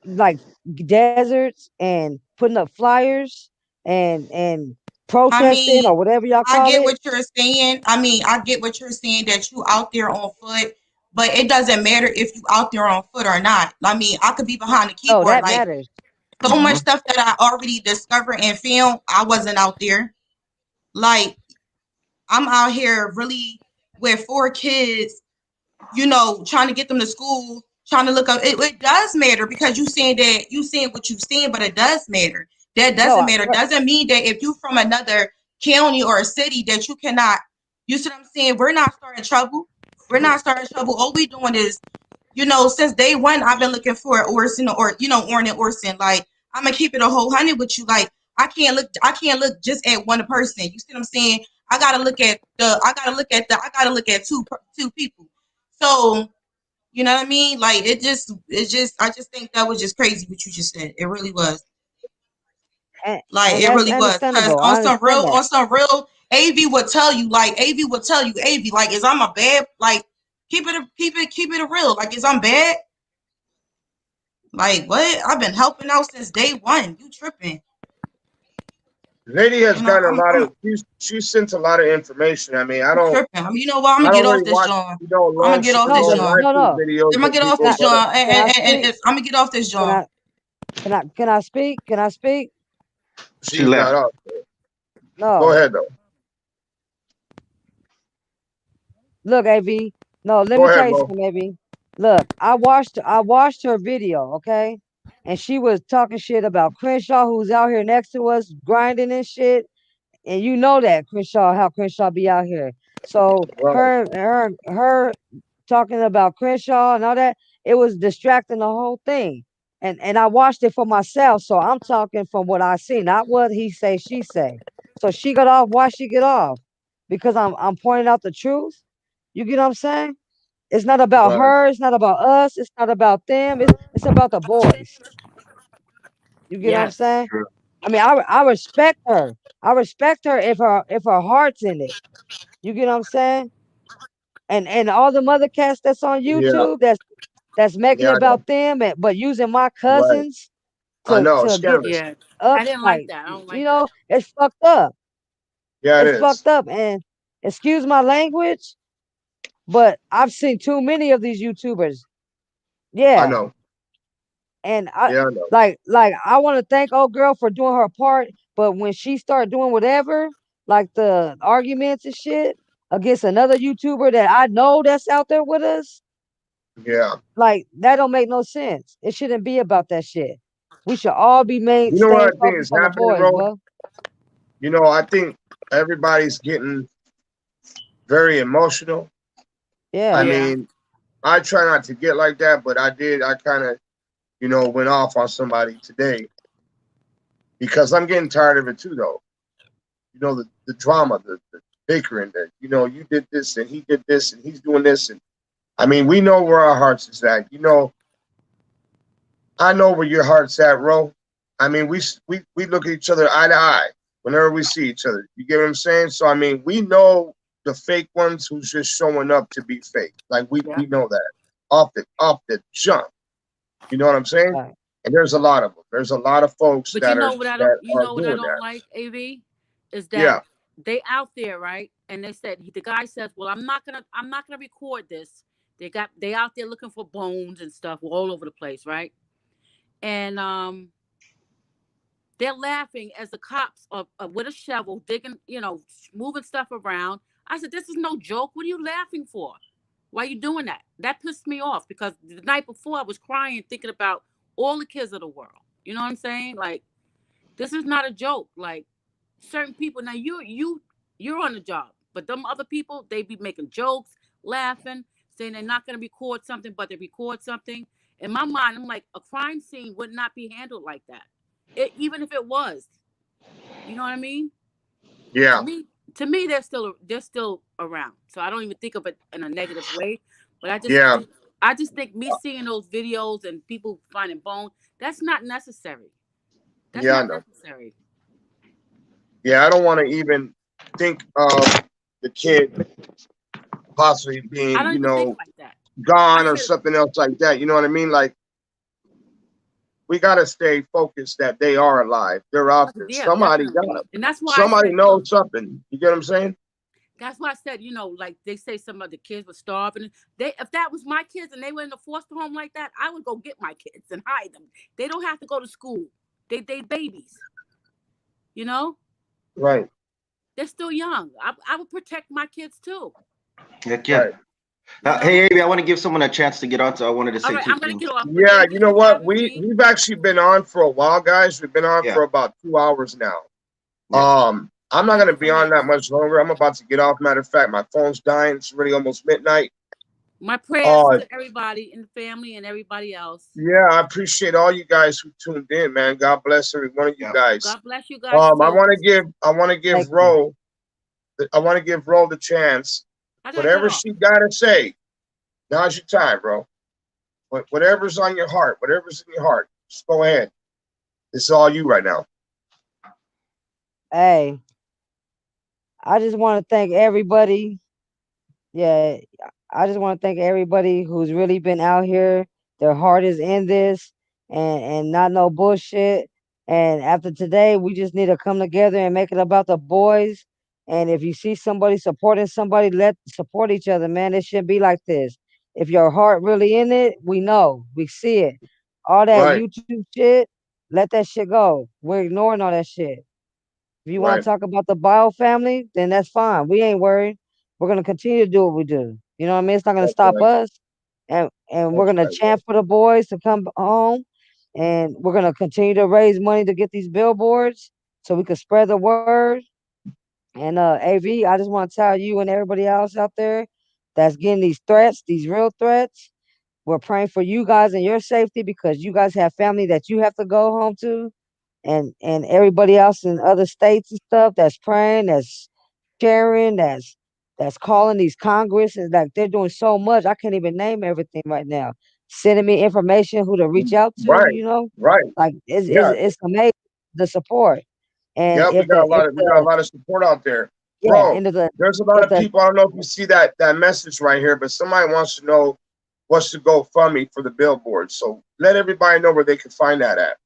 like deserts and putting up flyers and I protesting mean, or whatever y'all I call get it. what you're saying. I mean, I get what you're saying that you out there on foot, but it doesn't matter if you out there on foot or not. I mean, I could be behind the No, keyboard. that Like matters. so much stuff that I already discovered and filmed, I wasn't out there. Like I'm out here really with 4 kids, you know, trying to get them to school, trying to look up. It does matter because you saying what you saying, but it does matter. That No, doesn't matter. Doesn't mean that if you from another county or a city that you cannot. You see what I'm saying? We're not starting trouble. We're not starting trouble. All we doing is, you know, since day one, I've been looking for Orson or Orrin and Orson. Like I'm gonna keep it a whole hundred with you. Like I can't look just at one person. You see what I'm saying? I gotta look at two people. So you know what I mean? Like I just think that was just crazy what you just said. It really was. Like and it that's really was. Cause understandable. I understand that. on some real, AV would tell you, AV, like, is I'm a bad, like, keep it real. Like, is I'm bad? Like, what? I've been helping out since day one. You tripping. Lady has You know, gotten a lot of, she sent a lot of information. I mean, I I'm don't, tripping. I mean, you know what? I'm I gonna don't get off really this, watch, John. you know, I'm long, gonna get off No, this, but live John. no. tweet videos I'm gonna of get off people, this, Can but John. can I And speak? I'm gonna get off this, John. Can I speak? Can I speak? she's not up. Go No. ahead, though. Look, AV. No, let Go me ahead, tell you Ro. something, AV. Look, I watched her video, okay? And she was talking shit about Crenshaw, who's out here next to us, grinding and shit. And you know that how Crenshaw be out here. So Right. her talking about Crenshaw and all that, it was distracting the whole thing. And I watched it for myself, so I'm talking from what I see, not what he say, she say. So she got off. Why she get off? Because I'm pointing out the truth. You get what I'm saying? It's not about Right. her. It's not about us. It's not about them. It's about the boys. You get what I'm Yes. saying? I mean, I respect her. I respect her if her heart's in it. You get what I'm saying? And all the mother cats that's on Yeah. YouTube that's making Yeah, it I know. about them, but using my Right. cousins I know. to get Scandalous. Yeah. up, I didn't like like that. I don't you like that. know, it's fucked up. Yeah, it It's is. fucked up. And excuse my language, but I've seen too many of these YouTubers. I Yeah. know. And I Yeah, I know. like I want to thank old girl for doing her part, but when she started doing whatever, like the arguments and shit against another YouTuber that I know that's out there with us, Yeah. like that don't make no sense. It shouldn't be about that shit. We should all be You know what staying I think is focused on the happening, boys, Ro? bro. You know, I think everybody's getting very emotional. I Yeah. Yeah. mean, I try not to get like that, but I did. I kind of, you know, went off on somebody today because I'm getting tired of it too, though. You know, the drama, the bickering, that, you know, you did this and he did this and he's doing this. And I mean, we know where our hearts is at. You know, I know where your heart's at, Ro. I mean, we look at each other eye to eye whenever we see each other. You get what I'm saying? So I mean, we know the fake ones who's just showing up to be fake. Like we know that off the jump. You know what I'm saying? Right. And there's a lot of them. There's a lot of folks But that you are know what I that don't, you are know what I doing don't that. like, AV, is Yeah. that they out there, right? And they said the guy says, "Well, I'm not gonna record this." They out there looking for bones and stuff all over the place, right? And they're laughing as the cops are with a shovel digging, moving stuff around. I said, "This is no joke. What are you laughing for? Why are you doing that?" That pissed me off because the night before I was crying thinking about all the kids of the world. You know what I'm saying? Like, this is not a joke. Like, certain people now, you're on the job, but them other people, they be making jokes, laughing, saying they're not going to record something, but they record something. In my mind, I'm like, a crime scene would not be handled like that, even if it was. You know what I mean? Yeah. To me, they're still around. So I don't even think of it in a negative way. But Yeah. I just think me seeing those videos and people finding bones, that's not necessary. That's Yeah, I not know. necessary. Yeah, I don't want to even think of the kid possibly I being, don't even think like that. gone or something else like that. You know what I mean? Like, we got to stay focused that they are alive. They're out there. Yeah, Somebody definitely. got them. And that's why Somebody I said, knows something. You get what I'm saying? that's why I said, like they say some of the kids were starving. If that was my kids and they were in a foster home like that, I would go get my kids and hide them. They don't have to go to school. They babies. You know? Right. They're still young. I would protect my kids too. Heck yeah. Right. Hey, Amy, I want to give someone a chance to get on, so I wanted to say All right, two I'm gonna things. get off. Yeah, you know what? We've actually been on for a while, guys. We've been on for about 2 hours now. I'm not gonna be on that much longer. I'm about to get off. Matter of fact, my phone's dying. It's already almost midnight. My prayers to everybody in the family and everybody else. Yeah, I appreciate all you guys who tuned in, man. God bless every one of you guys. God bless you guys. I want to give Ro the chance. Whatever she gotta say, now's your time, bro. Whatever's on your heart, whatever's in your heart, just go ahead. This is all you right now. Hey, I just want to thank everybody. Yeah, I just want to thank everybody who's really been out here. Their heart is in this and not no bullshit. And after today, we just need to come together and make it about the boys. And if you see somebody supporting somebody, let's support each other, man. It shouldn't be like this. If your heart really in it, we know, we see it. All that YouTube shit, let that shit go. We're ignoring all that shit. If you want to talk about the bio family, then that's fine. We ain't worried. We're gonna continue to do what we do. You know what I mean? It's not gonna stop us. And we're gonna chant for the boys to come home. And we're gonna continue to raise money to get these billboards so we can spread the word. And AV, I just want to tell you and everybody else out there that's getting these threats, these real threats. We're praying for you guys and your safety because you guys have family that you have to go home to and everybody else in other states and stuff that's praying, that's sharing, that's calling these Congress, and like they're doing so much. I can't even name everything right now. Sending me information who to reach out to, like it's amazing the support. And Yep, we got a lot of support out there. Bro, there's a lot of people. I don't know if you see that message right here, but somebody wants to know what's the GoFundMe for the billboard. So let everybody know where they can find that at.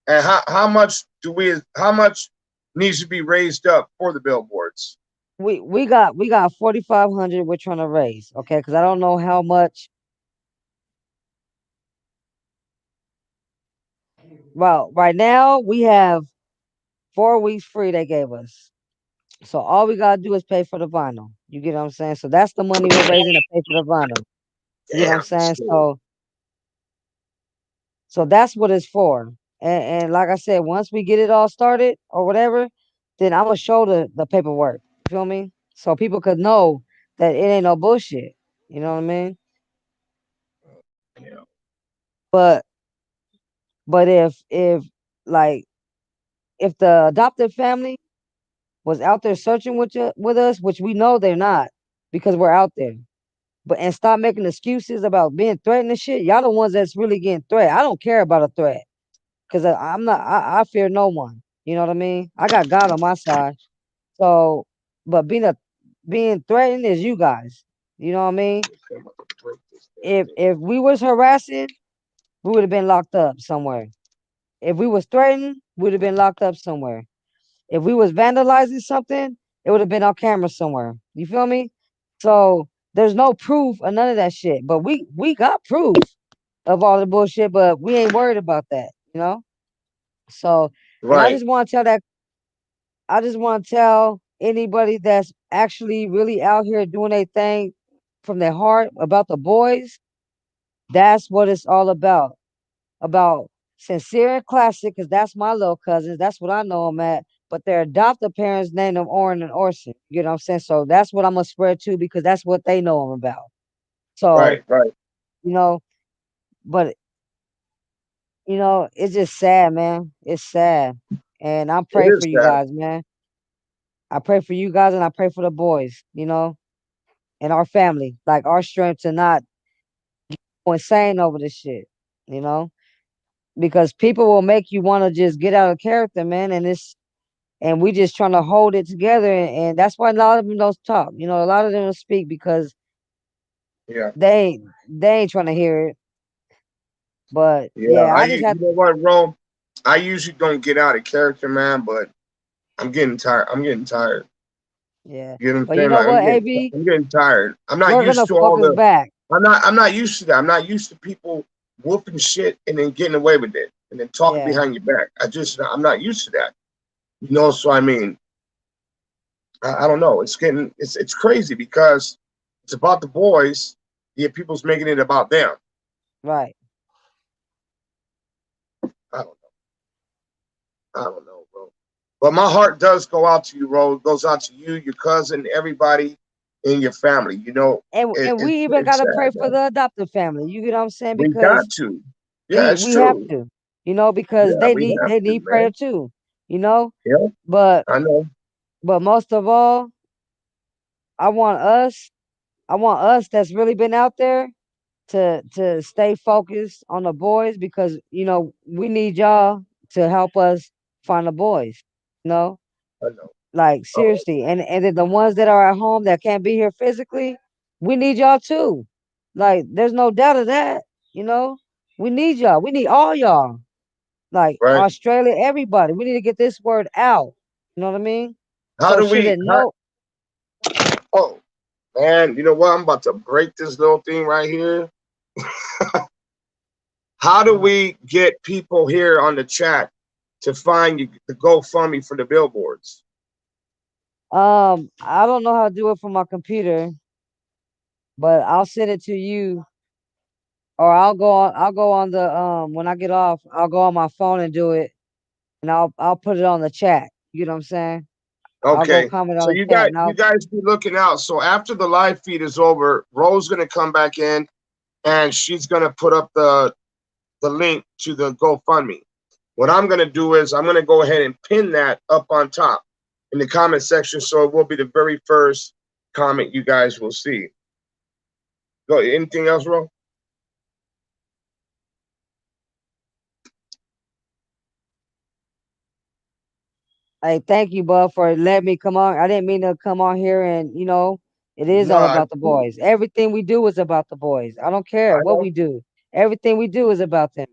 And how much needs to be raised up for the billboards? We got 4,500 we're trying to raise, okay? Because I don't know how much. Well, right now we have 4 weeks free they gave us. So all we gotta do is pay for the vinyl. You get what I'm saying? So that's the money we're raising to pay for the vinyl. You get what I'm saying? So that's what it's for. And like I said, once we get it all started or whatever, then I'm gonna show the paperwork. You feel me? So people could know that it ain't no bullshit. You know what I mean? But if like if the adopted family was out there searching with us, which we know they're not because we're out there. But and stop making excuses about being threatened and shit. Y'all the ones that's really getting threatened. I don't care about a threat. because I'm not. I fear no one. You know what I mean? I got God on my side. So, but being threatened is you guys. You know what I mean? If we was harassing, we would have been locked up somewhere. If we was threatened, we would have been locked up somewhere. If we was vandalizing something, it would have been on camera somewhere. You feel me? So there's no proof of none of that shit. But we got proof of all the bullshit, but we ain't worried about that, you know? So, and Right. I just want to tell anybody that's actually really out here doing their thing from their heart about the boys, that's what it's all about. About sincere and classic, because that's my little cousins. That's what I know them at. But their adoptive parents named them Orrin and Orson. You know what I'm saying? So that's what I'm gonna spread to because that's what they know them about. So, Right. you know, but it's just sad, man. It's sad. And I It pray for is you sad. guys, man. I pray for you guys and I pray for the boys, and our family. Like our strength to not go insane over this shit, you know? Because people will make you want to just get out of character, man, and we just trying to hold it together, and that's why a lot of them don't talk. A lot of them don't speak because Yeah. they ain't trying to hear it. But Yeah. yeah, I just You have know what, Ro? I usually don't get out of character, man, but I'm getting tired. I'm getting tired. yeah. You know what I'm But you saying? know Like what, AB? I'm getting tired. I'm not We're used gonna to all focus the back. I'm not used to that. I'm not used to people whooping shit and then getting away with it and then talking Yeah. behind your back. I'm not used to that. So I mean, I don't know. It's crazy because it's about the boys, yet people's making it about them. Right. I don't know, bro. But my heart does go out to you, Ro. It goes out to you, your cousin, everybody in your family. And we even It's gotta pray sad, for man. the adopted family. You get what I'm saying? We got Because to. Yeah, we it's we have true. to, because Yeah, they we need have they to, need prayer man. too, Yeah, But I know. most of all, I want us that's really been out there to stay focused on the boys because we need y'all to help us find the boys. You know, I know. like Oh, seriously, and then the ones that are at home that can't be here physically, we need y'all too. Like, there's no doubt of that. You know, we need y'all. We need all y'all. Like right. Australia, everybody. We need to get this word out. You know what I mean? How So do shit we? that no. Oh, man, you know what? I'm about to break this little thing right here. How do we get people here on the chat to find you the GoFundMe for the billboards? I don't know how to do it from my computer, but I'll send it to you, or I'll go on the when I get off, I'll go on my phone and do it, and I'll put it on the chat. You know what I'm saying? I'll go Okay. comment on So the chat, and you I'll guys be looking out. So after the live feed is over, Ro's gonna come back in and she's gonna put up the link to the GoFundMe. What I'm gonna do is I'm gonna go ahead and pin that up on top in the comment section, so it will be the very first comment you guys will see. Go. Anything else, Ro? Hey, thank you, bud, for letting me come on. I didn't mean to come on here, and it is all No, about the boys. Everything we do is about the boys. I don't care I what know. we do. Everything we do is about them.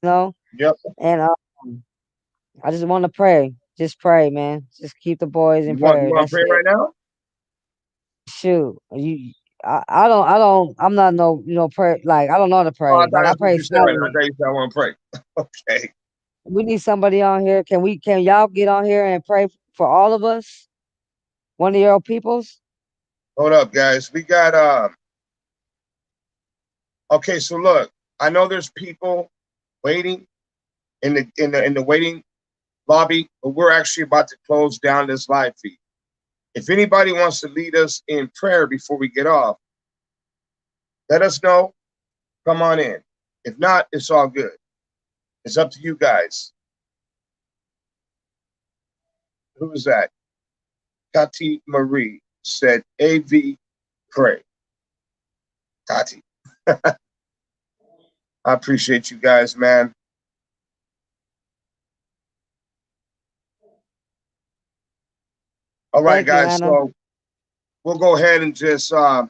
You know, Yep. and I just want to pray. Just pray, man. Just keep the boys in You prayer. want to That's pray it. right now? Shoot, I'm not no, prayer. Like, I don't know how to Oh, I pray. thought Like, I that's what pray you said right now. I silently. thought you said I want to pray. Okay. We need somebody on here. Can y'all get on here and pray for all of us? One of your peoples? Hold up, guys. We got okay, so look, I know there's people waiting in the waiting lobby, but we're actually about to close down this live feed. If anybody wants to lead us in prayer before we get off, let us know. Come on in. If not, it's all good. It's up to you guys. Who is that? Tati Marie said, AV, pray. Tati. I appreciate you guys, man. All right, Thank you, guys. Anna. So we'll go ahead and just, all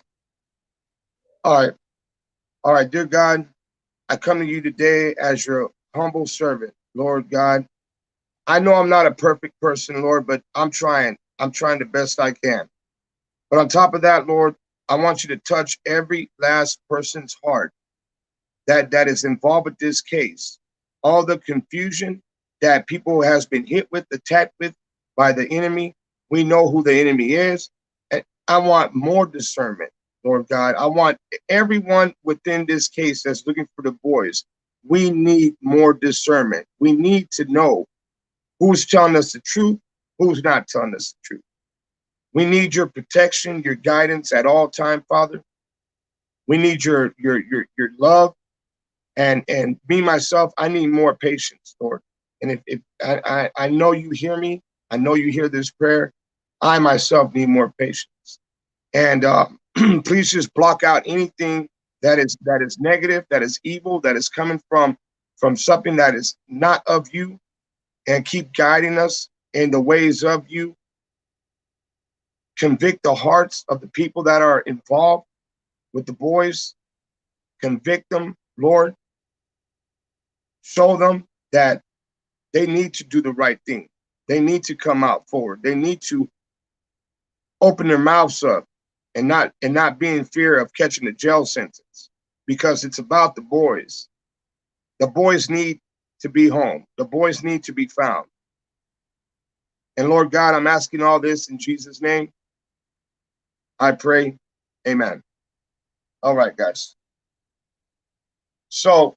right. All right, dear God, I come to you today as your humble servant, Lord God. I know I'm not a perfect person, Lord, but I'm trying. I'm trying the best I can. But on top of that, Lord, I want you to touch every last person's heart that is involved with this case. All the confusion that people has been hit with, attacked with by the enemy. We know who the enemy is. And I want more discernment, Lord God. I want everyone within this case that's looking for the boys. We need more discernment. We need to know who's telling us the truth, who's not telling us the truth. We need your protection, your guidance at all time, Father. We need your love. And me, myself, I need more patience, Lord. And if I know you hear me, I know you hear this prayer, I myself need more patience. And please just block out anything that is negative, that is evil, that is coming from something that is not of you, and keep guiding us in the ways of you. Convict the hearts of the people that are involved with the boys. Convict them, Lord. Show them that they need to do the right thing. They need to come out forward. They need to open their mouths up and not be in fear of catching a jail sentence, because it's about the boys. The boys need to be home. The boys need to be found. And Lord God, I'm asking all this in Jesus' name. I pray, amen. All right, guys. So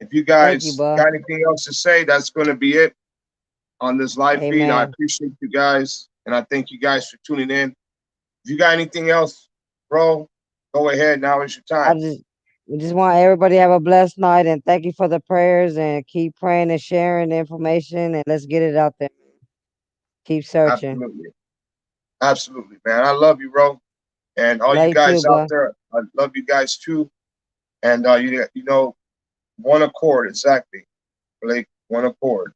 if you guys got anything else to say, that's going to be it on this live feed. I appreciate you guys, and I thank you guys for tuning in. If you got anything else, bro, go ahead. Now is your time. We just want everybody to have a blessed night, and thank you for the prayers, and keep praying and sharing the information, and let's get it out there. Keep searching. Absolutely. Absolutely, man. I love you, bro. And all you guys out there, I love you guys too. And you know, one accord, exactly. Blake, one accord.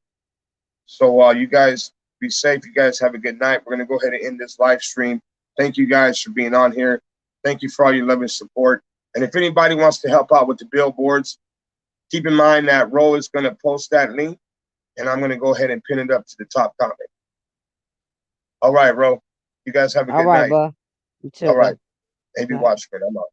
So you guys be safe. You guys have a good night. We're gonna go ahead and end this live stream. Thank you guys for being on here. Thank you for all your love and support. And if anybody wants to help out with the billboards, keep in mind that Ro is gonna post that link, and I'm gonna go ahead and pin it up to the top comment. All right, Ro. You guys have a good night. All right, bro. You too, all right. bro. AV.WATCHMEN, I'm out.